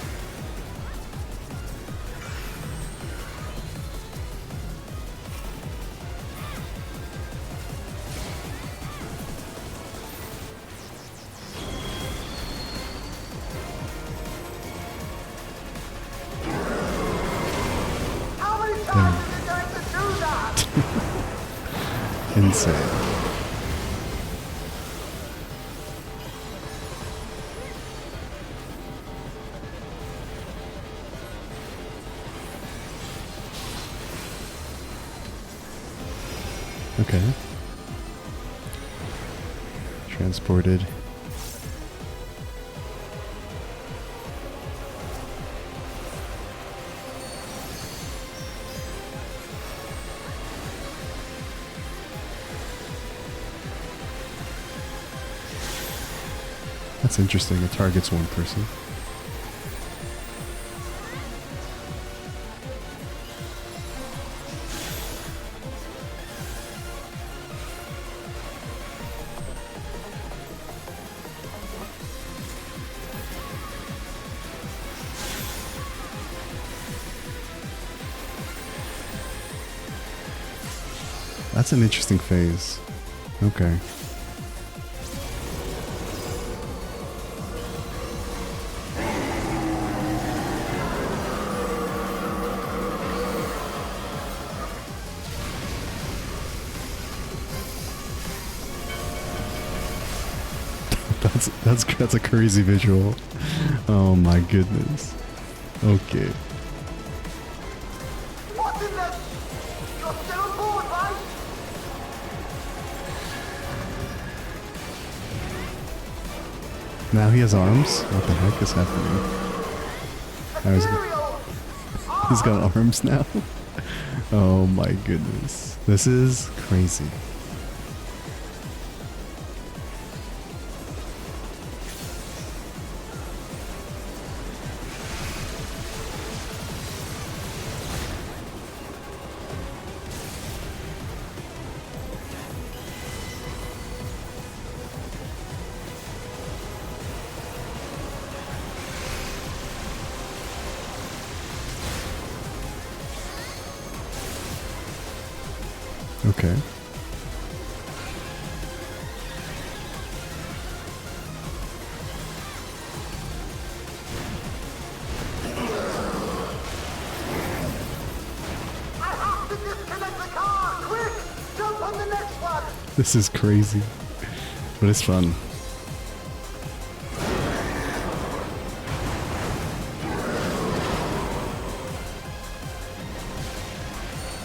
[SPEAKER 11] How many times are you going to do that?
[SPEAKER 1] Insane. Okay. Transported. That's interesting. It targets one person. That's an interesting phase. Okay. That's a crazy visual. Oh my goodness. Okay.
[SPEAKER 11] What's in this? You're still aboard, right?
[SPEAKER 1] Now he has arms? What the heck is happening? He's got arms now? Oh my goodness. This is crazy. Okay.
[SPEAKER 11] I have to disconnect the car! Quick! Jump on the next one!
[SPEAKER 1] This is crazy. But it's fun.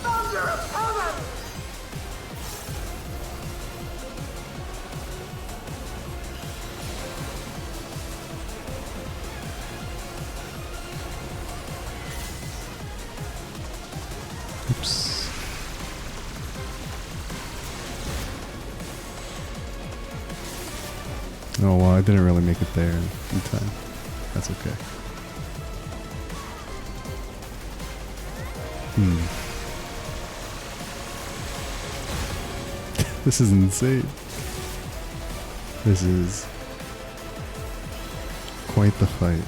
[SPEAKER 11] Thunder of heaven!
[SPEAKER 1] Oops. Oh well, I didn't really make it there in time. That's okay. This is insane. This is quite the fight.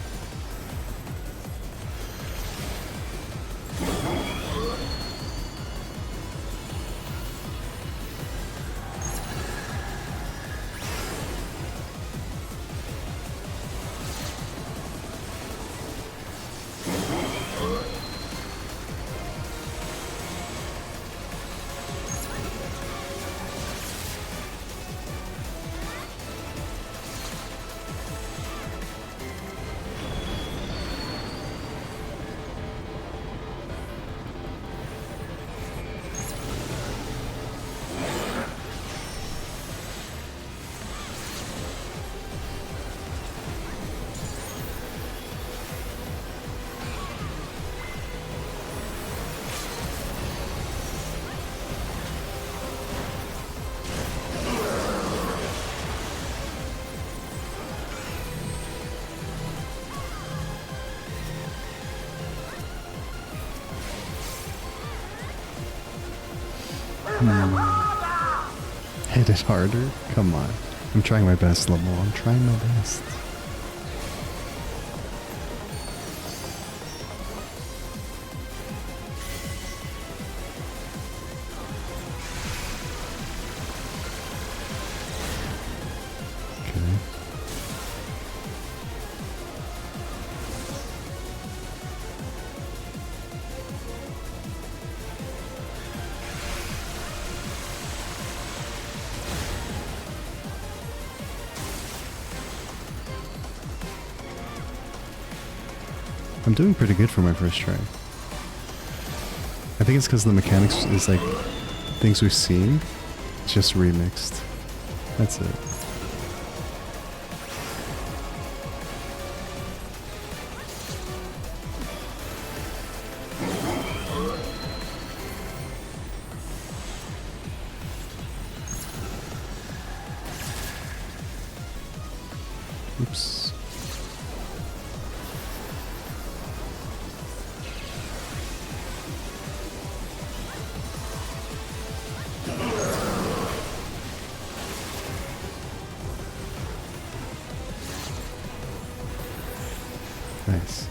[SPEAKER 1] Hit it harder? Come on. I'm trying my best, Lamo. I'm trying my best. I'm doing pretty good for my first try. I think it's because the mechanics is like things we've seen, just remixed. That's it. Oops. Nice.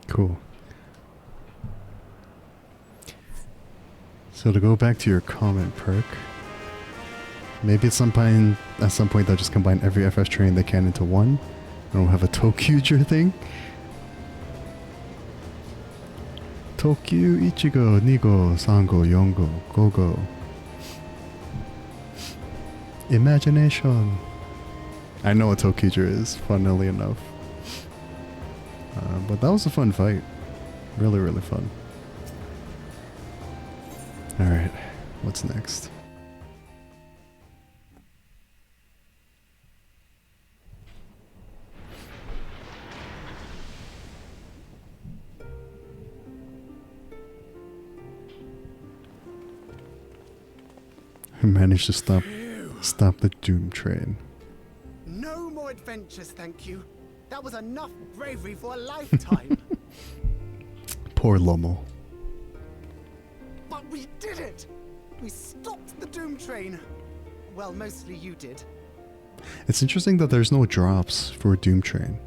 [SPEAKER 1] Cool. So to go back to your comment perk, maybe at some point they'll just combine every FF train they can into one, and we'll have a Tokyuger thing. Tokyu, Ichigo, Nigo, Sango, Yongo, Gogo. Imagination. I know what Tokyuger is, funnily enough. But that was a fun fight. Really, really fun. Alright, what's next? I managed to stop the Doom train.
[SPEAKER 12] No more adventures, thank you. That was enough bravery for a lifetime.
[SPEAKER 1] Poor Lomo.
[SPEAKER 12] But we did it! We stopped the Doom train. Well, mostly you did.
[SPEAKER 1] It's interesting that there's no drops for Doom train.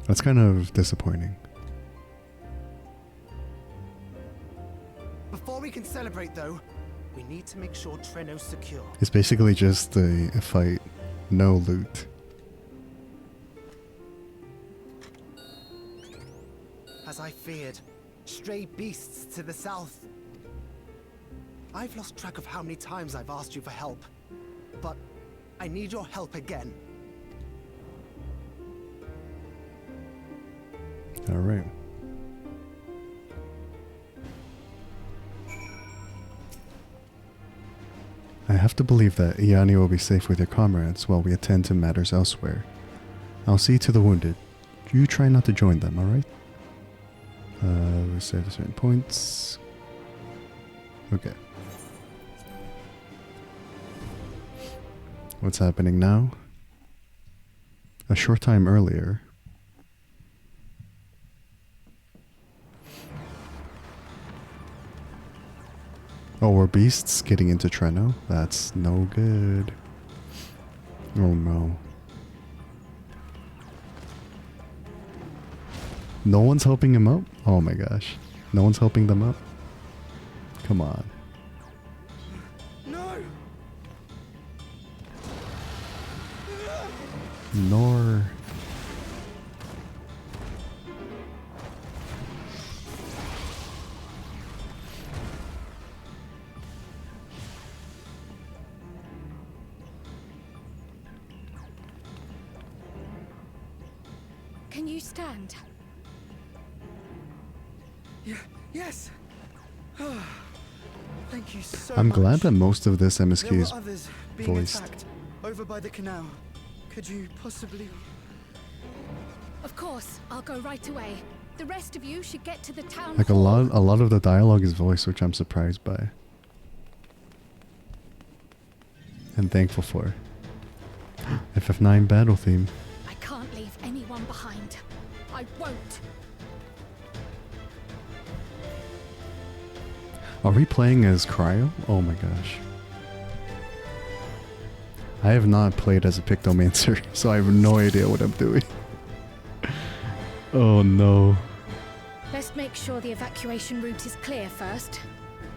[SPEAKER 1] That's kind of disappointing.
[SPEAKER 12] Before we can celebrate, though, we need to make sure Treno's secure.
[SPEAKER 1] It's basically just a fight, no loot.
[SPEAKER 12] As I feared, stray beasts to the south. I've lost track of how many times I've asked you for help, but I need your help again.
[SPEAKER 1] All right. I have to believe that Iani will be safe with your comrades while we attend to matters elsewhere. I'll see to the wounded. You try not to join them, alright? We set at certain points. Okay. What's happening now? A short time earlier. Oh, we're beasts getting into Treno? That's no good. Oh no. No one's helping him up? Oh my gosh. No one's helping them up? Come on.
[SPEAKER 12] No!
[SPEAKER 1] Nor...
[SPEAKER 3] Can you stand?
[SPEAKER 12] Yes. Thank you so
[SPEAKER 1] I'm
[SPEAKER 12] much.
[SPEAKER 1] glad that most of this MSQ
[SPEAKER 12] There
[SPEAKER 1] is
[SPEAKER 12] were others being
[SPEAKER 1] voiced.
[SPEAKER 12] attacked over by the canal. Could you possibly...
[SPEAKER 3] Of course, I'll go right away. The rest of you should get to the town
[SPEAKER 1] Like a
[SPEAKER 3] hall.
[SPEAKER 1] lot of the dialogue is voiced, which I'm surprised by. And thankful for. FF9 battle theme.
[SPEAKER 3] I can't leave anyone behind. I won't.
[SPEAKER 1] Are we playing as Cryo? Oh my gosh. I have not played as a Pictomancer, so I have no idea what I'm doing. Oh no.
[SPEAKER 3] Let's make sure the evacuation route is clear first.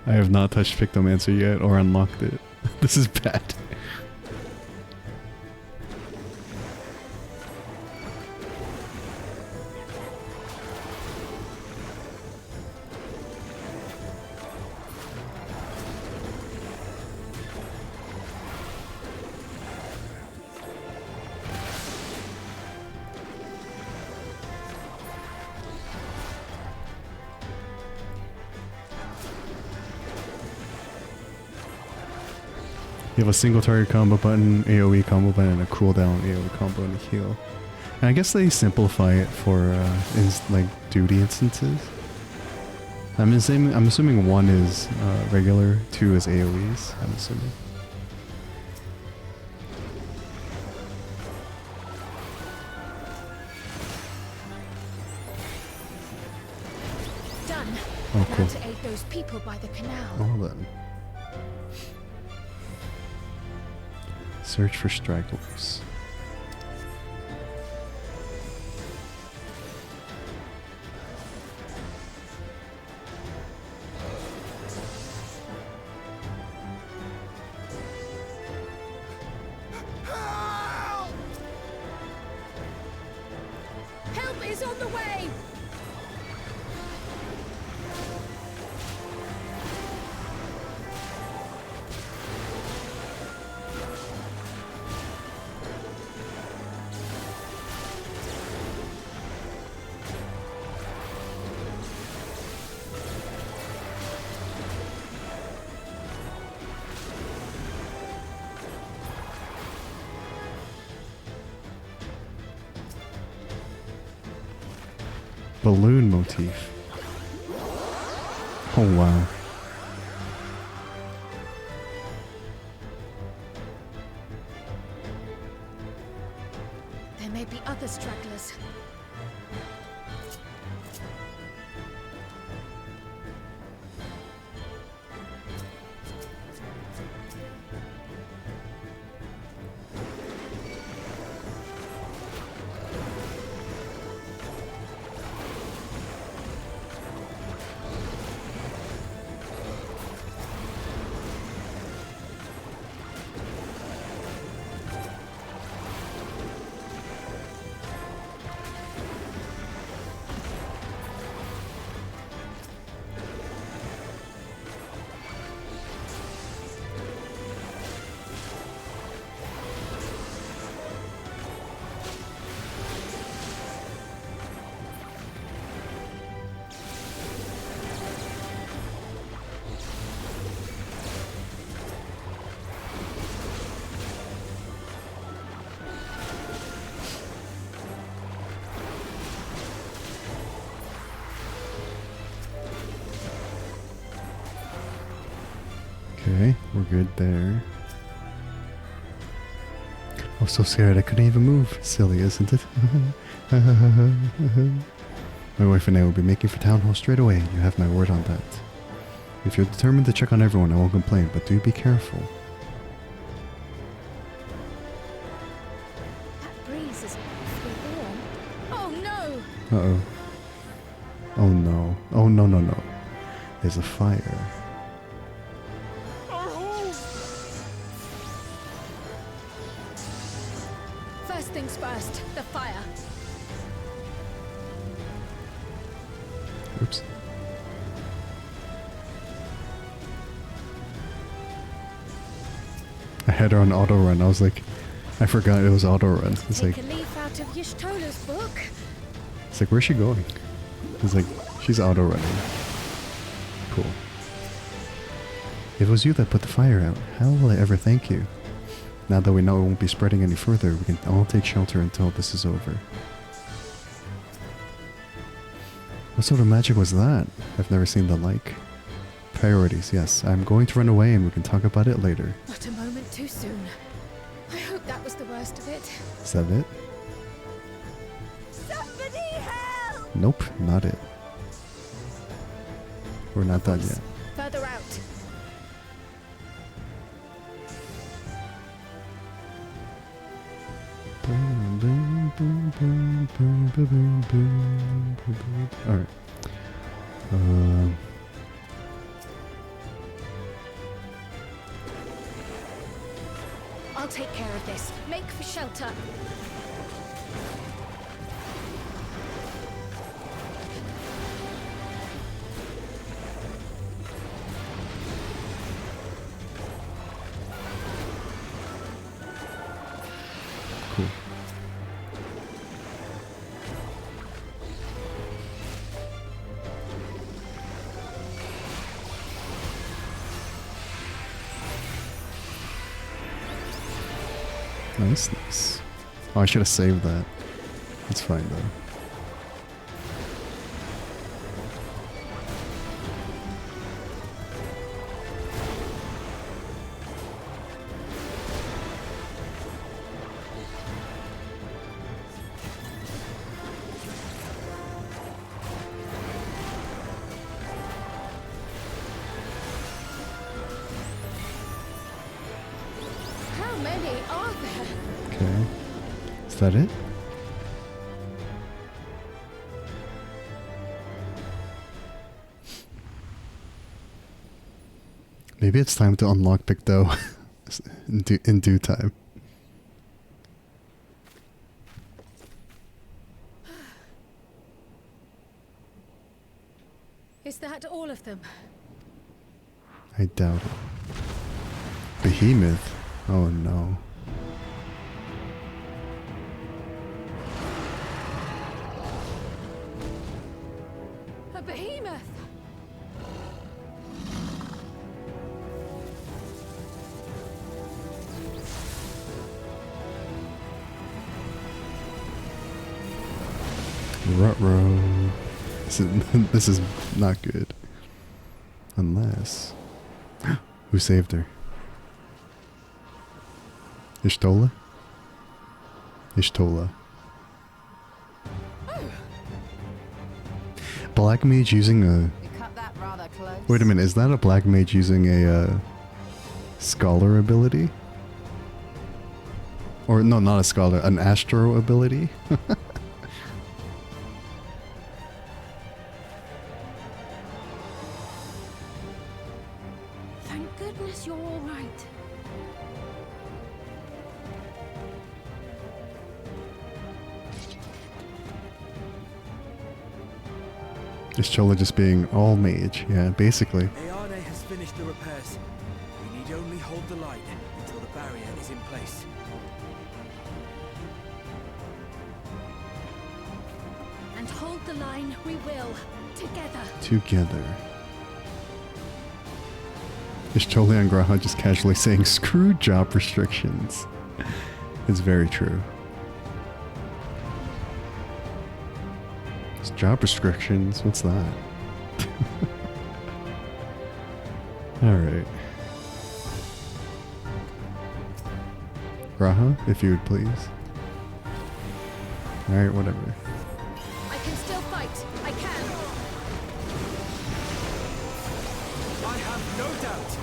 [SPEAKER 1] I have not touched Pictomancer yet or unlocked it. This is bad. You have a single target combo button, AoE combo button, and a cooldown AoE combo and a heal. And I guess they simplify it for like duty instances. I'm assuming one is regular, two is AoEs. I'm assuming.
[SPEAKER 3] Done.
[SPEAKER 1] Oh, cool.
[SPEAKER 3] Now to aid those people by the canal.
[SPEAKER 1] Well then. Search for stragglers.
[SPEAKER 3] Help is on the way!
[SPEAKER 1] Balloon motif. Oh wow.
[SPEAKER 3] There may be other stragglers.
[SPEAKER 1] Okay, we're good there. I was so scared I couldn't even move. Silly, isn't it? My wife and I will be making for Town Hall straight away. You have my word on that. If you're determined to check on everyone, I won't complain, but do be careful.
[SPEAKER 3] That breeze is awfully warm. Oh no!
[SPEAKER 1] Uh-oh. Oh no. Oh no no no. There's a fire.
[SPEAKER 3] First things first, the fire.
[SPEAKER 1] Oops. I had her on auto run. I was like, I forgot it was auto run. It's
[SPEAKER 3] Take
[SPEAKER 1] like,
[SPEAKER 3] a leaf out of Y'shtola's book.
[SPEAKER 1] it's like, where's she going? It's like, she's auto running. Cool. If it was you that put the fire out, how will I ever thank you? Now that we know it won't be spreading any further, we can all take shelter until this is over. What sort of magic was that? I've never seen the like. Priorities, yes. I'm going to run away and we can talk about it later.
[SPEAKER 3] Not a moment too soon. I hope that was the worst of it.
[SPEAKER 1] Is that it?
[SPEAKER 10] Somebody help!
[SPEAKER 1] Nope, not it. We're not done yet.
[SPEAKER 3] Further out.
[SPEAKER 1] Alright.
[SPEAKER 3] I'll take care of this. Make for shelter.
[SPEAKER 1] Cool. Nice, nice. Oh, I should have saved that. It's fine though.
[SPEAKER 3] How many are there?
[SPEAKER 1] Okay. Is that it? Maybe it's time to unlock Picto in due time.
[SPEAKER 3] Is that all of them?
[SPEAKER 1] I doubt it. Behemoth? Oh no.
[SPEAKER 3] A behemoth!
[SPEAKER 1] Ruh-roh. This is not good. Unless... Who saved her? Ishtola? Ishtola. Black mage using a...
[SPEAKER 4] You cut that rather close.
[SPEAKER 1] Wait a minute, is that a black mage using a scholar ability? Or no, not a scholar, an astro ability?
[SPEAKER 3] Thank goodness you're all right.
[SPEAKER 1] Is Chola just being all mage? Yeah, basically.
[SPEAKER 7] Ayane has finished the repairs. We need only hold the line until the barrier is in place.
[SPEAKER 3] And hold the line, we will. Together.
[SPEAKER 1] Together. Is Chola and Graha just casually saying, screw job restrictions? It's very true. Job restrictions? What's that? Alright. Graha, if you would please. Alright, whatever.
[SPEAKER 3] I can still fight. I can.
[SPEAKER 2] I have no doubt.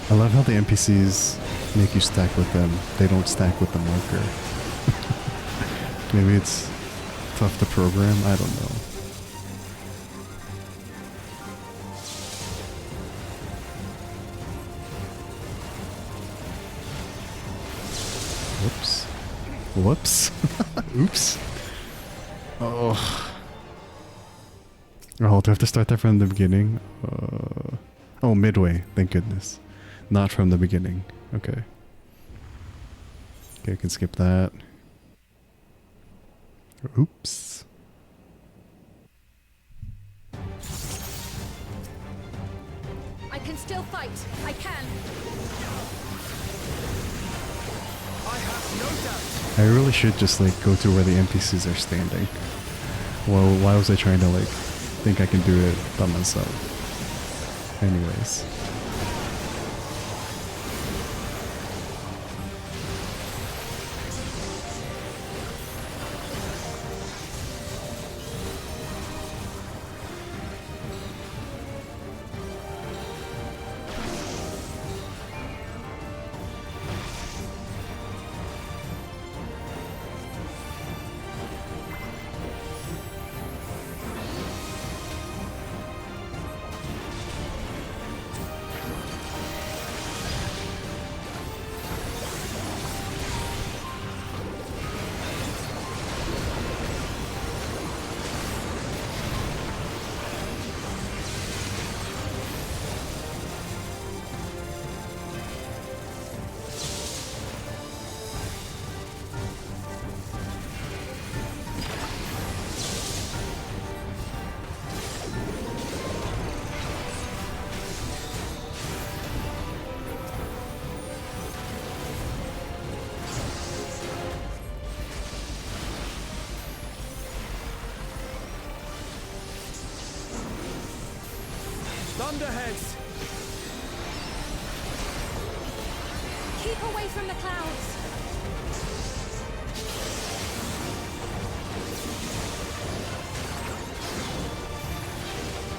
[SPEAKER 1] I love how the NPCs make you stack with them. They don't stack with the marker. Maybe it's tough to program, I don't know. Whoops. Whoops. Oops. Oh. Oh, do I have to start that from the beginning? Oh, midway. Thank goodness. Not from the beginning. Okay. Okay, I can skip that. Oops.
[SPEAKER 8] I can still fight. I can.
[SPEAKER 2] I have no doubt.
[SPEAKER 1] I really should just like go to where the NPCs are standing. Well, why was I trying to like think I can do it by myself? Anyways.
[SPEAKER 2] Thunderheads!
[SPEAKER 8] Keep away from the clouds.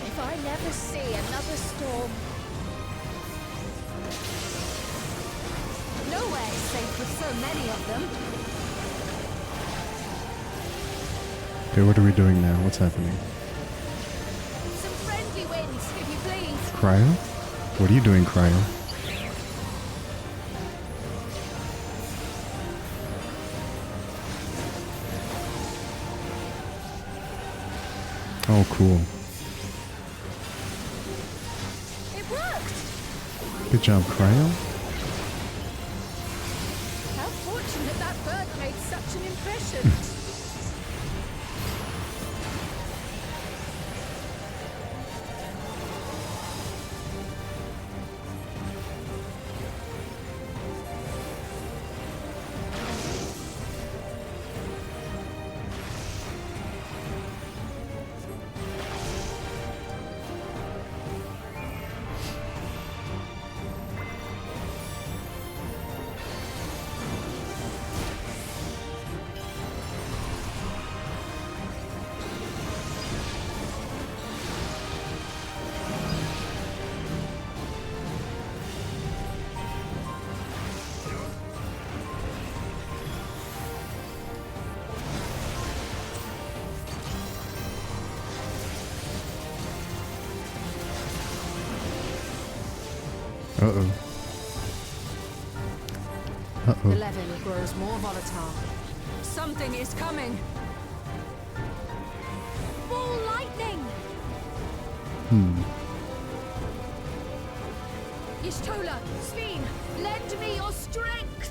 [SPEAKER 8] If I never see another storm. Nowhere is safe with so many of them.
[SPEAKER 1] Okay, what are we doing now? What's happening?
[SPEAKER 8] Some friendly winds, if you please.
[SPEAKER 1] Cryo? What are you doing, Cryo? Oh, cool.
[SPEAKER 8] It worked!
[SPEAKER 1] Good job, Cryo.
[SPEAKER 8] How fortunate that bird made such an impression.
[SPEAKER 1] Uh-oh.
[SPEAKER 4] The
[SPEAKER 1] Uh-oh.
[SPEAKER 4] leaven grows more volatile. Something is coming.
[SPEAKER 8] Ball lightning! Yishtola, Shin, lend me your strength!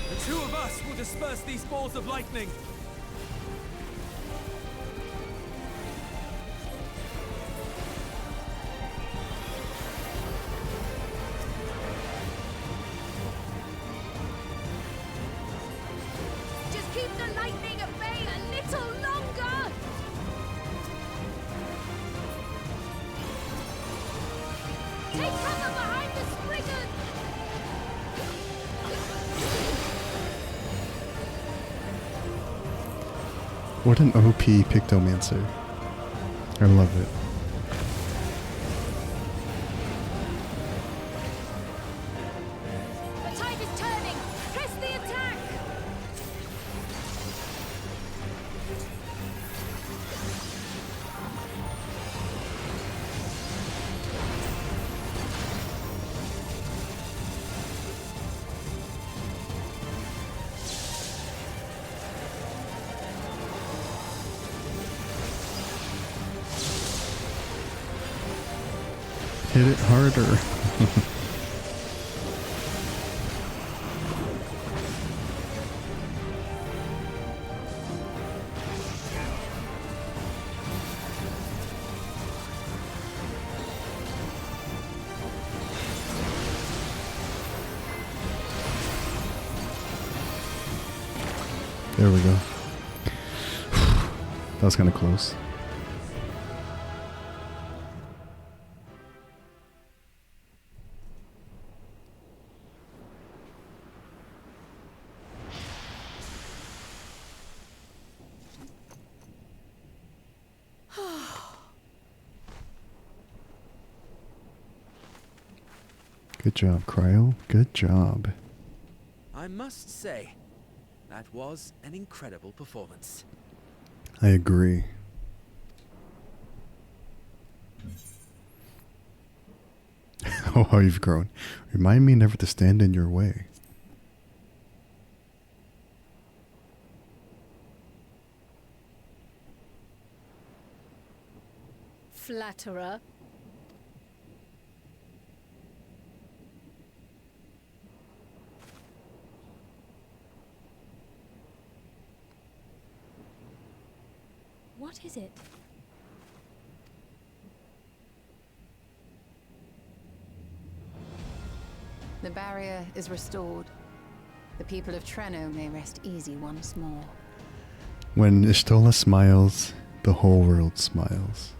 [SPEAKER 2] The two of us will disperse these balls of lightning.
[SPEAKER 8] Just keep the lightning at bay a little longer! Take cover behind the Spriggan!
[SPEAKER 1] What an OP Pictomancer. I love it.
[SPEAKER 8] The tide is turning! Press the attack!
[SPEAKER 1] Hit it harder. There we go. That was kind of close. Good job, Cryo. Good job.
[SPEAKER 7] I must say, that was an incredible performance.
[SPEAKER 1] I agree. Oh, how you've grown. Remind me never to stand in your way.
[SPEAKER 3] Flatterer. What is it?
[SPEAKER 4] The barrier is restored. The people of Treno may rest easy once more.
[SPEAKER 1] When Ishtola smiles, the whole world smiles.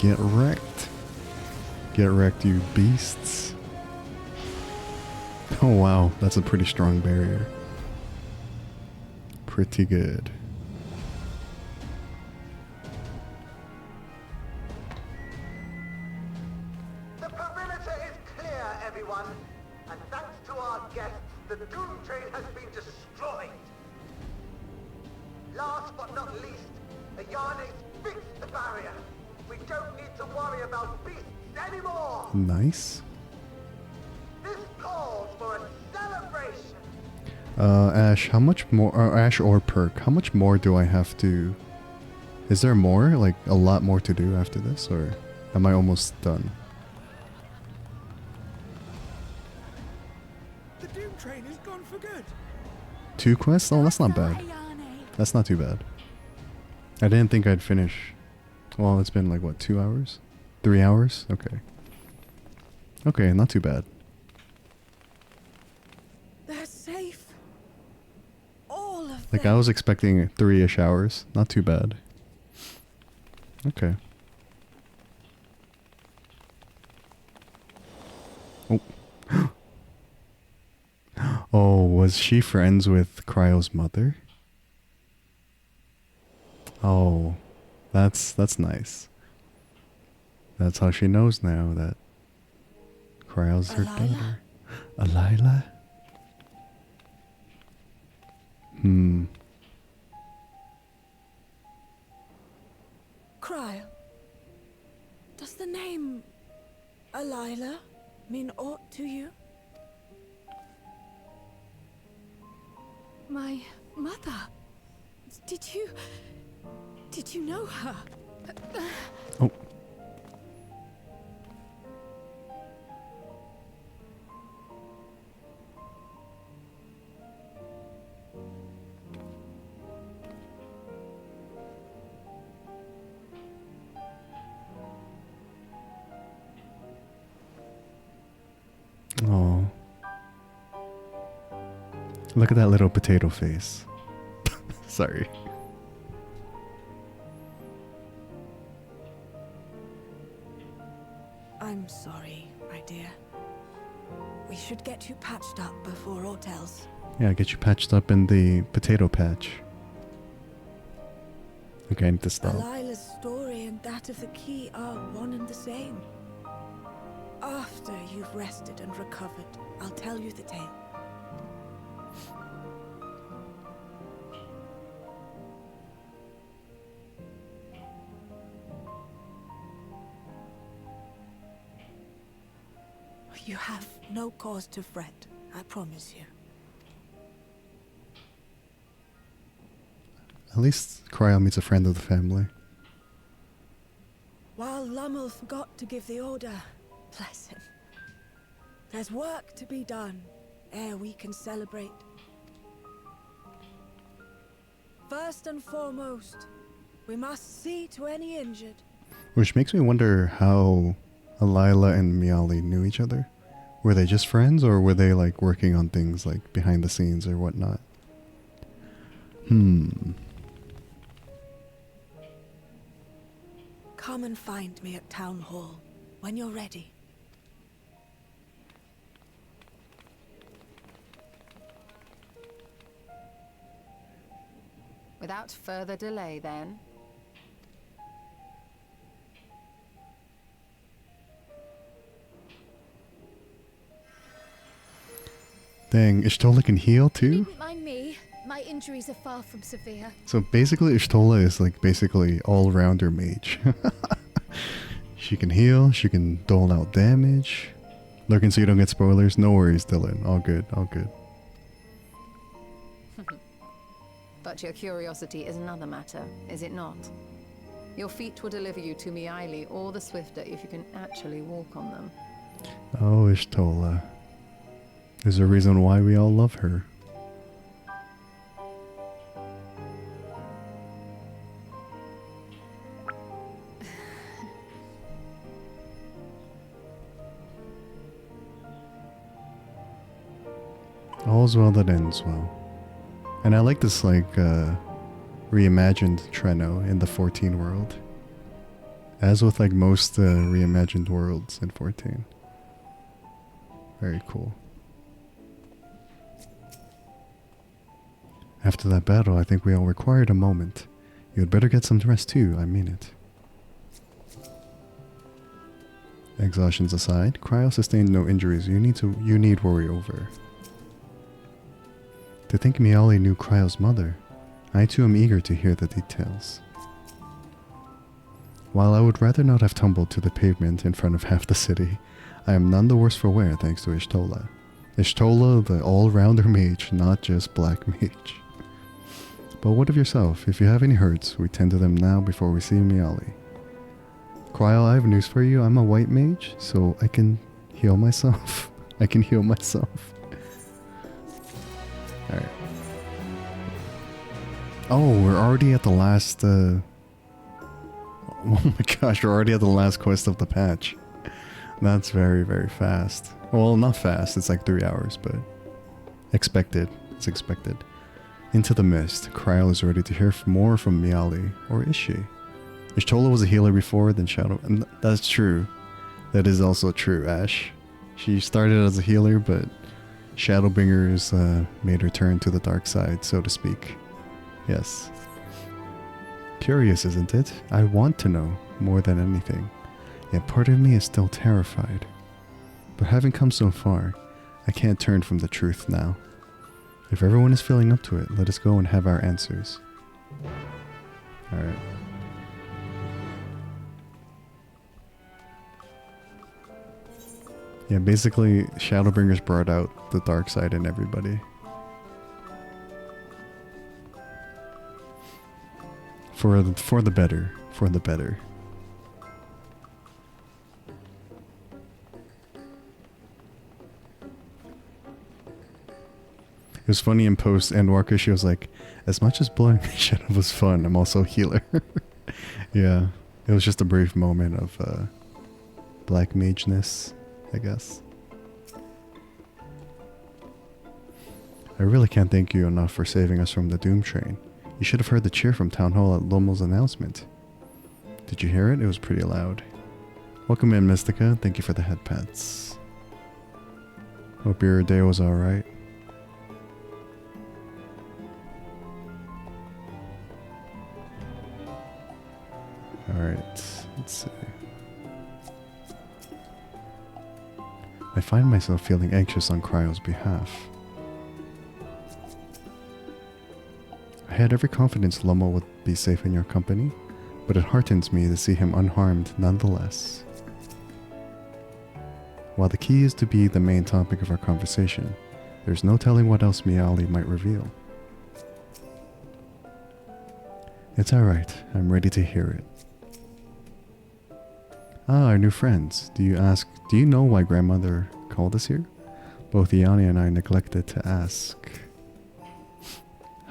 [SPEAKER 1] Get wrecked. Get wrecked, you beasts. Oh wow, that's a pretty strong barrier. Pretty good.
[SPEAKER 11] The perimeter is clear, everyone. And thanks to our guests, the Dawntrail has been destroyed. Last but not least, the Yarnes fixed the barrier. We don't need to worry about beasts anymore.
[SPEAKER 1] Nice.
[SPEAKER 11] This calls for a celebration.
[SPEAKER 1] Ash, how much more, Ash or Perk, how much more do I have to, is there more, like a lot more to do after this, or am I almost done?
[SPEAKER 12] The Doom Train is gone for good.
[SPEAKER 1] 2 quests? Oh, that's not bad. That's not too bad. I didn't think I'd finish. Well, it's been like, what, 2 hours? 3 hours? Okay. Okay, not too bad.
[SPEAKER 9] They're safe. All of
[SPEAKER 1] Like,
[SPEAKER 9] them.
[SPEAKER 1] I was expecting 3-ish hours. Not too bad. Okay. Oh. Oh, was she friends with Cryo's mother? Oh, that's nice. That's how she knows now that Cryo's her daughter. Alila?
[SPEAKER 9] Cryo. Does the name Alila mean aught to you?
[SPEAKER 3] My mother. Did you know her?
[SPEAKER 1] Oh. Oh. Look at that little potato face. Sorry.
[SPEAKER 9] I'm sorry, my dear. We should get you patched up before aught else.
[SPEAKER 1] Yeah, get you patched up in the potato patch. Okay, I need to stop.
[SPEAKER 9] Alila's story and that of the key are one and the same. After you've rested and recovered, I'll tell you the tale. You have no cause to fret, I promise you.
[SPEAKER 1] At least Cryo meets a friend of the family.
[SPEAKER 9] While Lummel forgot to give the order, bless him, there's work to be done ere we can celebrate. First and foremost, we must see to any injured.
[SPEAKER 1] Which makes me wonder how Lila and Miali knew each other. Were they just friends, or were they like working on things like behind the scenes or whatnot?
[SPEAKER 9] Come and find me at Town Hall when you're ready.
[SPEAKER 4] Without further delay, then.
[SPEAKER 1] Dang, Ishtola can heal too?
[SPEAKER 3] Needn't mind me. My injuries are far from severe.
[SPEAKER 1] So basically Ishtola is like basically all-rounder mage. She can heal, she can dole out damage. Lurking so you don't get spoilers. No worries, Dylan. All good, all good.
[SPEAKER 4] But your curiosity is another matter, is it not? Your feet will deliver you to Miali all the swifter if you can actually walk on them.
[SPEAKER 1] Oh, Ishtola. There's a reason why we all love her. All's well that ends well. And I like this like reimagined Treno in the 14 world. As with like most reimagined worlds in 14. Very cool. After that battle, I think we all required a moment. You had better get some rest too, I mean it. Exhaustions aside, Cryo sustained no injuries you need worry over. To think Miali knew Cryo's mother, I too am eager to hear the details. While I would rather not have tumbled to the pavement in front of half the city, I am none the worse for wear thanks to Ishtola. Ishtola, the all-rounder mage, not just black mage. But what of yourself? If you have any hurts, we tend to them now before we see Miali. Cryo, I have news for you. I'm a white mage, so I can heal myself. I can heal myself. Alright. Oh, we're already at the last, oh my gosh, we're already at the last quest of the patch. That's very, very fast. Well, not fast, it's like 3 hours, but expected. It's expected. Into the mist. Cryo is ready to hear more from Miali. Or is she? Ishtola was a healer before, then Shadow... And that's true. That is also true, Ash. She started as a healer, but Shadowbringers made her turn to the dark side, so to speak. Yes. Curious, isn't it? I want to know, more than anything. Yet part of me is still terrified. But having come so far, I can't turn from the truth now. If everyone is feeling up to it, let us go and have our answers. Alright. Yeah, basically, Shadowbringers brought out the dark side in everybody. For the better. For the better. It was funny in post Endwalker, she was like, as much as blowing Shadow was fun, I'm also a healer. Yeah, it was just a brief moment of black mageness, I guess. I really can't thank you enough for saving us from the Doom Train. You should have heard the cheer from Town Hall at Lomel's announcement. Did you hear it? It was pretty loud. Welcome in, Mystica. Thank you for the head pats. Hope your day was alright. Alright, let's see. I find myself feeling anxious on Cryo's behalf. I had every confidence Lomo would be safe in your company, but it heartens me to see him unharmed nonetheless. While the key is to be the main topic of our conversation, there's no telling what else Miali might reveal. It's alright, I'm ready to hear it. Ah, our new friends. Do you know why grandmother called us here? Both Iani and I neglected to ask.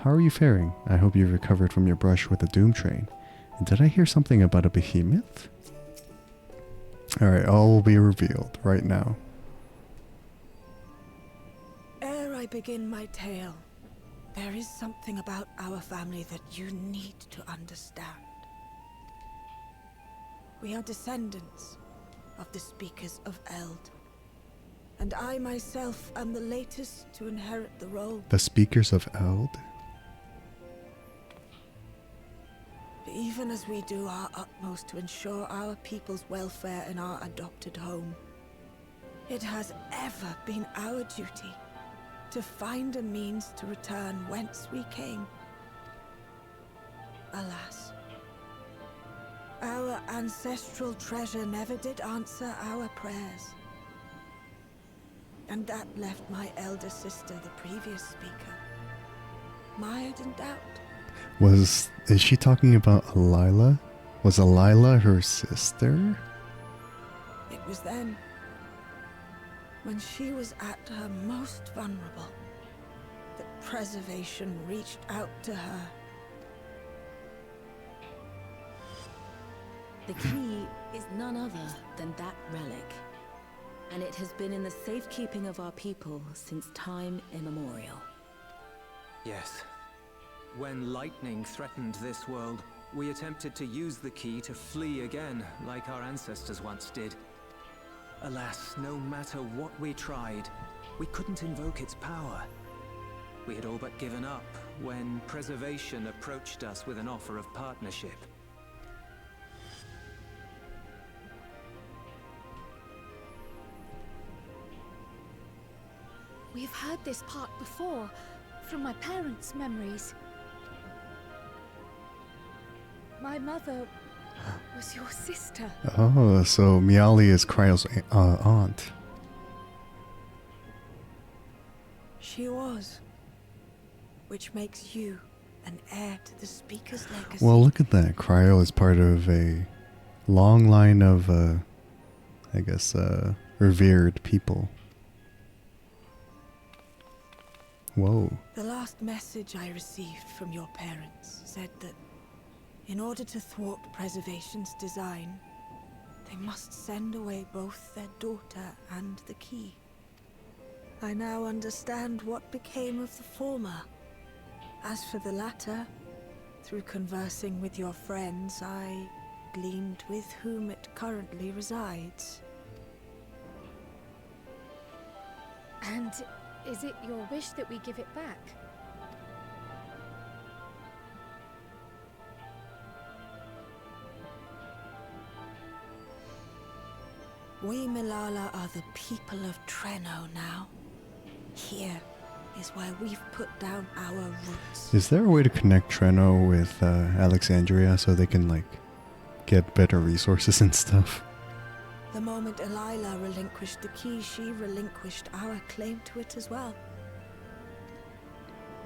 [SPEAKER 1] How are you faring? I hope you've recovered from your brush with the Doom Train. And did I hear something about a behemoth? Alright, all will be revealed right now.
[SPEAKER 9] Ere I begin my tale, there is something about our family that you need to understand. We are descendants of the Speakers of Eld. And I myself am the latest to inherit the role.
[SPEAKER 1] The Speakers of Eld?
[SPEAKER 9] Even as we do our utmost to ensure our people's welfare in our adopted home, it has ever been our duty to find a means to return whence we came. Alas, our ancestral treasure never did answer our prayers. And that left my elder sister, the previous speaker, mired in doubt.
[SPEAKER 1] Is she talking about Alila? Was Alila her sister?
[SPEAKER 9] It was then, when she was at her most vulnerable, that preservation reached out to her.
[SPEAKER 13] The key is none other than that relic, and it has been in the safekeeping of our people since time immemorial.
[SPEAKER 2] Yes. When lightning threatened this world, we attempted to use the key to flee again, like our ancestors once did. Alas, no matter what we tried, we couldn't invoke its power. We had all but given up when Preservation approached us with an offer of partnership.
[SPEAKER 3] We've heard this part before, from my parents' memories. My mother was your sister.
[SPEAKER 1] Oh, so Miali is Cryo's aunt.
[SPEAKER 9] She was. Which makes you an heir to the Speaker's legacy.
[SPEAKER 1] Well, look at that. Cryo is part of a long line of, I guess, revered people. Whoa.
[SPEAKER 9] The last message I received from your parents said that in order to thwart Preservation's design, they must send away both their daughter and the key. I now understand what became of the former. As for the latter, through conversing with your friends, I gleaned with whom it currently resides.
[SPEAKER 3] And is it your wish that we give it back?
[SPEAKER 9] We Milala are the people of Treno now. Here is where we've put down our roots.
[SPEAKER 1] Is there a way to connect Treno with Alexandria so they can, like, get better resources and stuff?
[SPEAKER 9] The moment Elila relinquished the key, she relinquished our claim to it as well.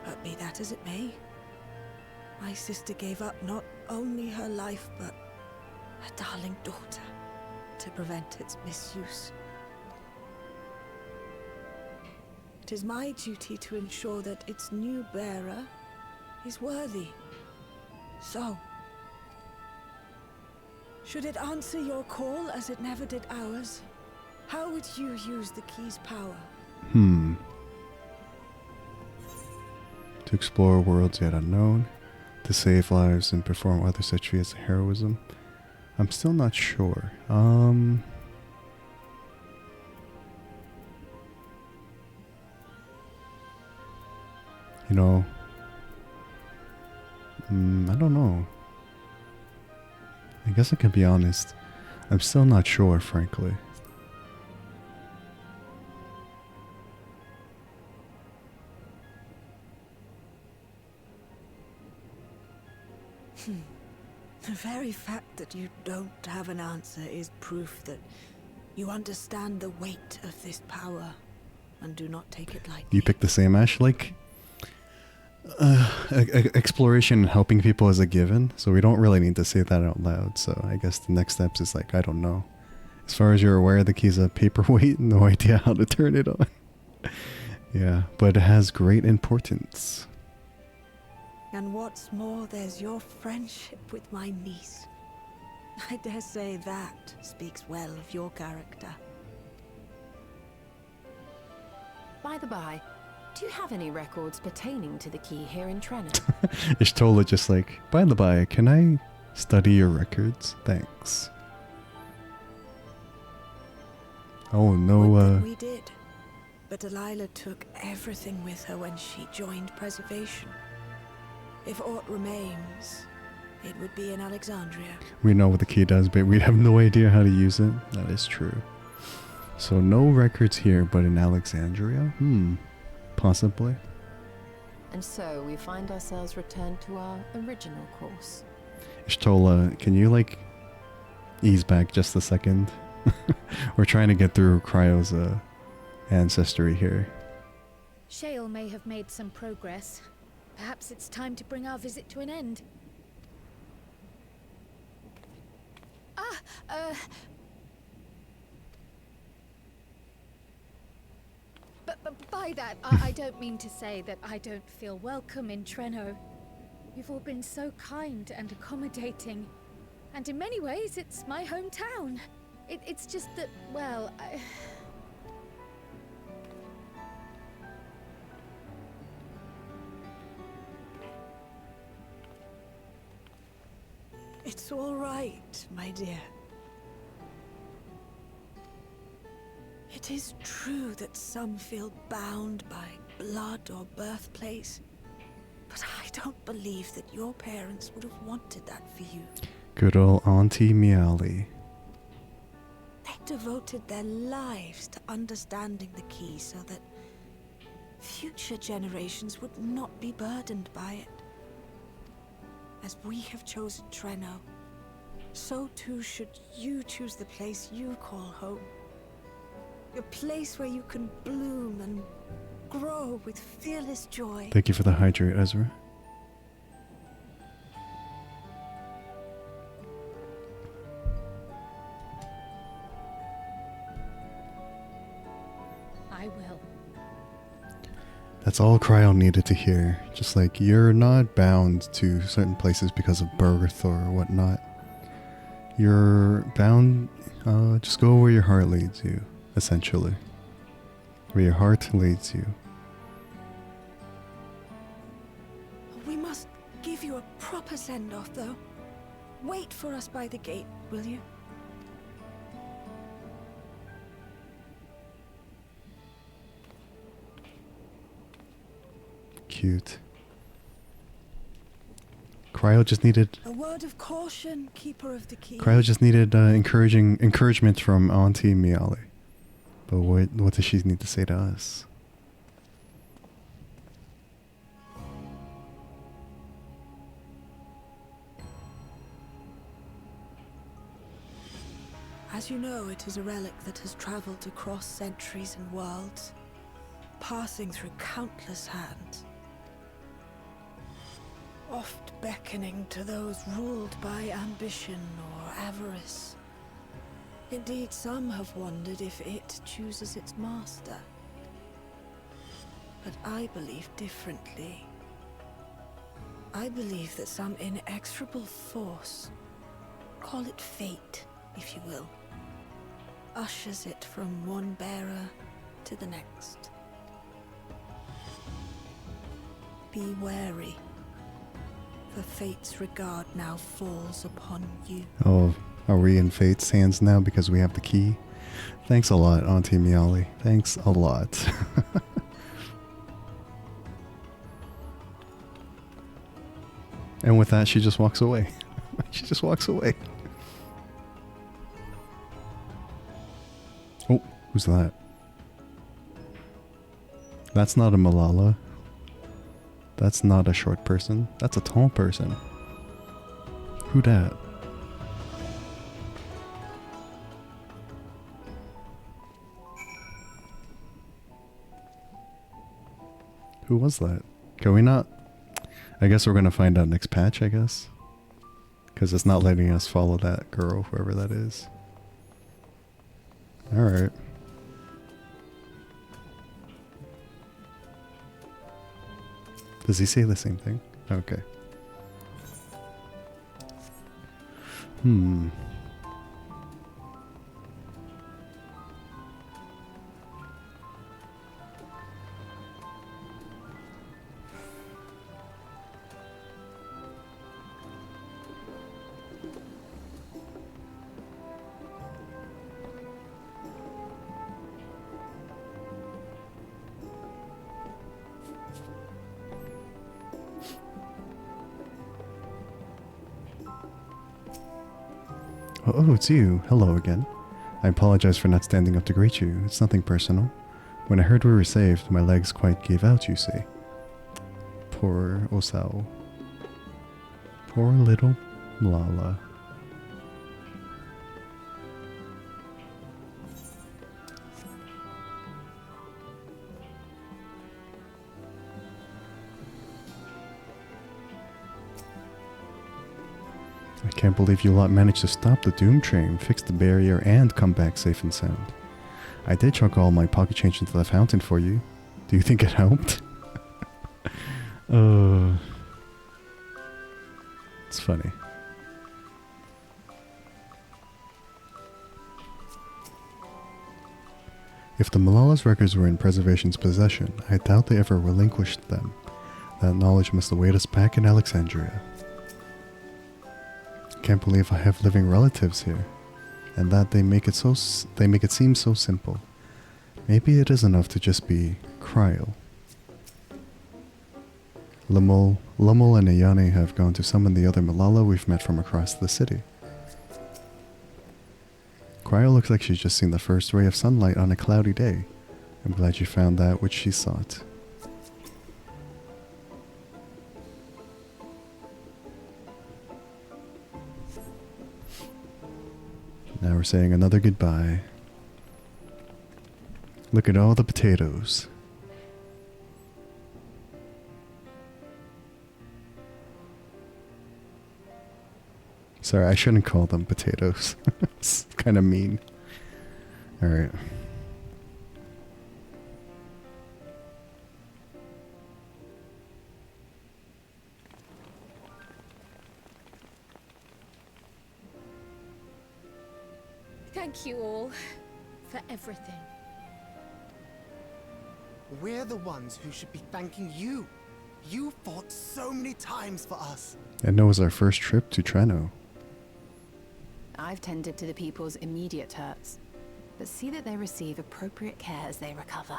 [SPEAKER 9] But be that as it may, my sister gave up not only her life, but her darling daughter to prevent its misuse. It is my duty to ensure that its new bearer is worthy. So, should it answer your call as it never did ours, how would you use the key's power?
[SPEAKER 1] To explore worlds yet unknown, to save lives and perform other such feats of heroism. I'm still not sure. You know, I don't know. I guess I can be honest. I'm still not sure, frankly.
[SPEAKER 9] The very fact that you don't have an answer is proof that You understand the weight of this power, and do not take it lightly.
[SPEAKER 1] You picked the same Ash, like exploration and helping people is a given, so we don't really need to say that out loud. So I guess the next steps is like, I don't know. As far as you're aware, the key's a paperweight, no idea how to turn it on. Yeah, but it has great importance.
[SPEAKER 9] And what's more, there's your friendship with my niece. I dare say that speaks well of your character.
[SPEAKER 4] By the by, do you have any records pertaining to the key here in Treno?
[SPEAKER 1] Ishtola just like, by the by, can I study your records? Thanks. Oh no,
[SPEAKER 9] We did. But Delilah took everything with her when she joined preservation. If aught remains, it would be in Alexandria.
[SPEAKER 1] we know what the key does, but we have no idea how to use it. That is true. So no records here, but in Alexandria? Possibly.
[SPEAKER 4] And so we find ourselves returned to our original course.
[SPEAKER 1] Ishtola, can you like ease back just a second? We're trying to get through Cryo's ancestry here.
[SPEAKER 3] Shale may have made some progress. Perhaps it's time to bring our visit to an end. But by that, I don't mean to say that I don't feel welcome in Treno. You've all been so kind and accommodating. And in many ways, it's my hometown. It's just that, well,
[SPEAKER 9] It's all right, my dear. It is true that some feel bound by blood or birthplace, but I don't believe that your parents would have wanted that for you.
[SPEAKER 1] Good old Auntie Miali.
[SPEAKER 9] They devoted their lives to understanding the key so that future generations would not be burdened by it. As we have chosen Treno, so too should you choose the place you call home. A place where you can bloom and grow with fearless joy.
[SPEAKER 1] Thank you for the hydrate, Ezra.
[SPEAKER 3] I will.
[SPEAKER 1] That's all Cryo needed to hear. Just like, you're not bound to certain places because of birth or whatnot. You're bound, just go where your heart leads you, essentially. Where your heart leads you.
[SPEAKER 9] We must give you a proper send-off, though. Wait for us by the gate, will you?
[SPEAKER 1] Cute. Cryo just needed...
[SPEAKER 9] A word of caution, keeper of the key.
[SPEAKER 1] Cryo just needed encouragement from Auntie Miali. But what does she need to say to us?
[SPEAKER 9] As you know, it is a relic that has traveled across centuries and worlds, passing through countless hands. Oft beckoning to those ruled by ambition or avarice. Indeed, some have wondered if it chooses its master. But I believe differently. I believe that some inexorable force, call it fate, if you will, ushers it from one bearer to the next. Be wary. The fate's regard now falls upon you.
[SPEAKER 1] Oh, are we in fate's hands now because we have the key? Thanks a lot, Auntie Miali. Thanks a lot. And with that, she just walks away. She just walks away. Oh, who's that? That's not a Malala. That's not a short person. That's a tall person. Who dat? Who was that? Can we not? I guess we're gonna find out next patch, I guess. Because it's not letting us follow that girl, whoever that is. Alright. Does he say the same thing? Okay. Oh, it's you. Hello again. I apologize for not standing up to greet you. It's nothing personal. When I heard we were saved, my legs quite gave out, you see. Poor Osao. Poor little Lala. I can't believe you lot managed to stop the Doom Train, fix the barrier, and come back safe and sound. I did chuck all my pocket change into the fountain for you. Do you think it helped? It's funny. If the Malala's records were in Preservation's possession, I doubt they ever relinquished them. That knowledge must await us back in Alexandria. Can't believe I have living relatives here, and that they make it seem so simple. Maybe it is enough to just be Cryle. Lummel and Ayane have gone to summon the other Malala we've met from across the city. Cryle looks like she's just seen the first ray of sunlight on a cloudy day. I'm glad you found that which she sought. Now we're saying another goodbye. Look at all the potatoes. Sorry, I shouldn't call them potatoes. It's kind of mean. Alright.
[SPEAKER 8] Thank you all for everything.
[SPEAKER 12] We're the ones who should be thanking you. You fought so many times for us.
[SPEAKER 1] And it was our first trip to Treno.
[SPEAKER 4] I've tended to the people's immediate hurts, but see that they receive appropriate care as they recover.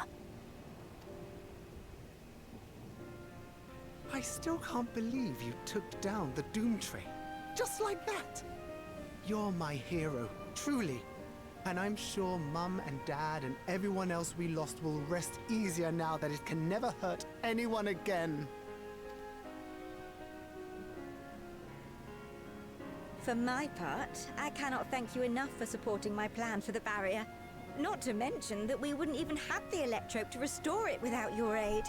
[SPEAKER 12] I still can't believe you took down the Doom Train. Just like that. You're my hero, truly. And I'm sure Mum and Dad and everyone else we lost will rest easier now that it can never hurt anyone again.
[SPEAKER 10] For my part, I cannot thank you enough for supporting my plan for the barrier. Not to mention that we wouldn't even have the electrope to restore it without your aid.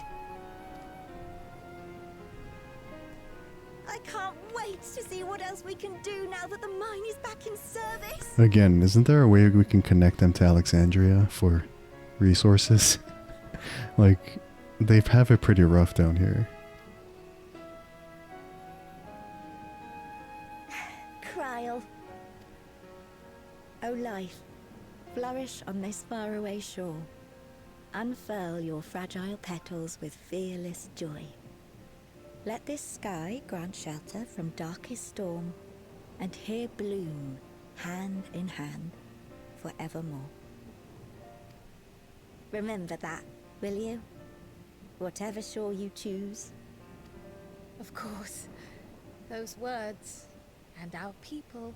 [SPEAKER 10] I can't wait to see what else we can do now that the mine is back in service.
[SPEAKER 1] Again, isn't there a way we can connect them to Alexandria for resources? Like, they have it pretty rough down here.
[SPEAKER 10] Cryle. O life, flourish on this faraway shore. Unfurl your fragile petals with fearless joy. Let this sky grant shelter from darkest storm, and here bloom, hand in hand, forevermore. Remember that, will you? Whatever shore you choose.
[SPEAKER 8] Of course, those words and our people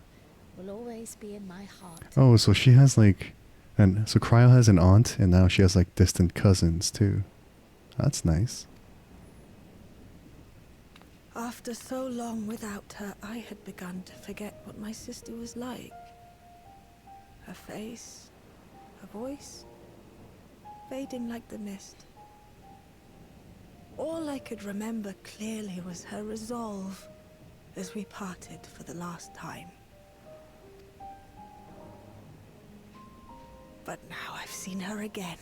[SPEAKER 8] will always be in my heart.
[SPEAKER 1] Oh, so she has like, and so Cryle has an aunt, and now she has like distant cousins too. That's nice.
[SPEAKER 9] After so long without her, I had begun to forget what my sister was like. Her face, her voice, fading like the mist. All I could remember clearly was her resolve as we parted for the last time. But now I've seen her again.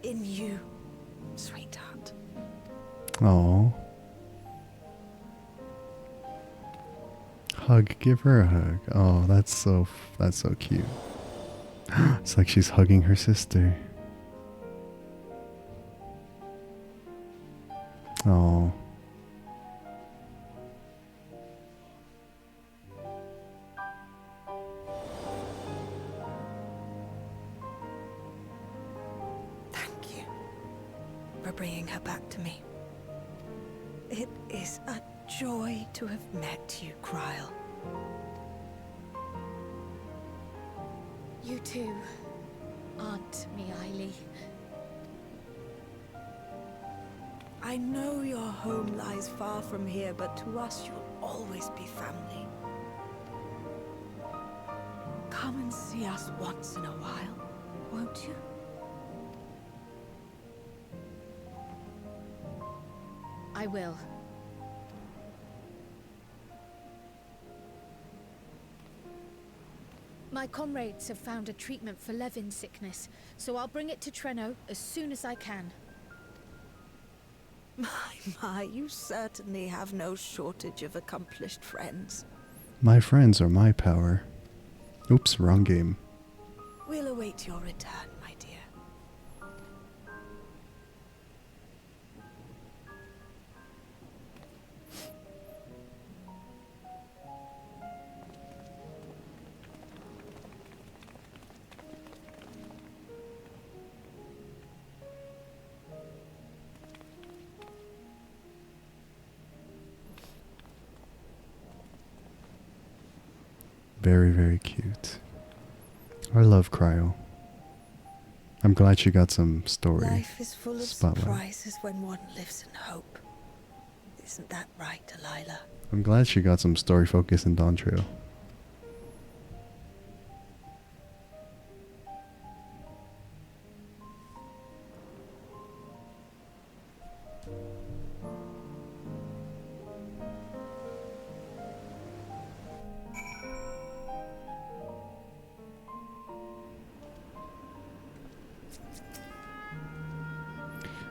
[SPEAKER 9] In you, sweetheart.
[SPEAKER 1] Oh. Hug, give her a hug. Oh, that's so cute. It's like she's hugging her sister. Oh.
[SPEAKER 9] Thank you for bringing her back to me. It is a joy to have met you, Cryle.
[SPEAKER 3] You too, Aunt Miaili.
[SPEAKER 9] I know your home lies far from here, but to us you'll always be family. Come and see us once in a while, won't you?
[SPEAKER 3] I will. My comrades have found a treatment for Levin's sickness, so I'll bring it to Treno as soon as I can.
[SPEAKER 9] My, you certainly have no shortage of accomplished friends.
[SPEAKER 1] My friends are my power. Oops, wrong game.
[SPEAKER 9] We'll await your return, my dear.
[SPEAKER 1] Very, very cute. I love Cryo. I'm glad she got some story.
[SPEAKER 9] Life is full of
[SPEAKER 1] spotlight.
[SPEAKER 9] surprises when one lives in hope. Isn't that right, Delilah?
[SPEAKER 1] I'm glad she got some story focus in Dawntrail.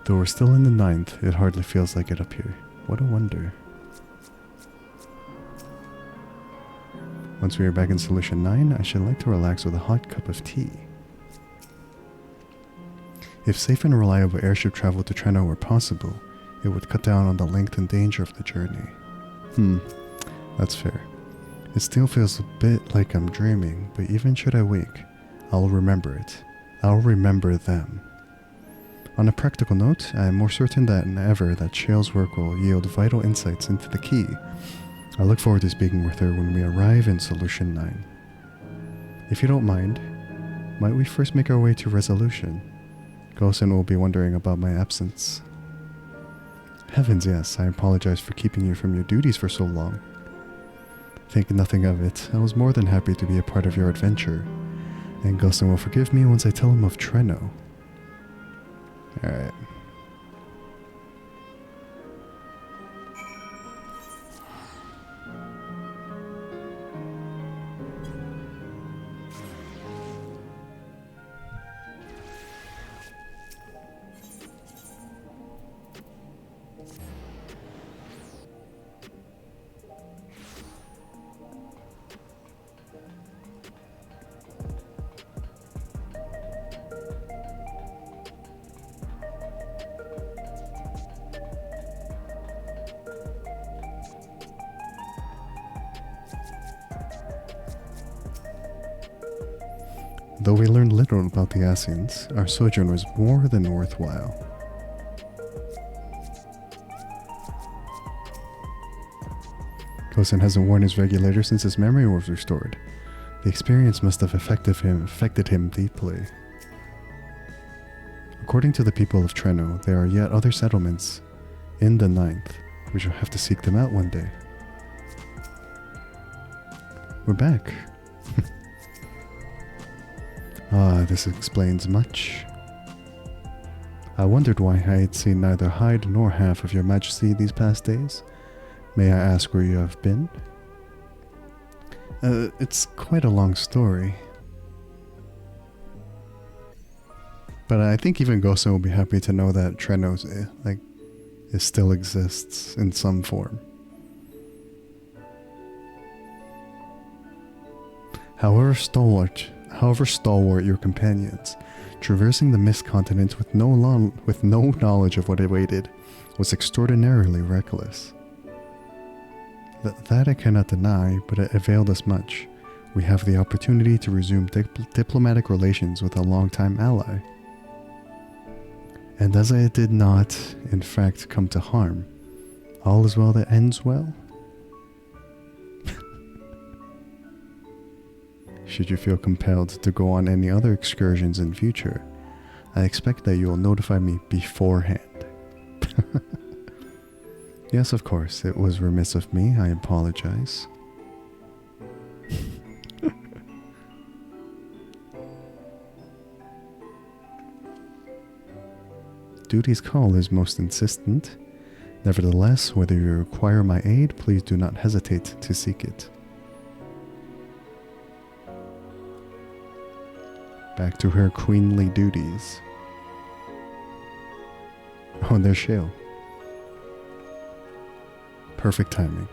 [SPEAKER 1] Though we're still in the 9th, it hardly feels like it up here. What a wonder. Once we are back in Solution 9, I should like to relax with a hot cup of tea. If safe and reliable airship travel to Treno were possible, it would cut down on the length and danger of the journey. That's fair. It still feels a bit like I'm dreaming, but even should I wake, I'll remember it. I'll remember them. On a practical note, I am more certain than ever that Shale's work will yield vital insights into the key. I look forward to speaking with her when we arrive in Solution 9. If you don't mind, might we first make our way to Resolution? Gosen will be wondering about my absence. Heavens, yes, I apologize for keeping you from your duties for so long. Think nothing of it. I was more than happy to be a part of your adventure. And Gosen will forgive me once I tell him of Treno. Alright. Though we learned little about the Asians, our sojourn was more than worthwhile. Gosen hasn't worn his regulator since his memory was restored. The experience must have affected him deeply. According to the people of Treno, there are yet other settlements in the 9th. We shall have to seek them out one day. We're back. This explains much. I wondered why I had seen neither hide nor half of your majesty these past days. May I ask where you have been? It's quite a long story. But I think even Gosen will be happy to know that Trenos, it still exists in some form. However stalwart your companions, traversing the Mist Continent with no knowledge of what awaited was extraordinarily reckless. That I cannot deny, but it availed us much. We have the opportunity to resume diplomatic relations with a longtime ally. And as it did not, in fact, come to harm, all is well that ends well. Should you feel compelled to go on any other excursions in future, I expect that you will notify me beforehand. Yes, of course, it was remiss of me, I apologize. Duty's call is most insistent. Nevertheless, whether you require my aid, please do not hesitate to seek it. Back to her queenly duties. Oh, there's Shale. Perfect timing.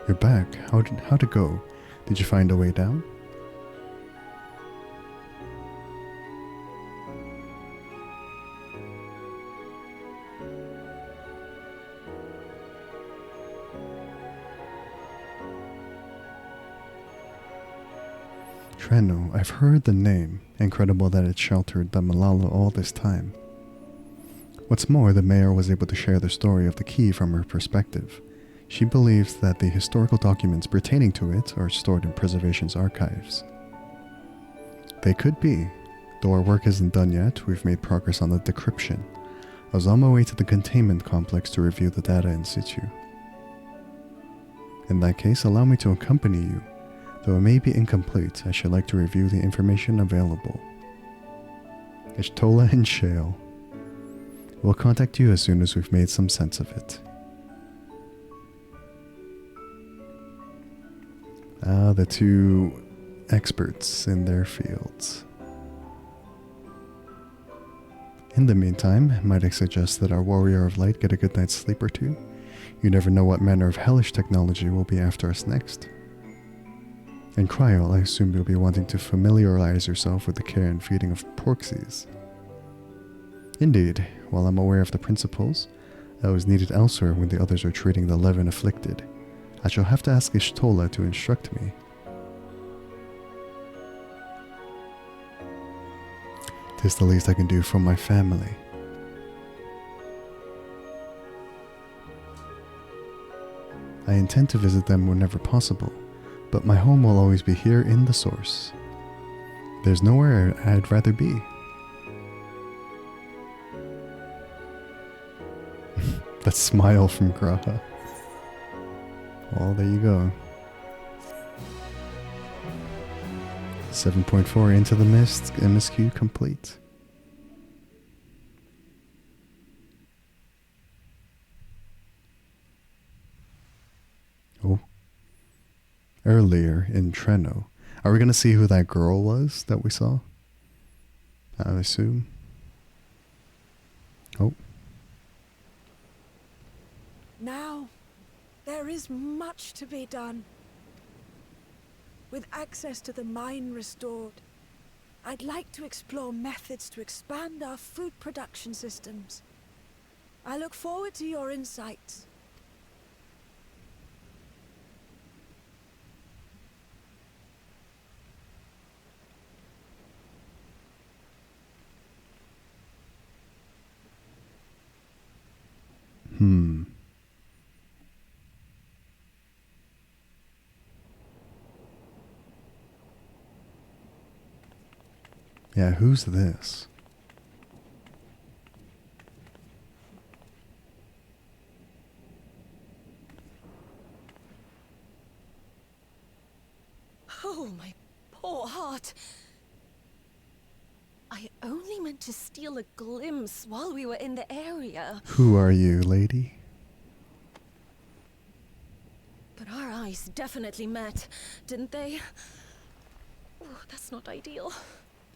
[SPEAKER 1] You're back. How'd it go? Did you find a way down? Treno, I've heard the name. Incredible that it sheltered the Malala all this time. What's more, the mayor was able to share the story of the key from her perspective. She believes that the historical documents pertaining to it are stored in Preservation's archives. They could be. Though our work isn't done yet, we've made progress on the decryption. I was on my way to the containment complex to review the data in situ. In that case, allow me to accompany you. Though it may be incomplete, I should like to review the information available. Ishtola and Shale. We'll contact you as soon as we've made some sense of it. Ah, the two experts in their fields. In the meantime, might I suggest that our warrior of light get a good night's sleep or two? You never know what manner of hellish technology will be after us next. And Cryo, I assume you'll be wanting to familiarize yourself with the care and feeding of porksies. Indeed, while I'm aware of the principles, I was needed elsewhere when the others are treating the Levin afflicted. I shall have to ask Ishtola to instruct me. Tis the least I can do for my family. I intend to visit them whenever possible, but my home will always be here in the source. There's nowhere I'd rather be. That smile from Graha. Well, there you go. 7.4 Into the Mist, MSQ complete. Oh. Earlier in Treno. Are we going to see who that girl was that we saw? I assume. Oh.
[SPEAKER 9] Now, there is much to be done. With access to the mine restored, I'd like to explore methods to expand our food production systems. I look forward to your insights.
[SPEAKER 1] Yeah, who's this?
[SPEAKER 8] Oh, my poor heart.
[SPEAKER 14] I only meant to steal a glimpse while we were in the area.
[SPEAKER 1] Who are you, lady?
[SPEAKER 14] But our eyes definitely met, didn't they? Oh, that's not ideal.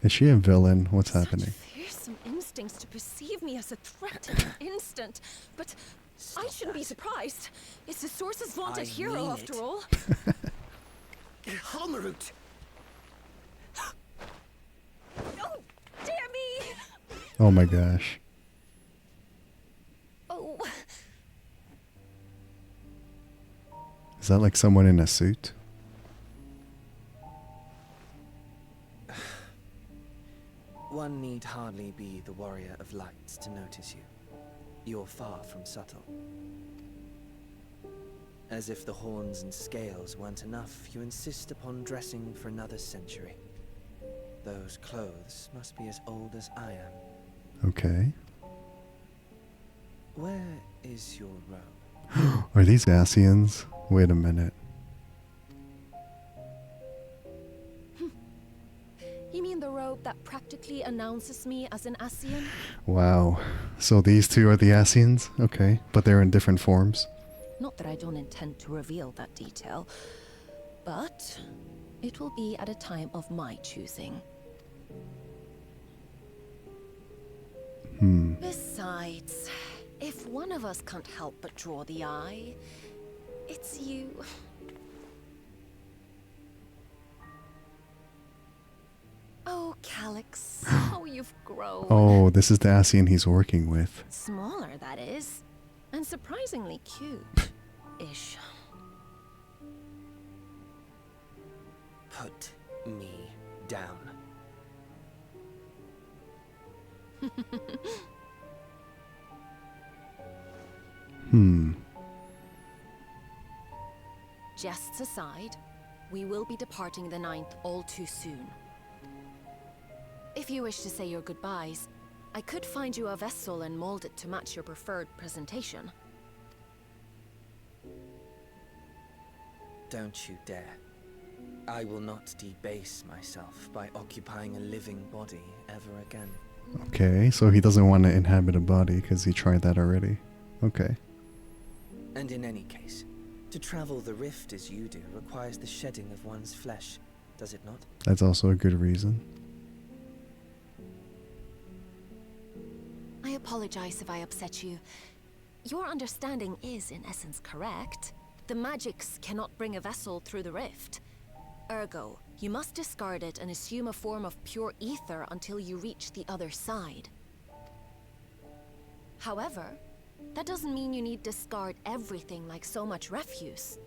[SPEAKER 1] Is she a villain? What's happening?
[SPEAKER 14] Fearsome instincts to perceive me as a threat in an instant. But I shouldn't be surprised. It's the Source's vaunted hero, after all.
[SPEAKER 12] Halmerut!
[SPEAKER 14] Oh, dear me!
[SPEAKER 1] Oh my gosh.
[SPEAKER 14] Oh.
[SPEAKER 1] Is that like someone in a suit?
[SPEAKER 7] One need hardly be the warrior of lights to notice you. You're far from subtle. As if the horns and scales weren't enough, you insist upon dressing for another century. Those clothes must be as old as I am.
[SPEAKER 1] Okay.
[SPEAKER 7] Where is your robe?
[SPEAKER 1] Are these Asians? Wait a minute.
[SPEAKER 14] You mean the robe that practically announces me as an Asian?
[SPEAKER 1] Wow. So these two are the Asians? Okay. But they're in different forms.
[SPEAKER 14] Not that I don't intend to reveal that detail, but it will be at a time of my choosing. Besides, if one of us can't help but draw the eye, it's you. Oh, Calyx, how you've grown.
[SPEAKER 1] Oh, this is the Asian he's working with.
[SPEAKER 14] Smaller, that is. And surprisingly cute-ish.
[SPEAKER 7] Put me down.
[SPEAKER 14] Jests aside, we will be departing the 9th all too soon. If you wish to say your goodbyes, I could find you a vessel and mold it to match your preferred presentation.
[SPEAKER 7] Don't you dare. I will not debase myself by occupying a living body ever again.
[SPEAKER 1] Okay, so he doesn't want to inhabit a body because he tried that already. Okay.
[SPEAKER 7] And in any case, to travel the rift as you do requires the shedding of one's flesh, does it not?
[SPEAKER 1] That's also a good reason.
[SPEAKER 14] I apologize if I upset you. Your understanding is, in essence, correct. The magics cannot bring a vessel through the rift. Ergo, you must discard it and assume a form of pure ether until you reach the other side. However, that doesn't mean you need discard everything like so much refuse.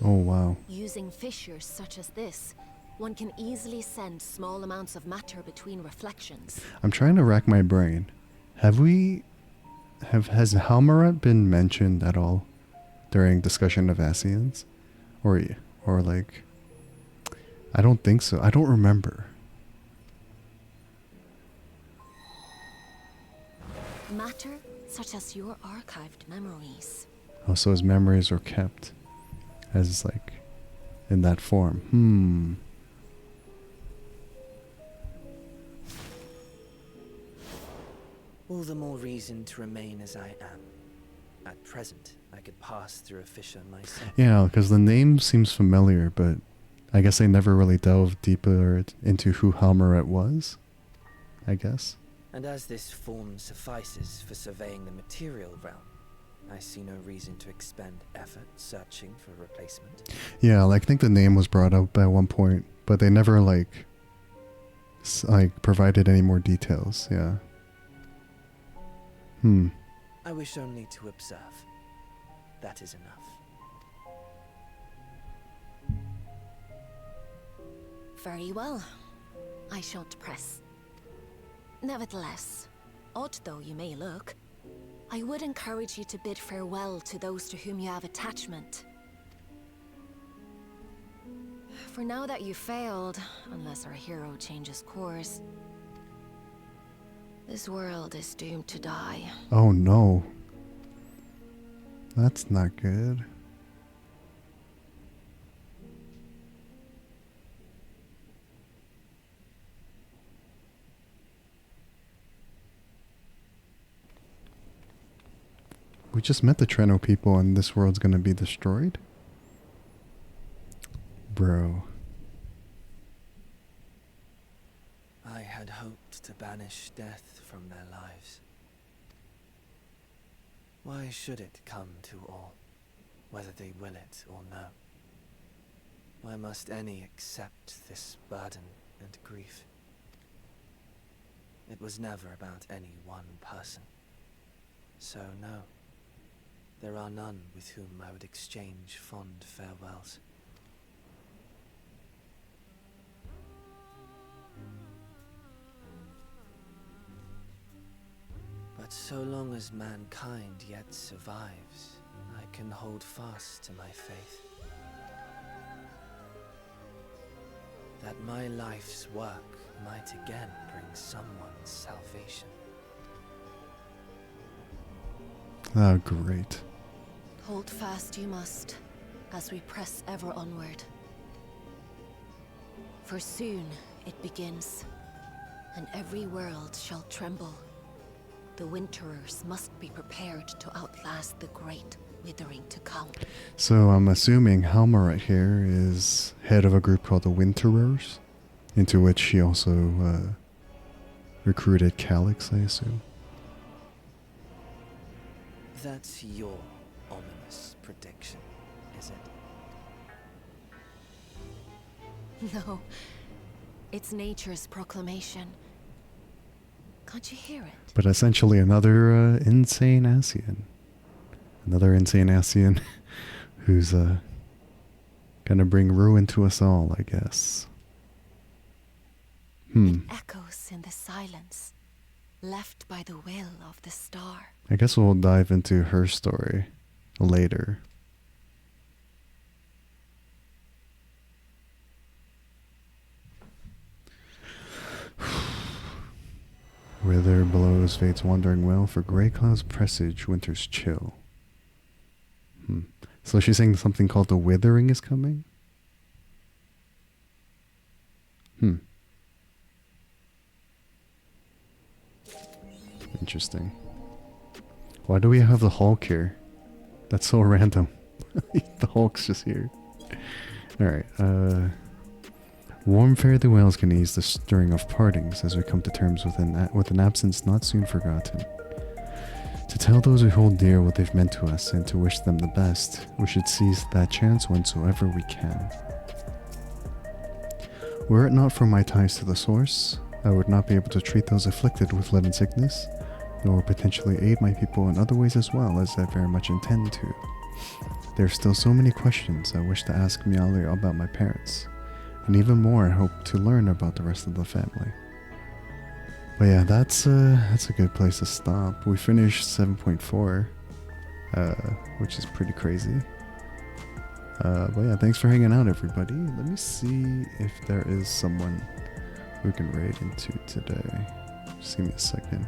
[SPEAKER 1] Oh, wow.
[SPEAKER 14] Using fissures such as this, one can easily send small amounts of matter between reflections.
[SPEAKER 1] I'm trying to rack my brain. Has Halmarat been mentioned at all during discussion of Asians? Or like, I don't think so. I don't remember.
[SPEAKER 14] Matter such as your archived memories.
[SPEAKER 1] Oh, so his memories are kept as like in that form.
[SPEAKER 7] All the more reason to remain as I am. At present, I could pass through a fissure myself.
[SPEAKER 1] Yeah, because the name seems familiar, but I guess they never really delved deeper into who Halmaret was, I guess.
[SPEAKER 7] And as this form suffices for surveying the material realm, I see no reason to expend effort searching for a replacement.
[SPEAKER 1] Yeah, like, I think the name was brought up at one point, but they never like provided any more details. Yeah.
[SPEAKER 7] I wish only to observe. That is enough.
[SPEAKER 14] Very well. I shan't press. Nevertheless, odd though you may look, I would encourage you to bid farewell to those to whom you have attachment. For now that you failed, unless our hero changes course, this world is doomed to die.
[SPEAKER 1] Oh no. That's not good. We just met the Treno people and this world's gonna be destroyed? Bro.
[SPEAKER 7] I had hoped to banish death from their lives. Why should it come to all, whether they will it or no? Why must any accept this burden and grief? It was never about any one person. So no, there are none with whom I would exchange fond farewells. But so long as mankind yet survives, I can hold fast to my faith. That my life's work might again bring someone's salvation.
[SPEAKER 1] Oh, great.
[SPEAKER 14] Hold fast you must, as we press ever onward. For soon it begins, and every world shall tremble. The Winterers must be prepared to outlast the great withering to come.
[SPEAKER 1] So I'm assuming Halma right here is head of a group called the Winterers, into which she also recruited Calyx, I assume.
[SPEAKER 7] That's your ominous prediction, is it?
[SPEAKER 14] No, it's nature's proclamation. Can't you hear it?
[SPEAKER 1] But essentially another insane Ascian. Another insane Ascian who's gonna bring ruin to us all, I guess.
[SPEAKER 14] It echoes in the silence, left by the will of the star.
[SPEAKER 1] I guess we'll dive into her story later. Wither blows fate's wandering well, for grey clouds presage winter's chill. So she's saying something called the withering is coming? Interesting. Why do we have the Hulk here? That's so random. The Hulk's just here. Alright, warm fare the whales can ease the stirring of partings as we come to terms with an absence not soon forgotten. To tell those we hold dear what they've meant to us and to wish them the best, we should seize that chance whensoever we can. Were it not for my ties to the source, I would not be able to treat those afflicted with leaden sickness, nor potentially aid my people in other ways as well, as I very much intend to. There are still so many questions I wish to ask Mialia about my parents, and even more I hope to learn about the rest of the family. But yeah, that's a good place to stop. We finished 7.4, which is pretty crazy. But yeah, thanks for hanging out, everybody. Let me see if there is someone we can raid into today. Just give me a second.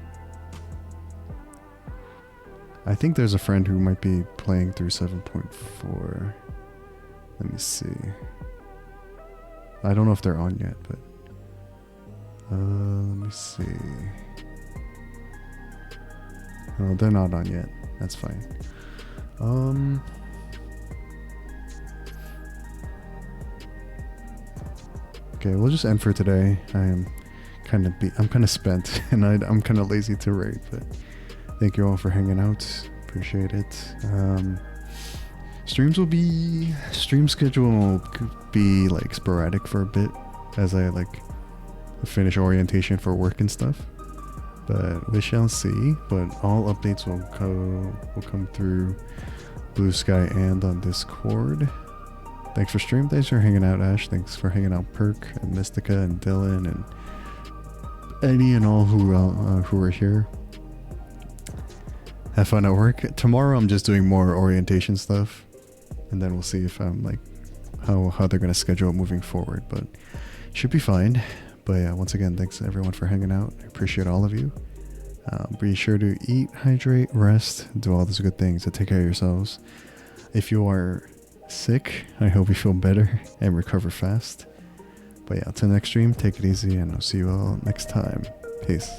[SPEAKER 1] I think there's a friend who might be playing through 7.4. Let me see. I don't know if they're on yet, but let me see. Oh, they're not on yet. That's fine. Okay, we'll just end for today. I'm kind of spent, and I'm kind of lazy to raid, but thank you all for hanging out. Appreciate it. Stream schedule will be like sporadic for a bit as I like finish orientation for work and stuff, but we shall see. But all updates will come through Blue Sky and on Discord. Thanks for stream. Thanks for hanging out, Ash. Thanks for hanging out, Perk and Mystica and Dylan and any and all who are here. Have fun at work. Tomorrow I'm just doing more orientation stuff, and then we'll see if I'm like how they're gonna schedule it moving forward. But should be fine. But yeah, once again, thanks everyone for hanging out. I appreciate all of you. Be sure to eat, hydrate, rest, do all those good things to take care of yourselves. If you are sick, I hope you feel better and recover fast. But yeah, till next stream, take it easy, and I'll see you all next time. Peace.